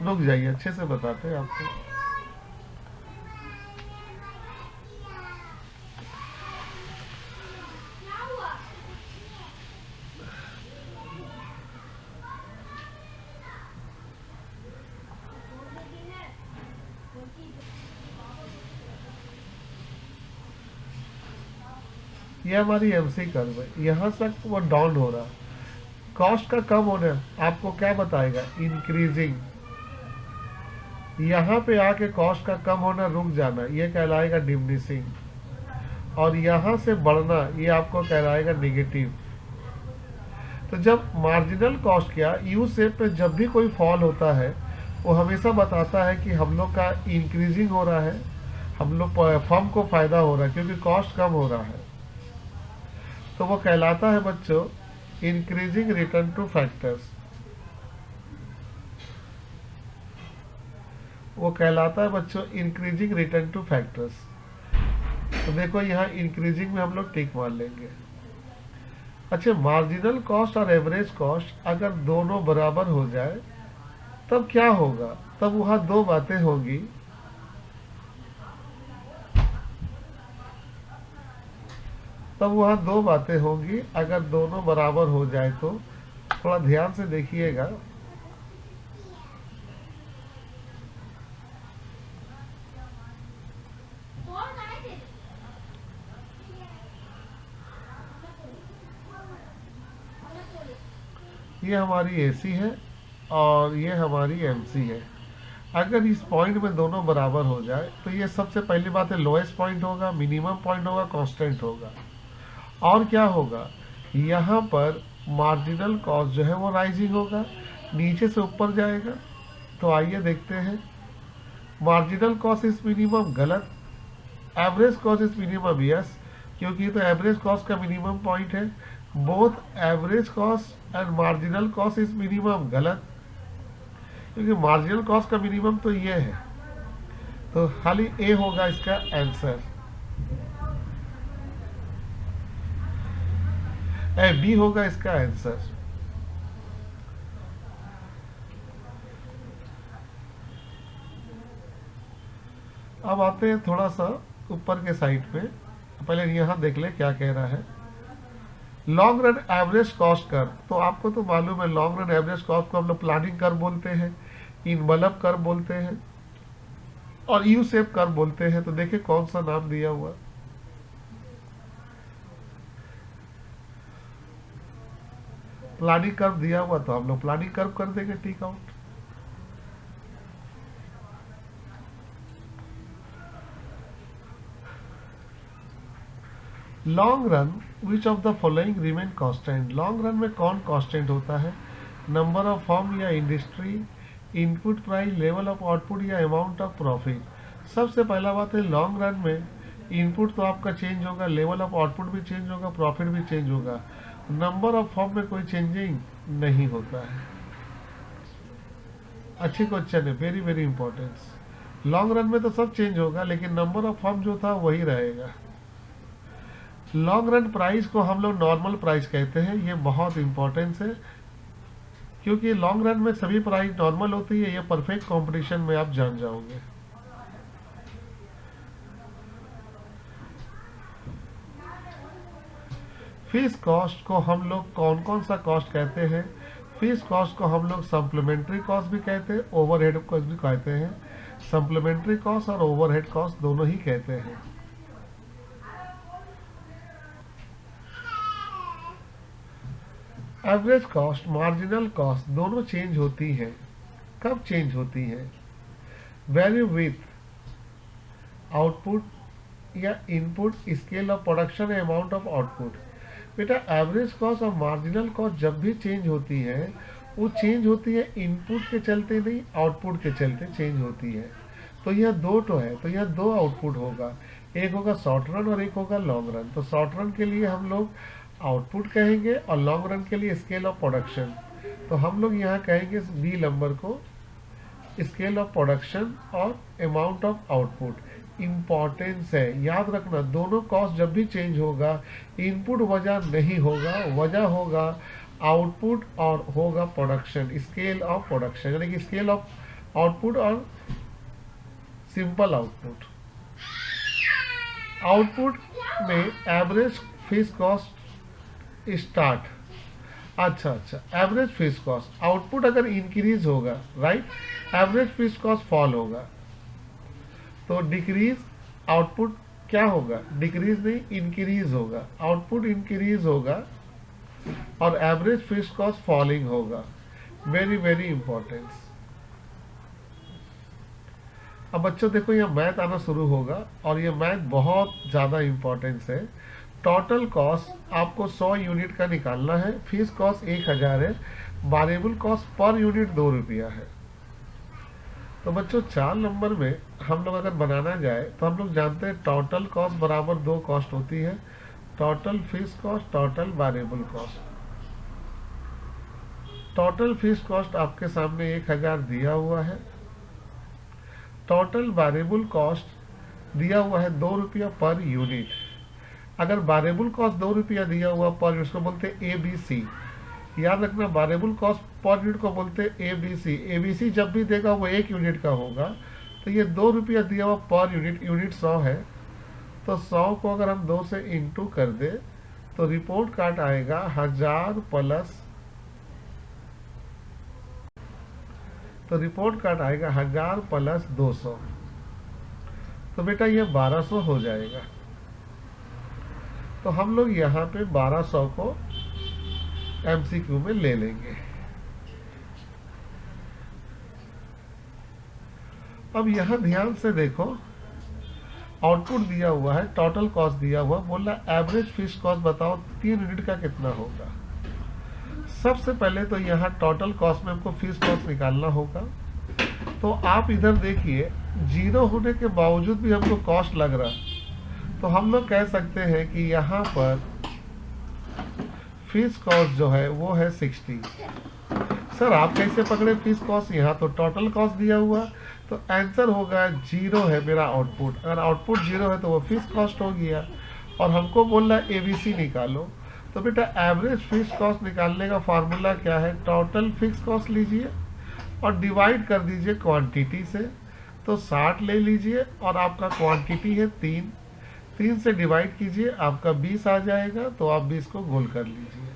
रुक जाइए, अच्छे से बताते हैं आपको। ये हमारी एमसी कर्व है, यहाँ तक वो डाउन हो रहा, कॉस्ट का कम होना आपको क्या बताएगा, इंक्रीजिंग। यहाँ पे आके कॉस्ट का कम होना, रुक जाना, ये कहलाएगा डिमिनिशिंग। और यहाँ से बढ़ना, ये आपको कहलाएगा नेगेटिव। तो जब मार्जिनल कॉस्ट क्या यू शेप पे जब भी कोई फॉल होता है, वो हमेशा बताता है कि हम लोग का इंक्रीजिंग हो रहा है, हम लोग फर्म को फायदा हो रहा है क्योंकि कॉस्ट कम हो रहा है। तो वो कहलाता है बच्चों इंक्रीजिंग रिटर्न टू फैक्टर्स। वो कहलाता है बच्चों इंक्रीजिंग रिटर्न टू फैक्टर्स। तो देखो यहाँ इंक्रीजिंग में हम लोग टिक मार लेंगे। अच्छा, मार्जिनल कॉस्ट और एवरेज कॉस्ट अगर दोनों बराबर हो जाए तब क्या होगा, तब वहां दो बातें होंगी। तब वहां दो बातें होंगी अगर दोनों बराबर हो जाए तो। थोड़ा ध्यान से देखिएगा। ये हमारी एसी है और ये हमारी एमसी है। अगर इस पॉइंट में दोनों बराबर हो जाए तो ये सबसे पहली बात है लोएस्ट पॉइंट होगा, मिनिमम पॉइंट होगा, कांस्टेंट होगा। और क्या होगा, यहाँ पर मार्जिनल कॉस्ट जो है वो राइजिंग होगा, नीचे से ऊपर जाएगा। तो आइए देखते हैं। मार्जिनल कॉस्ट इज मिनिमम गलत, average cost is minimum yes, क्योंकि तो एवरेज कॉस्ट का मिनिमम पॉइंट है। Both average cost and marginal cost is minimum गलत, क्योंकि मार्जिनल कॉस्ट का मिनिमम तो ये है। तो खाली ए होगा इसका आंसर, बी होगा इसका आंसर। अब आते हैं थोड़ा सा ऊपर के साइड पे। पहले यहाँ देख ले क्या कह रहा है। लॉन्ग रन एवरेज कॉस्ट कर, तो आपको तो मालूम है लॉन्ग रन एवरेज कॉस्ट को हम लोग प्लानिंग कर बोलते हैं, इनवलप कर बोलते हैं और यू शेप कर बोलते हैं। तो देखिए कौन सा नाम दिया हुआ। प्लानिंग कर्व दिया हुआ तो हम लोग प्लानिंग कर्व कर देंगे tick out. Long run which of the following remain constant. Long run में कौन कांस्टेंट होता है, नंबर ऑफ फॉर्म या industry, input price, level of output या अमाउंट ऑफ प्रॉफिट। सबसे पहला बात है लॉन्ग रन में इनपुट तो आपका चेंज होगा, लेवल ऑफ आउटपुट भी चेंज होगा, प्रॉफिट भी चेंज होगा। नंबर ऑफ फॉर्म में कोई चेंजिंग नहीं होता है। अच्छी क्वेश्चन है, very very importance. Long run में तो सब चेंज होगा लेकिन नंबर ऑफ फॉर्म जो था वही रहेगा। लॉन्ग रन प्राइस को हम लोग नॉर्मल प्राइस कहते हैं, ये बहुत इंपॉर्टेंस है क्योंकि लॉन्ग रन में सभी प्राइस नॉर्मल होती है। ये परफेक्ट कंपटीशन में आप जान जाओगे। फीस कॉस्ट को हम लोग कौन कौन सा कॉस्ट कहते हैं। फीस कॉस्ट को हम लोग सप्लीमेंट्री कॉस्ट भी कहते हैं, ओवरहेड कॉस्ट भी कहते हैं। सप्लीमेंट्री कॉस्ट और ओवरहेड कॉस्ट दोनों ही कहते हैं। एवरेज कॉस्ट, मार्जिनल कॉस्ट दोनों चेंज होती हैं। कब चेंज होती हैं, वैल्यू विथ आउटपुट या इनपुट, स्केल ऑफ प्रोडक्शन या अमाउंट ऑफ आउटपुट। बेटा एवरेज कॉस्ट और मार्जिनल कॉस्ट जब भी चेंज होती है वो चेंज होती है इनपुट के चलते नहीं, आउटपुट के चलते चेंज होती है। तो यह दो तो है, तो यह दो आउटपुट होगा, एक होगा शॉर्ट रन और एक होगा लॉन्ग रन। तो शॉर्ट रन के लिए हम लोग आउटपुट कहेंगे और लॉन्ग रन के लिए स्केल ऑफ प्रोडक्शन। तो हम लोग यहाँ कहेंगे बी नंबर को स्केल ऑफ प्रोडक्शन और अमाउंट ऑफ आउटपुट। इंपॉर्टेंस है, याद रखना दोनों कॉस्ट जब भी चेंज होगा इनपुट वजह नहीं होगा, वजह होगा आउटपुट और होगा प्रोडक्शन, स्केल ऑफ प्रोडक्शन। यानी कि स्केल ऑफ आउटपुट और सिंपल आउटपुट। आउटपुट में एवरेज फिक्स कॉस्ट स्टार्ट। अच्छा, एवरेज फिक्स कॉस्ट, आउटपुट अगर इंक्रीज होगा, right, average fixed cost fall होगा, तो डिक्रीज आउटपुट क्या होगा, डिक्रीज नहीं इंक्रीज होगा, आउटपुट इंक्रीज होगा और एवरेज फिक्स कॉस्ट फॉलिंग होगा। Very very importance. अब बच्चों देखो ये मैथ आना शुरू होगा और ये मैथ बहुत ज़्यादा इंपॉर्टेंस है। टोटल कॉस्ट आपको 100 यूनिट का निकालना है, फीस कॉस्ट 1000 है, वेरिएबल कॉस्ट पर यूनिट 2 रुपया है। तो बच्चों 4 नंबर में हम लोग अगर बनाना जाए तो हम लोग जानते हैं टोटल कॉस्ट बराबर 2 कॉस्ट होती है, total fees cost, total variable cost. Total fees cost आपके सामने 1000 दिया हुआ है, टोटल वेरिएबल कॉस्ट दिया हुआ है 2 रुपया पर यूनिट। अगर वेरिएबल कॉस्ट 2 रुपया दिया हुआ पर यूनिट, उसको बोलते हैं ABC। याद रखना वेरिएबल कॉस्ट पर यूनिट को बोलते हैं ABC। ABC जब भी देगा वो 1 यूनिट का होगा, तो ये 2 रुपया दिया हुआ पर यूनिट, यूनिट 100 है, तो 100 को अगर हम 2 से इंटू कर दे तो रिपोर्ट कार्ड आएगा 1000 प्लस, तो रिपोर्ट कार्ड आएगा 1000 प्लस 200, तो बेटा ये 1200 हो जाएगा। तो हम लोग यहाँ पे 1200 को MCQ में ले लेंगे। अब यहाँ ध्यान से देखो, आउटपुट दिया हुआ है, टोटल कॉस्ट दिया हुआ, बोल रहा एवरेज फिक्स कॉस्ट बताओ 3 यूनिट का कितना होगा। सबसे पहले तो यहाँ टोटल कॉस्ट में हमको फिक्स कॉस्ट निकालना होगा। तो आप इधर देखिए, 0 होने के बावजूद भी हमको कॉस्ट लग रहा, तो हम लोग कह सकते हैं कि यहाँ पर फीस कॉस्ट जो है वो है 60। सर आप कैसे पकड़े फीस कॉस्ट, यहाँ तो टोटल कॉस्ट दिया हुआ, तो आंसर होगा 0 है मेरा आउटपुट। अगर आउटपुट 0 है तो वो फीस कॉस्ट हो गया, और हमको बोल रहा है ABC निकालो। तो बेटा एवरेज फिक्स कॉस्ट निकालने का फार्मूला क्या है, टोटल फिक्स कॉस्ट लीजिए और डिवाइड कर दीजिए क्वांटिटी से, तो 60 ले लीजिए और आपका क्वांटिटी है 3 से डिवाइड कीजिए, आपका 20 आ जाएगा, तो आप 20 को गोल कर लीजिए।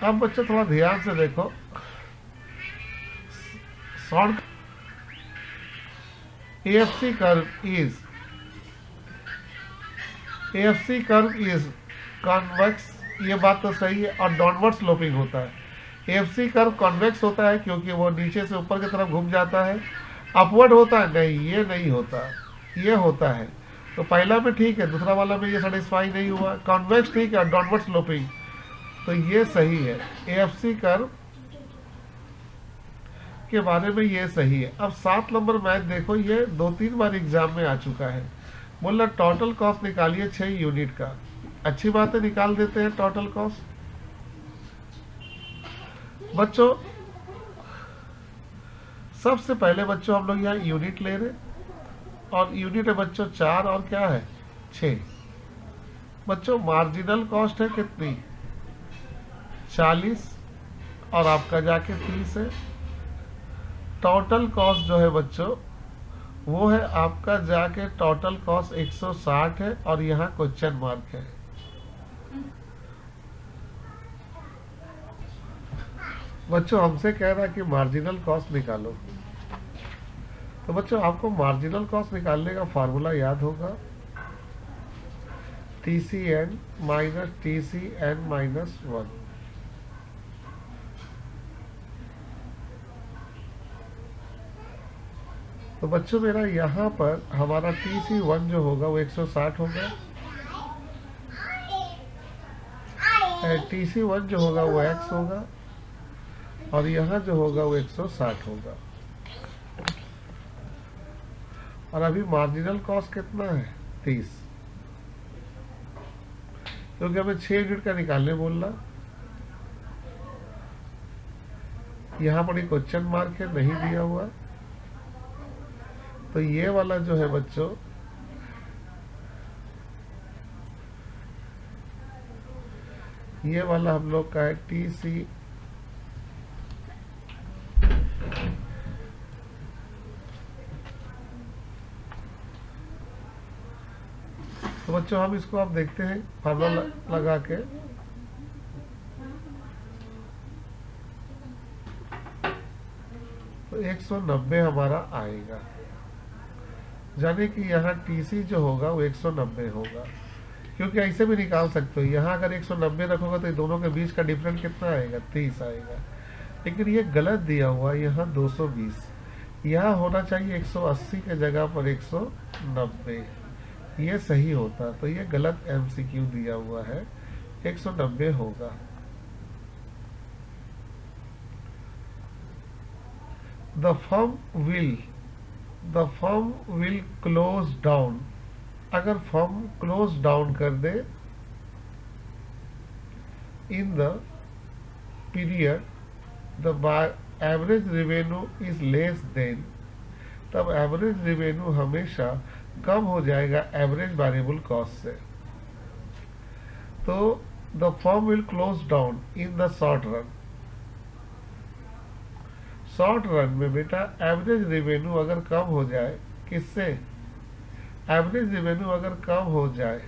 अब बच्चों थोड़ा ध्यान से देखो, short AFC curve is convex, ये बात तो सही है, और डाउनवर्ड स्लोपिंग होता है। AFC कर्व कॉन्वेक्स होता है क्योंकि वो नीचे से ऊपर की तरफ घूम जाता है। अपवर्ड होता है नहीं, ये नहीं होता, ये होता है। तो पहला में ठीक है, दूसरा वाला में ये सेटिस्फाई नहीं हुआ। कॉन्वेक्स ठीक है, डाउनवर्ड स्लोपिंग, तो ये सही है। AFC कर्व के बारे में ये सही है। अब 7 नंबर मैथ देखो, ये 2-3 बार एग्जाम में आ चुका है। बोला टोटल कॉस्ट निकालिए 6 यूनिट का। अच्छी बात है, निकाल देते हैं टोटल कॉस्ट। बच्चों सबसे पहले बच्चों हम लोग यहाँ यूनिट ले रहे, और यूनिट है बच्चों 4 और क्या है 6। बच्चों मार्जिनल कॉस्ट है कितनी 40 और आपका जाके 30 है। टोटल कॉस्ट जो है बच्चों वो है आपका जाके टोटल कॉस्ट 160 है, और यहाँ क्वेश्चन मार्क है। बच्चों हमसे कह रहा है कि मार्जिनल कॉस्ट निकालो, तो बच्चों आपको मार्जिनल कॉस्ट निकालने का फार्मूला याद होगा, TCN माइनस TCN माइनस 1। तो बच्चों मेरा यहाँ पर हमारा TC1 जो होगा वो 160 होगा, TC1 जो होगा वो X होगा, और यहाँ जो होगा वो 160 होगा। और अभी मार्जिनल कॉस्ट कितना है 30, क्योंकि हमें 6 यूनिट का निकालने बोल रहा, यहाँ पर एक क्वेश्चन मार्क है, नहीं दिया हुआ। तो ये वाला जो है बच्चों, ये वाला हम लोग का है TC। तो बच्चों हम इसको आप देखते हैं फार्मूला लगा के। तो 190 हमारा आएगा, यानी कि यहाँ TC जो होगा वो 190 होगा। क्योंकि ऐसे भी निकाल सकते हो, यहाँ अगर 190 रखोगे तो दोनों के बीच का डिफरेंस कितना आएगा, 30 आएगा। लेकिन ये गलत दिया हुआ, यहाँ 220, यहाँ होना चाहिए 180 के जगह पर 190, ये सही होता। तो ये गलत MCQ दिया हुआ है, 190 होगा। The firm will close down. अगर फर्म क्लोज डाउन कर दे in the period the average revenue is less than, तब एवरेज रेवेन्यू हमेशा कम हो जाएगा एवरेज वेरिएबल कॉस्ट से। तो the firm will close down in the short run. Short run में बेटा एवरेज रेवेन्यू अगर कम हो जाए, किससे, एवरेज रेवेन्यू अगर कम हो जाए,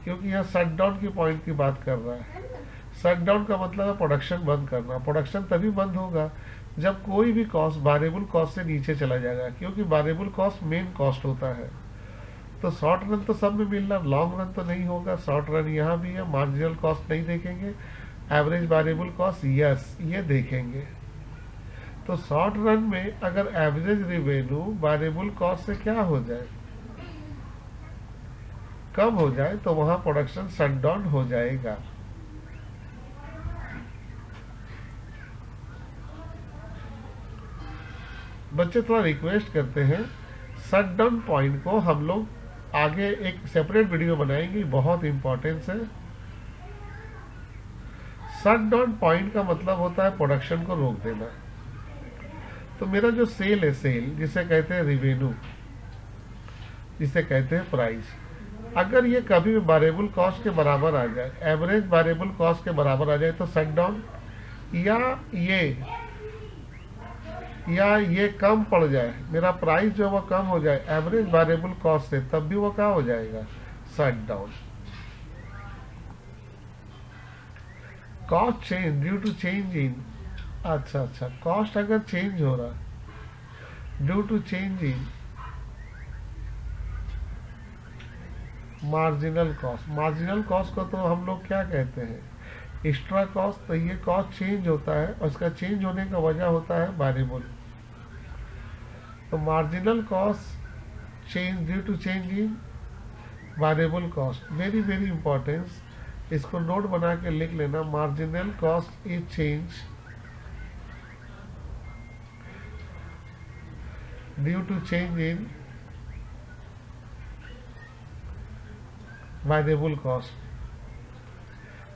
क्योंकि यहाँ शटडाउन की पॉइंट की बात कर रहा है। शटडाउन का मतलब है प्रोडक्शन बंद करना। प्रोडक्शन तभी बंद होगा जब कोई भी कॉस्ट वेरिएबल कॉस्ट से नीचे चला जाएगा, क्योंकि वेरिएबल कॉस्ट मेन कॉस्ट होता है। तो शॉर्ट रन तो सब में मिलना, लॉन्ग रन तो नहीं होगा। शॉर्ट रन यहाँ भी है, मार्जिनल कॉस्ट नहीं देखेंगे, एवरेज वेरिएबल कॉस्ट यस ये देखेंगे। तो शॉर्ट रन में अगर एवरेज रेवेन्यू वेरिएबल कॉस्ट से क्या हो जाए, कम हो जाए, तो वहां प्रोडक्शन शटडाउन हो जाएगा। बच्चे थोड़ा रिक्वेस्ट करते हैं, शटडाउन पॉइंट को हम लोग आगे एक सेपरेट वीडियो बनाएंगे, बहुत इंपॉर्टेंस है। शटडाउन पॉइंट का मतलब होता है प्रोडक्शन को रोक देना। तो मेरा जो सेल है, सेल जिसे कहते हैं रेवेन्यू, जिसे कहते हैं प्राइस, अगर ये कभी भी वेरिएबल कॉस्ट के बराबर आ जाए, एवरेज वेरिएबल कॉस्ट के बराबर आ जाए, तो शटडाउन, या ये कम पड़ जाए, मेरा प्राइस जो है वो कम हो जाए एवरेज वेरिएबल कॉस्ट से, तब भी वो क्या हो जाएगा, shutdown. Cost change due to change in, अच्छा, कॉस्ट अगर चेंज हो रहा due to change in marginal cost. Marginal cost को तो हम लोग क्या कहते हैं, एक्स्ट्रा कॉस्ट। तो ये कॉस्ट चेंज होता है और इसका चेंज होने का वजह होता है वेरिएबल। तो marginal cost change due to change in variable cost, very very importance, इसको नोट बना के लिख लेना। Marginal cost is change due to change in variable cost.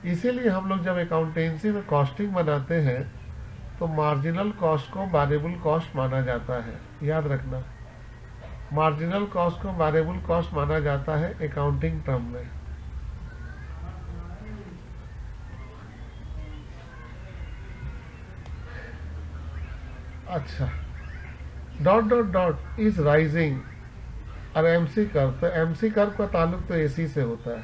इसीलिए हम लोग जब अकाउंटेंसी में कॉस्टिंग बनाते हैं तो मार्जिनल कॉस्ट को वेरिएबल कॉस्ट माना जाता है, याद रखना। मार्जिनल कॉस्ट को वेरिएबल कॉस्ट माना जाता है अकाउंटिंग टर्म में। अच्छा, dot dot dot is rising और MC कर्व, तो MC कर्व का ताल्लुक तो AC से होता है।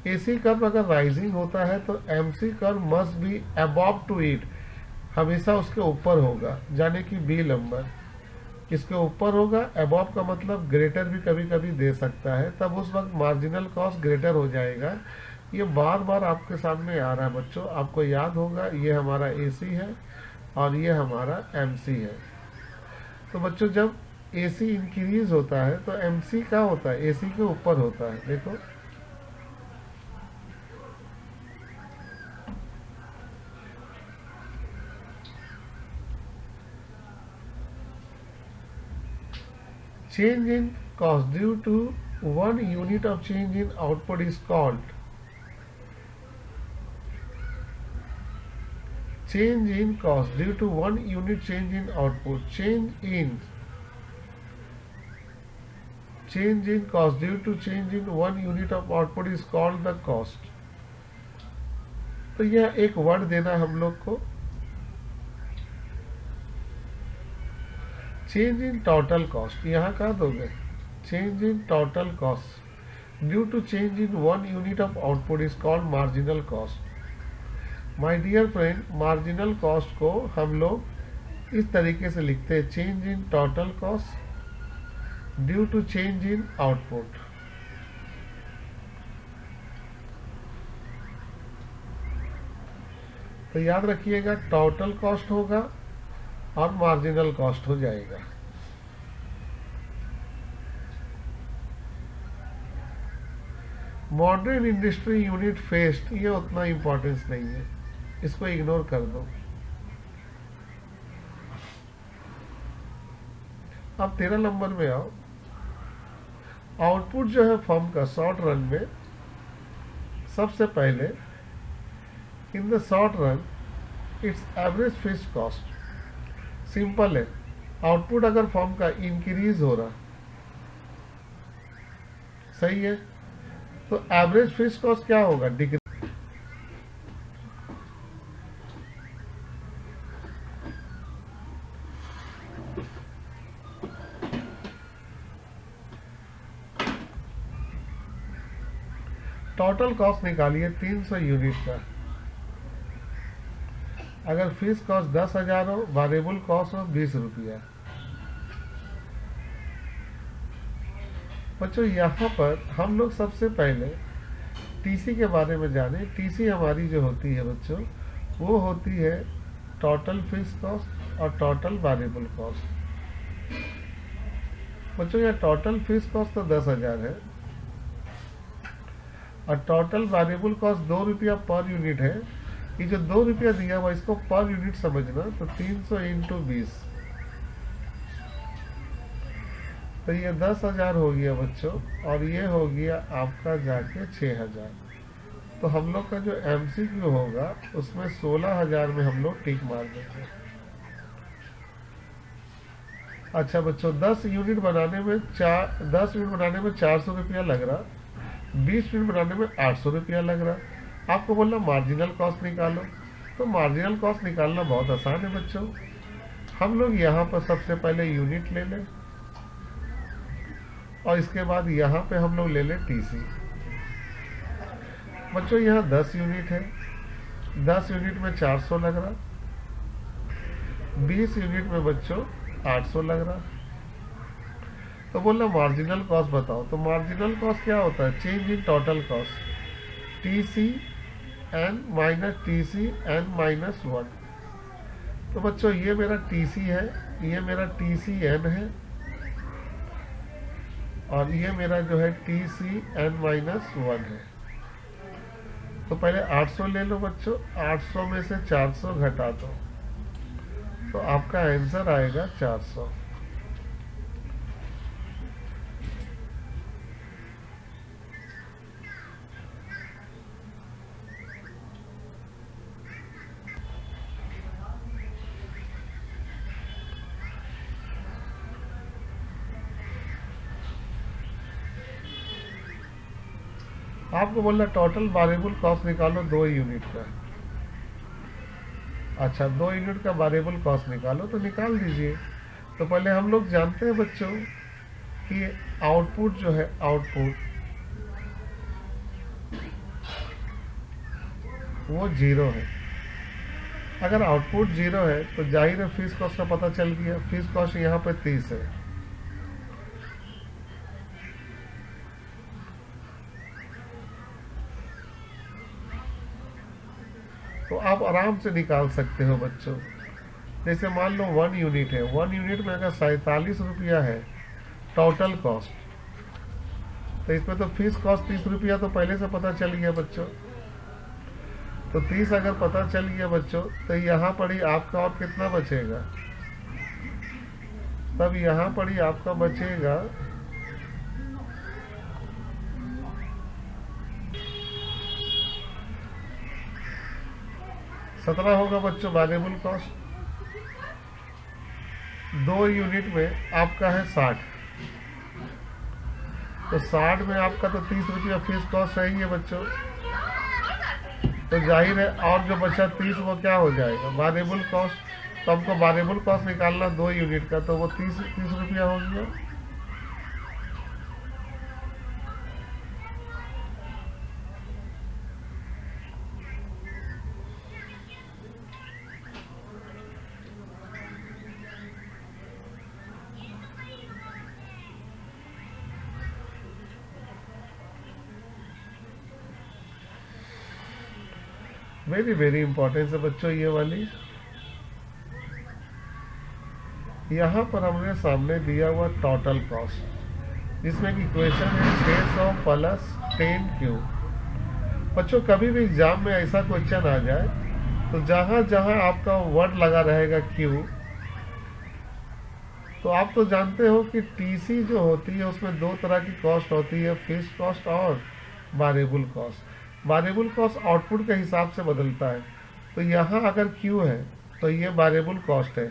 AC कर्व अगर राइजिंग होता है तो MC curve must be above to it, हमेशा उसके ऊपर होगा, यानी कि B नंबर इसके ऊपर होगा। अबव का मतलब ग्रेटर भी कभी कभी दे सकता है, तब उस वक्त मार्जिनल कॉस्ट ग्रेटर हो जाएगा। ये बार बार आपके सामने आ रहा है बच्चों, आपको याद होगा। ये हमारा AC है और ये हमारा MC है। तो बच्चों जब AC इंक्रीज होता है तो MC क्या होता है, AC के ऊपर होता है। देखो change in cost due to 1 unit of change in output is called change in cost due to 1 unit change in output. Change in cost due to change in 1 unit of output is called the cost. तो यह एक word देना हम लोग को. Change in total cost यहाँ कहाँ दोगे? Change in total cost due to change in 1 unit of output is called marginal cost. My dear friend, marginal cost को हम लोग इस तरीके से लिखते हैं, change in total cost due to change in output. तो याद रखिएगा, टोटल कॉस्ट होगा और मार्जिनल कॉस्ट हो जाएगा. मॉडर्न इंडस्ट्री यूनिट फेस्ट, ये उतना इंपॉर्टेंस नहीं है, इसको इग्नोर कर दो. अब 13 नंबर में आओ. आउटपुट जो है फर्म का शॉर्ट रन में, सबसे पहले इन the short run it's average fixed cost. Simple है, आउटपुट अगर फर्म का इंक्रीज हो रहा, सही है, तो एवरेज फिक्स्ड कॉस्ट क्या होगा? डिक्रीज. टोटल कॉस्ट निकालिए 300 यूनिट का. अगर फिक्स कॉस्ट 10,000 हो, वेरिएबल कॉस्ट हो 20 रुपया. बच्चों यहाँ पर हम लोग सबसे पहले टीसी के बारे में जाने. टीसी हमारी जो होती है बच्चों, वो होती है टोटल फिक्स कॉस्ट और टोटल वेरिएबल कॉस्ट. बच्चों यहाँ टोटल फिक्स कॉस्ट तो 10,000 है और टोटल वेरिएबल कॉस्ट 2 रुपया पर यूनिट है. ये जो 2 रुपया दिया हुआ, इसको पर यूनिट समझना. तो 300 इंटू 20, तो ये 10,000 हो गया बच्चों, और ये हो गया आपका जाके 6,000. तो हम लोग का जो एमसीक्यू होगा उसमें 16,000 में हम लोग टिक मार देंगे. अच्छा बच्चों, 10 यूनिट बनाने में 400 रुपया लग रहा, 20 यूनिट बनाने में 800 रुपया लग रहा. आपको बोलना मार्जिनल कॉस्ट निकालो. तो मार्जिनल कॉस्ट निकालना बहुत आसान है बच्चों. हम लोग यहाँ पर सबसे पहले यूनिट ले लें और इसके बाद यहाँ पे हम लोग ले लें टीसी. बच्चों यहाँ 10 यूनिट है, 10 यूनिट में 400 लग रहा, 20 यूनिट में बच्चों 800 लग रहा. तो बोलना मार्जिनल कॉस्ट बताओ. तो मार्जिनल कॉस्ट क्या होता है? Change in total cost, TC N minus TC N minus 1. तो बच्चों ये मेरा टीसी है, ये मेरा टीसी एन है, और ये मेरा जो है टीसी एन माइनस 1 है. तो पहले 800 ले लो बच्चों, 800 में से 400 घटा दो, तो आपका आंसर आएगा 400. आपको बोलना टोटल वेरिएबल कॉस्ट निकालो 2 यूनिट का. अच्छा, 2 यूनिट का वेरिएबल कॉस्ट निकालो. तो निकाल दीजिए. तो पहले हम लोग जानते हैं बच्चों कि आउटपुट जो है, आउटपुट वो 0 है. अगर आउटपुट 0 है तो जाहिर है फिक्स कॉस्ट का पता चल गया. फिक्स कॉस्ट यहाँ पे 30 है. तो आप आराम से निकाल सकते हो बच्चों. जैसे मान लो 1 यूनिट है, 1 यूनिट में अगर 47 रुपया है टोटल कॉस्ट, तो इसमें तो फीस कॉस्ट 30 रुपया तो पहले से पता चल गया बच्चों. तो 30 अगर पता चल गया बच्चों, तो यहाँ पर ही आपका और कितना बचेगा? तब यहाँ पर ही आपका बचेगा 47 17 होगा बच्चों वेरिएबल कॉस्ट। 2 यूनिट में आपका है 60, तो 60 में आपका तो 30 रुपया फीस कॉस्ट है ही है बच्चों। तो जाहिर है और जो बचा 30 वो क्या हो जाएगा वेरिएबल कॉस्ट। तो हमको वेरिएबल कॉस्ट निकालना 2 यूनिट का, तो वो 30 रुपया हो गया। वेरी वेरी इंपॉर्टेंट है बच्चों ये वाली। यहाँ पर हमने सामने दिया हुआ टोटल कॉस्ट, जिसमें कि क्वेश्चन है 600 प्लस 10Q। बच्चों कभी भी एग्जाम में ऐसा क्वेश्चन आ जाए तो जहाँ जहाँ आपका वर्ड लगा रहेगा Q, तो आप तो जानते हो कि टीसी जो होती है उसमें 2 तरह की कॉस्ट होती है, फिक्स्ड कॉस्ट और variable cost. Variable cost output के हिसाब से बदलता है, तो यहाँ अगर Q है तो ये वेरिएबल कॉस्ट है।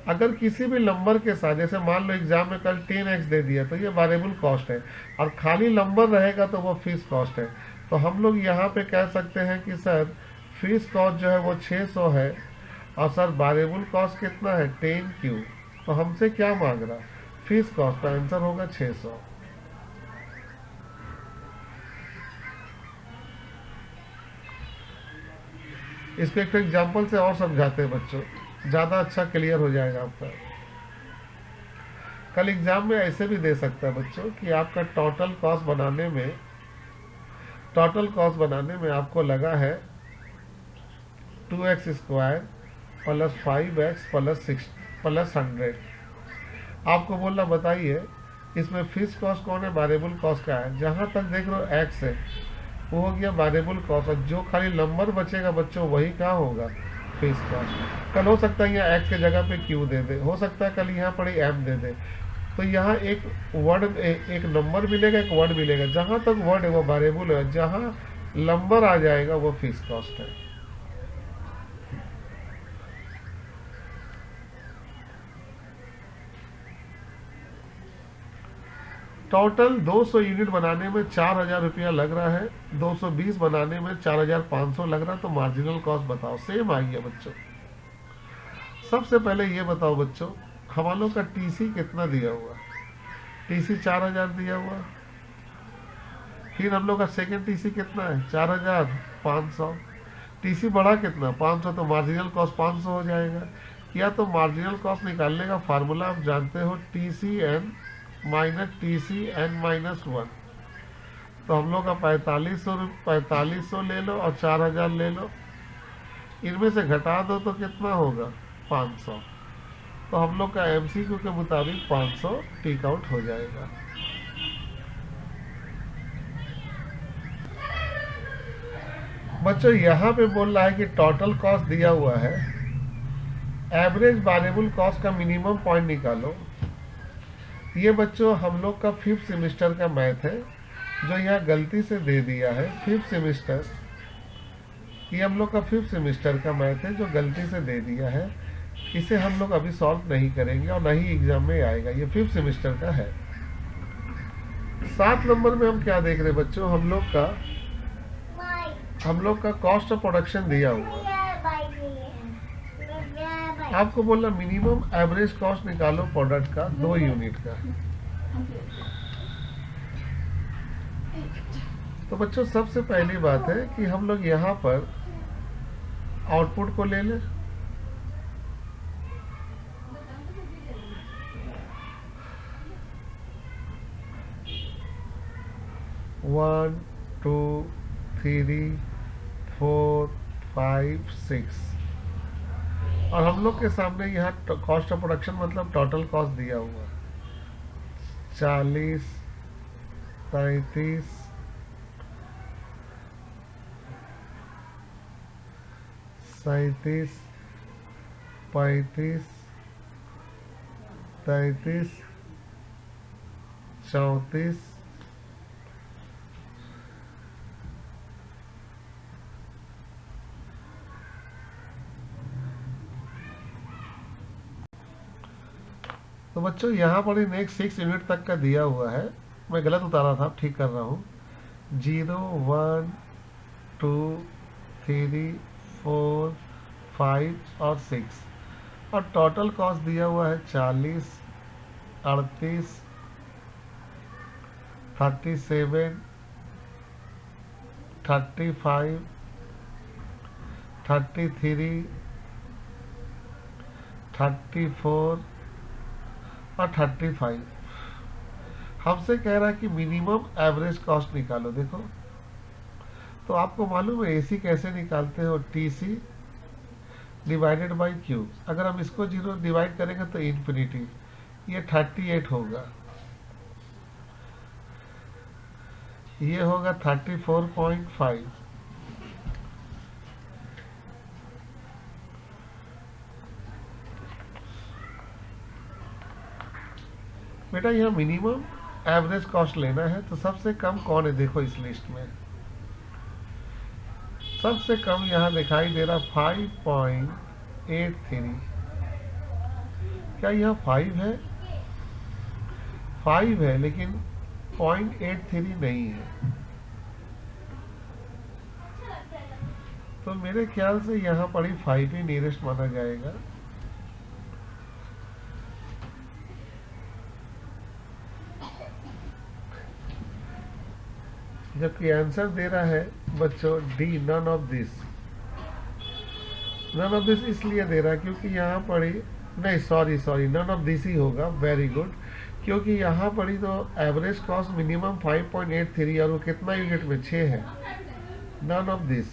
अगर किसी भी नंबर के साथ, जैसे मान लो एग्जाम में कल 10x दे दिया, तो ये वेरिएबल कॉस्ट है, और खाली नंबर रहेगा तो वो फिक्स कॉस्ट है। तो हम लोग यहाँ पे कह सकते हैं कि सर फिक्स कॉस्ट जो है वो 600 है, और सर वेरिएबल कॉस्ट कितना है 10Q। तो हमसे क्या मांग रहा, फिक्स कॉस्ट, का आंसर होगा 600। इसको एक एग्जाम्पल से और समझाते हैं बच्चों, ज़्यादा अच्छा क्लियर हो जाएगा आपका। कल एग्जाम में ऐसे भी दे सकता है बच्चों कि आपका टोटल कॉस्ट बनाने में आपको लगा है 2x square plus 5x plus 100। आपको बोलना बताइए इसमें फिक्स कॉस्ट कौन है, वेरिएबल कॉस्ट का है। जहाँ तक देख रहे हो x है वो हो गया वेरिएबल कॉस्ट, और जो खाली नंबर बचेगा बच्चों वही क्या होगा फिक्स कॉस्ट। कल हो सकता है यहाँ x के जगह पे q दे दे, हो सकता है कल यहाँ पर m दे दे, तो यहाँ एक वर्ड एक नंबर मिलेगा, एक वर्ड मिलेगा। जहाँ तक वर्ड है वो वेरिएबल है, जहाँ नंबर आ जाएगा वो फिक्स कॉस्ट है। टोटल 200 यूनिट बनाने में 4000 रुपया लग रहा है, 220 बनाने में 4500 लग रहा है, तो मार्जिनल कॉस्ट बताओ। सेम आ गया बच्चों। सबसे पहले ये बताओ बच्चों, हम लोग का टीसी कितना दिया हुआ, टीसी 4000 दिया हुआ। फिर हम लोग का सेकेंड टीसी कितना है 4500। टीसी बढ़ा कितना 500, तो मार्जिनल कॉस्ट 500 हो जाएगा। या तो मार्जिनल कॉस्ट निकालने का फार्मूला आप जानते हो, TCN माइनस TCN-1। तो हम लोग का 4500 ले लो और 4000 ले लो, इनमें से घटा दो तो कितना होगा 500। तो हम लोग का MCQ के मुताबिक 500 टिक आउट हो जाएगा। बच्चों यहाँ पे बोल रहा है कि टोटल कॉस्ट दिया हुआ है, एवरेज वेरिएबल कॉस्ट का मिनिमम पॉइंट निकालो। ये बच्चों हम लोग का 5th सेमेस्टर का मैथ है, जो यहाँ गलती से दे दिया है 5th सेमेस्टर। ये हम लोग का 5th सेमेस्टर का मैथ है जो गलती से दे दिया है। इसे हम लोग अभी सॉल्व नहीं करेंगे और ना ही एग्जाम में आएगा, ये 5th सेमेस्टर का है। 7 नंबर में हम क्या देख रहे हैं बच्चों, हम लोग का कॉस्ट ऑफ प्रोडक्शन दिया हुआ। आपको बोला मिनिमम एवरेज कॉस्ट निकालो प्रोडक्ट का 2 यूनिट का। तो बच्चों सबसे पहली बात है कि हम लोग यहाँ पर आउटपुट को ले लें। वन 2 3 4 5 6, और हम लोग के सामने यहाँ कॉस्ट ऑफ प्रोडक्शन मतलब टोटल कॉस्ट दिया हुआ 40 33 37 35 33 34 45 तो बच्चों यहाँ पर नेक्स्ट 6 यूनिट तक का दिया हुआ है, मैं गलत उतारा था, ठीक कर रहा हूँ। 0 1 2 3 4 5 और 6, और टोटल कॉस्ट दिया हुआ है 40 38 37 35 33 34 और 35। हमसे कह रहा है कि मिनिमम एवरेज कॉस्ट निकालो। देखो, तो आपको मालूम है एसी कैसे निकालते हो, टीसी डिवाइडेड बाई क्यू। अगर हम इसको 0 डिवाइड करेंगे तो इन्फिनिटी, ये 38 होगा, ये होगा 34.5। बेटा यहाँ मिनिमम एवरेज कॉस्ट लेना है, तो सबसे कम कौन है देखो इस लिस्ट में, सबसे कम यहाँ दिखाई दे रहा 5.83। क्या यह 5 है? 5 है, लेकिन 0.83 नहीं है। तो मेरे ख्याल से यहाँ पर ही 5 ही नियरेस्ट माना जाएगा। जबकि आंसर दे रहा है बच्चों D, none of this. None of this इसलिए दे रहा है क्योंकि यहाँ पर ही, नहीं सॉरी नन ऑफ दिस ही होगा, वेरी गुड। क्योंकि यहाँ पर ही तो एवरेज कॉस्ट मिनिमम 5.83 और वो कितना यूनिट में 6 है, नन ऑफ दिस।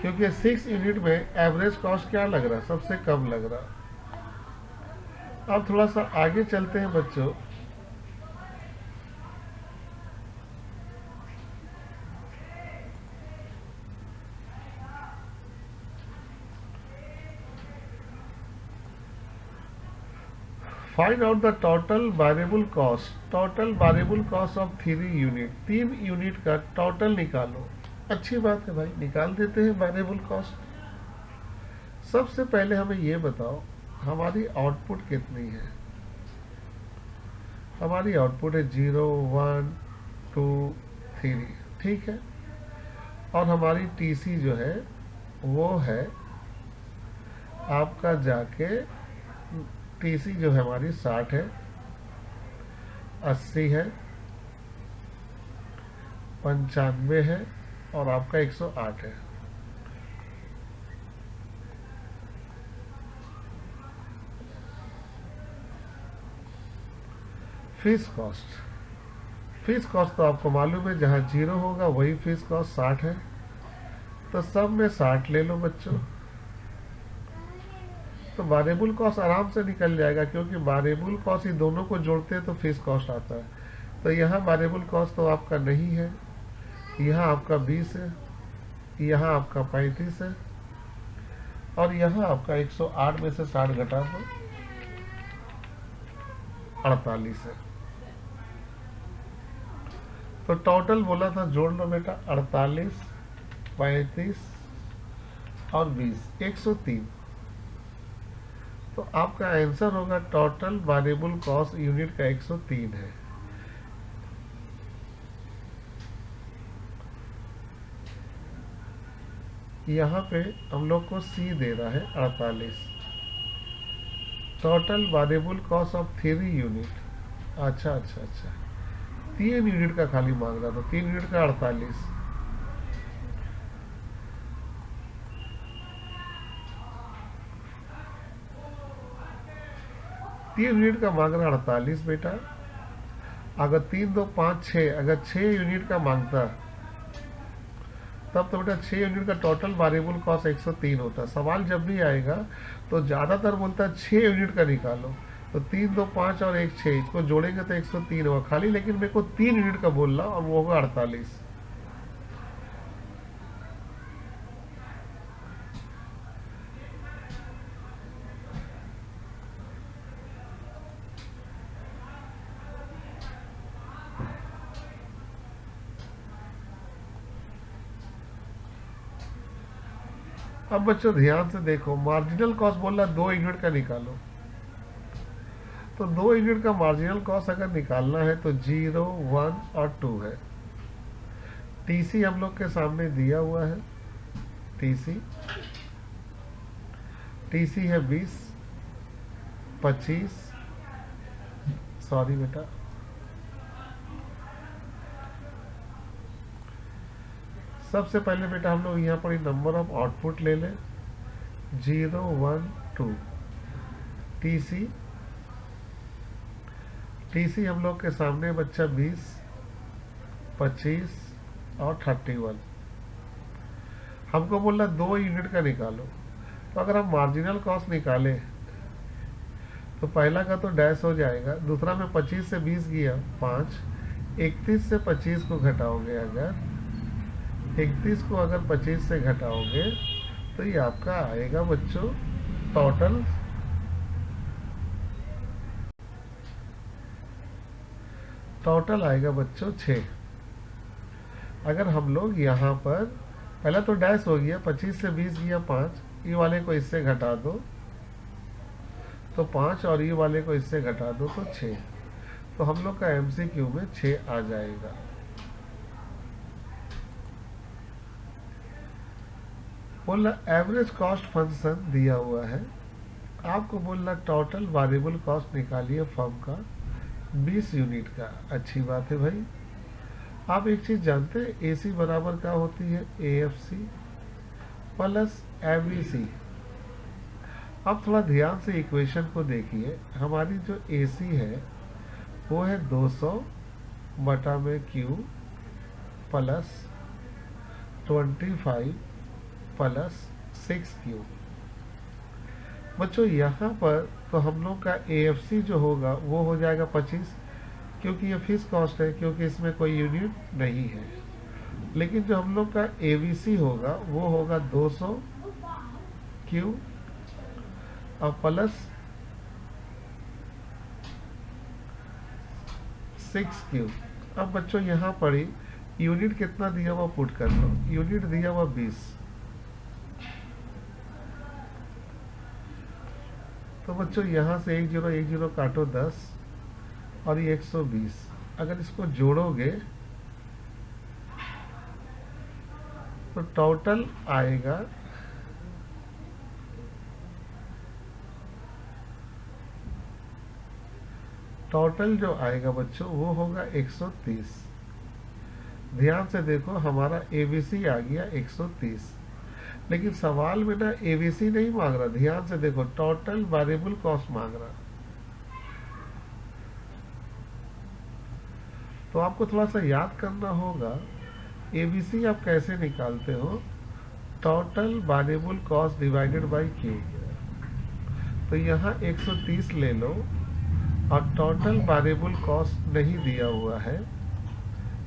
क्योंकि 6 यूनिट में एवरेज कॉस्ट क्या लग रहा है, सबसे कम लग रहा। अब थोड़ा सा आगे चलते हैं बच्चों। Find out the total variable cost, total variable cost of 3 unit, 3 unit का टोटल निकालो। अच्छी बात है भाई, निकाल देते हैं वेरिएबल कॉस्ट। सबसे पहले हमें ये बताओ हमारी आउटपुट कितनी है। हमारी आउटपुट है 0 1 2 3, ठीक है। और हमारी टीसी जो है वो है आपका जाके, टीसी जो है हमारी 60 है, 80 है, 95 है और आपका 108 है। फीस कॉस्ट, फीस कॉस्ट तो आपको मालूम है, जहां 0 होगा वही फीस कॉस्ट 60 है, तो सब में 60 ले लो बच्चों। तो वेरिएबल कॉस्ट आराम से निकल जाएगा, क्योंकि वेरिएबल कॉस्ट ही दोनों को जोड़ते हैं तो फीस कॉस्ट आता है। तो यहाँ वेरिएबल कॉस्ट तो आपका नहीं है, यहाँ आपका 20 है, यहाँ आपका 35 है और यहाँ आपका 108 में से 60 घटा दो 48 है। तो टोटल बोला था, जोड़ लो बेटा, 48 35 और 20, 103। तो आपका आंसर होगा टोटल वेरिएबल कॉस्ट यूनिट का 103 है। यहाँ पे हम लोग को सी दे रहा है 48, total variable cost of 3 unit. अच्छा, 3 यूनिट का खाली मांग रहा था, 3 यूनिट का 48। यूनिट का मांग रहा 48 बेटा। अगर 3 2 5 6, अगर 6 यूनिट का मांगता तब तो बेटा 6 यूनिट का टोटल वेरिएबल कॉस्ट 103 होता। सवाल जब भी आएगा तो ज़्यादातर बोलता है 6 यूनिट का निकालो, तो 3 2 5 और 1 6, इसको जोड़ेंगे तो 103 होगा खाली, लेकिन मेरे को 3 यूनिट का बोलना और वो होगा 48। अब बच्चों ध्यान से देखो, मार्जिनल कॉस्ट बोल रहा 2 यूनिट का निकालो। तो 2 यूनिट का मार्जिनल कॉस्ट अगर निकालना है तो 0, 1 और 2 है। टीसी हम लोग के सामने दिया हुआ है, टीसी है 20, 25, सॉरी बेटा, सबसे पहले बेटा हम लोग यहाँ पर नंबर ऑफ आउटपुट ले लें, 0, 1, 2। टीसी हम लोग के सामने बच्चा 20, 25 और 31। हमको बोला 2 यूनिट का निकालो। तो अगर हम मार्जिनल कॉस्ट निकालें तो पहला का तो डैश हो जाएगा, दूसरा में 25 से 20 गया 5, 31 से 25 को घटाओगे, अगर 31 को अगर 25 से घटाओगे तो ये आपका आएगा बच्चों टोटल आएगा बच्चों 6। अगर हम लोग यहाँ पर पहला तो डैश हो गया, 25 से 20 गया 5, ये वाले को इससे घटा दो तो 5 और ये वाले को इससे घटा दो तो 6। तो हम लोग का एमसीक्यू में 6 आ जाएगा। बोलना एवरेज कॉस्ट फंक्शन दिया हुआ है, आपको बोलना टोटल वेरिएबल कॉस्ट निकालिए फर्म का 20 यूनिट का। अच्छी बात है भाई। आप एक चीज जानते हैं, एसी बराबर क्या होती है, एएफसी प्लस एबीसी। अब थोड़ा ध्यान से इक्वेशन को देखिए, हमारी जो एसी है वो है 200 बटा में क्यू प्लस 25 प्लस 6Q। बच्चों यहाँ पर तो हम लोग का AFC जो होगा वो हो जाएगा 25, क्योंकि ये फिक्स कॉस्ट है, क्योंकि इसमें कोई यूनिट नहीं है। लेकिन जो हम लोग का ABC होगा वो होगा 200Q और प्लस 6Q। अब बच्चों यहाँ पर ही यूनिट कितना दिया हुआ पुट कर लो, यूनिट दिया हुआ 20। तो बच्चों यहाँ से 1 0 1 0 काटो 10 और ये 120। अगर इसको जोड़ोगे तो टोटल आएगा जो आएगा बच्चों वो होगा 130। ध्यान से देखो, हमारा एबीसी आ गया 130, लेकिन सवाल में ना एबीसी नहीं मांग रहा। ध्यान से देखो, टोटल वेरिएबल कॉस्ट मांग रहा। तो आपको थोड़ा सा याद करना होगा, एबीसी आप कैसे निकालते हो, total variable cost divided by Q. तो यहाँ 130 ले लो और टोटल वेरिएबल कॉस्ट नहीं दिया हुआ है,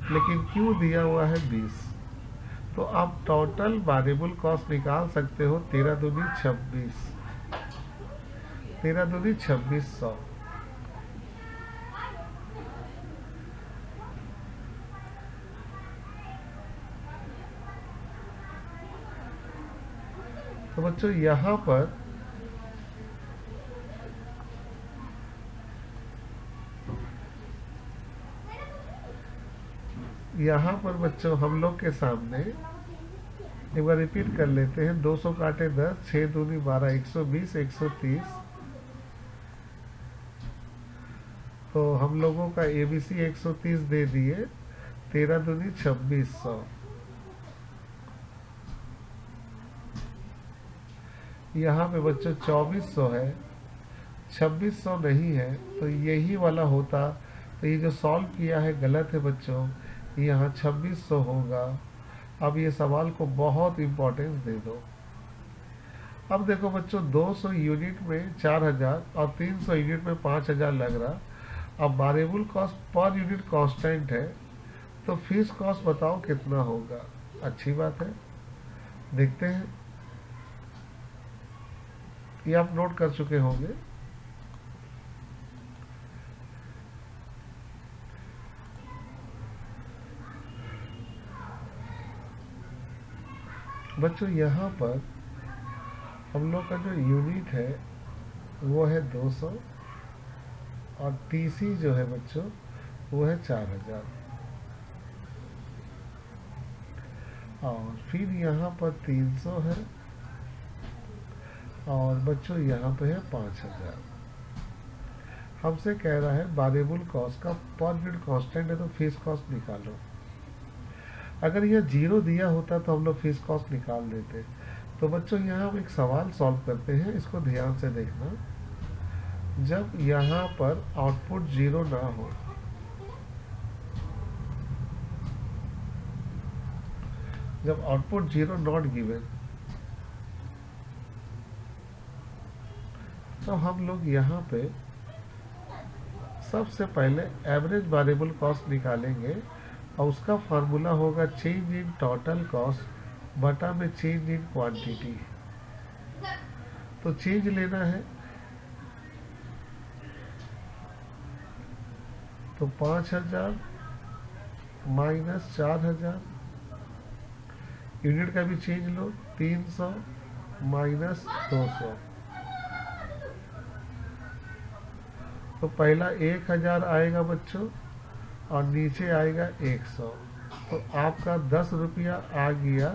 लेकिन क्यू दिया हुआ है 20। तो आप टोटल वेरिएबल कॉस्ट निकाल सकते हो 13 दूनी 26, 13 दूनी 2600। तो बच्चों यहाँ पर बच्चों हम लोग के सामने एक बार रिपीट कर लेते हैं। 200 काटे 10, 6 दूनी 12, 120, 130। तो हम लोगों का एबीसी 130 दे दिए, 13 दूनी 2600। यहाँ पे बच्चों 2400 है, 2600 नहीं है, तो यही वाला होता। तो ये जो सॉल्व किया है गलत है बच्चों, यहाँ 2600 होगा। अब ये सवाल को बहुत इम्पोर्टेंस दे दो। अब देखो बच्चों, 200 यूनिट में 4000 और 300 यूनिट में 5000 लग रहा। अब variable cost per unit constant है, तो फिक्स कॉस्ट बताओ कितना होगा। अच्छी बात है, देखते हैं। ये आप नोट कर चुके होंगे। बच्चों यहाँ पर हम लोग का जो यूनिट है वो है 200 और टीसी जो है बच्चों वो है 4000, और फिर यहाँ पर 300 है, और बच्चों यहाँ पे है 5000। हमसे कह रहा है वेरिएबल कॉस्ट का पर यूनिट कांस्टेंट है तो फीस कॉस्ट निकालो। अगर यह जीरो दिया होता तो हम लोग फीस कॉस्ट निकाल देते। तो बच्चों यहाँ हम एक सवाल सॉल्व करते हैं, इसको ध्यान से देखना। जब यहाँ पर आउटपुट जीरो ना हो, जब आउटपुट जीरो नॉट गिवन, तो हम लोग यहाँ पे सबसे पहले एवरेज वेरिएबल कॉस्ट निकालेंगे, और उसका फार्मूला होगा चेंज इन टोटल कॉस्ट बटा में चेंज इन क्वांटिटी। तो चेंज लेना है, तो 5000 माइनस 4000, यूनिट का भी चेंज लो, 300 माइनस 200। तो पहला 1000 आएगा बच्चों, और नीचे आएगा 100। तो आपका 10 रुपया आ गया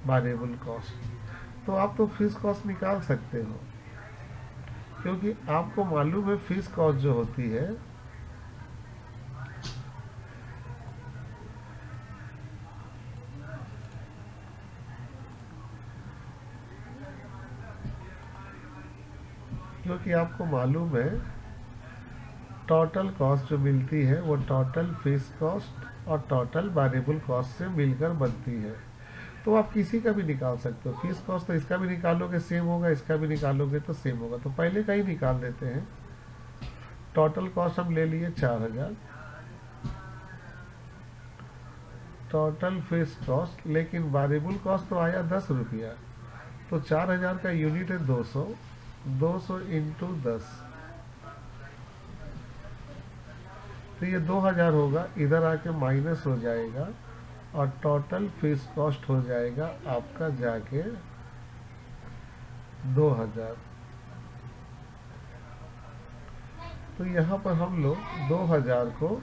वेरिएबल कॉस्ट। तो आप तो फीस कॉस्ट निकाल सकते हो, क्योंकि आपको मालूम है फीस कॉस्ट जो होती है क्योंकि आपको मालूम है टोटल कॉस्ट जो मिलती है वो टोटल फीस कॉस्ट और टोटल वेरिएबल कॉस्ट से मिलकर बनती है। तो आप किसी का भी निकाल सकते हो फीस कॉस्ट, तो इसका भी निकालोगे सेम होगा, इसका भी निकालोगे तो सेम होगा। तो पहले का ही निकाल देते हैं। टोटल कॉस्ट हम ले लिए 4000, टोटल फीस कॉस्ट, लेकिन वेरिएबल कॉस्ट तो आया 10 रुपया। तो 4000 का यूनिट है 200, 200 इंटू 10, तो ये 2000 होगा, इधर आके माइनस हो जाएगा, और टोटल फीस कॉस्ट हो जाएगा आपका जाके 2000। तो यहाँ पर हम लोग 2000 को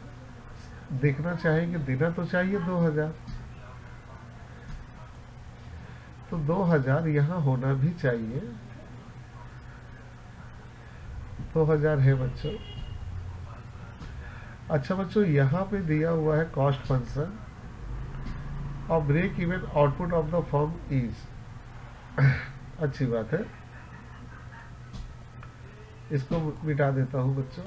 देखना चाहेंगे, देना तो चाहिए 2000, तो 2000 यहाँ होना भी चाहिए। 2000 है बच्चों। अच्छा बच्चों, यहाँ पे दिया हुआ है कॉस्ट फंक्शन और break even output of the firm is. अच्छी बात है, इसको मिटा देता हूँ बच्चों।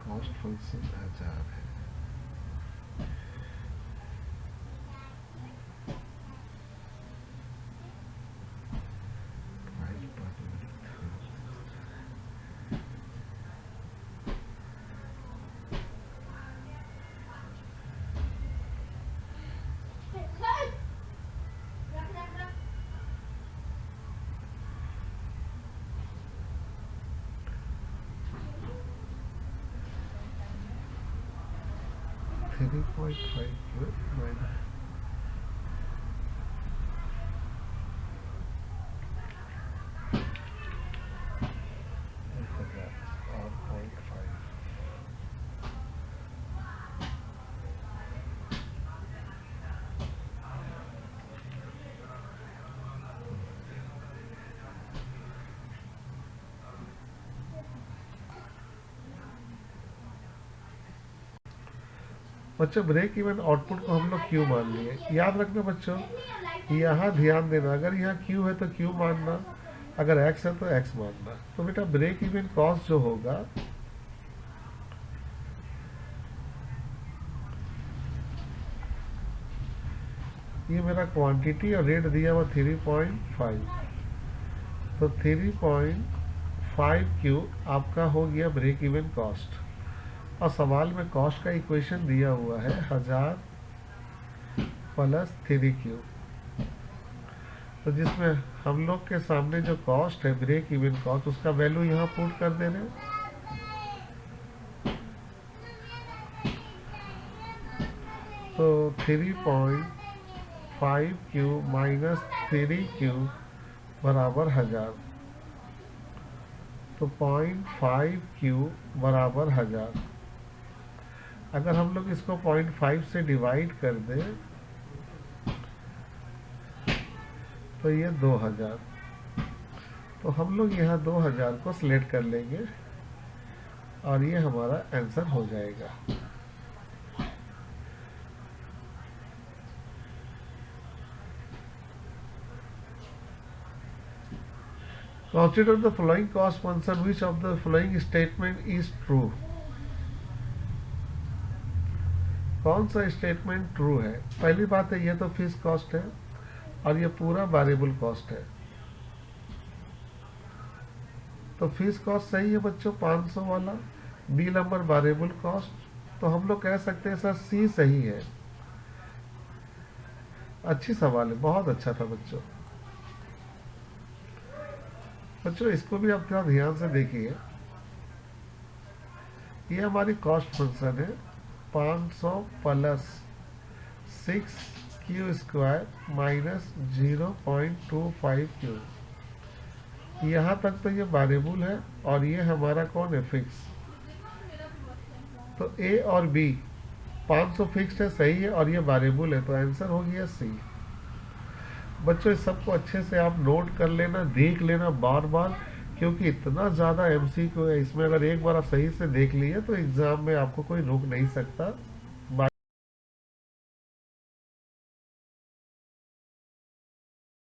कॉस्ट फंक्शन 1000 है। थ्री पॉइंट फाइव माइनस और 0.5। बच्चों ब्रेक इवन आउटपुट को हम लोग क्यू मान लिए। याद रखना बच्चों, यहाँ ध्यान देना, अगर यहाँ क्यू है तो क्यू मानना, अगर एक्स है तो एक्स मानना। तो बेटा ब्रेक इवन कॉस्ट जो होगा ये मेरा क्वांटिटी और रेट दिया हुआ 3.5, तो 3.5 क्यू आपका हो गया ब्रेक इवन कॉस्ट। और सवाल में कॉस्ट का इक्वेशन दिया हुआ है 1000 प्लस 3Q, तो जिसमें हम लोग के सामने जो कॉस्ट है ब्रेक इवन कॉस्ट, उसका वैल्यू यहाँ पुट कर दे रहे हैं। तो 3.5Q माइनस 3Q बराबर 1000, तो 0.5Q बराबर 1000। अगर हम लोग इसको 0.5 से डिवाइड कर दें तो ये 2000, तो हम लोग यहाँ 2000 को सिलेक्ट कर लेंगे और ये हमारा आंसर हो जाएगा। Consider the following cost function, which of the following statement is true? कौन सा स्टेटमेंट ट्रू है? पहली बात है ये तो फिक्स कॉस्ट है और ये पूरा वेरिएबल कॉस्ट है, तो फिक्स कॉस्ट सही है बच्चों 500 वाला। बी नंबर वेरिएबल कॉस्ट, तो हम लोग कह सकते हैं सर सी सही है। अच्छी सवाल है, बहुत अच्छा था बच्चों। बच्चों इसको भी आप थोड़ा ध्यान से देखिए, ये हमारी कॉस्ट फंक्शन है 500 plus 6Q square minus 0.25Q। यहाँ तक तो ये वेरिएबल है और ये हमारा कौन है फिक्स, तो ए और बी 500 फिक्स्ड है सही है और ये वेरिएबल है, तो आंसर हो गया सी। बच्चों इस सबको अच्छे से आप नोट कर लेना, देख लेना बार बार, क्योंकि इतना ज़्यादा MCQ है इसमें। अगर एक बार आप सही से देख लिए तो एग्ज़ाम में आपको कोई रोक नहीं सकता।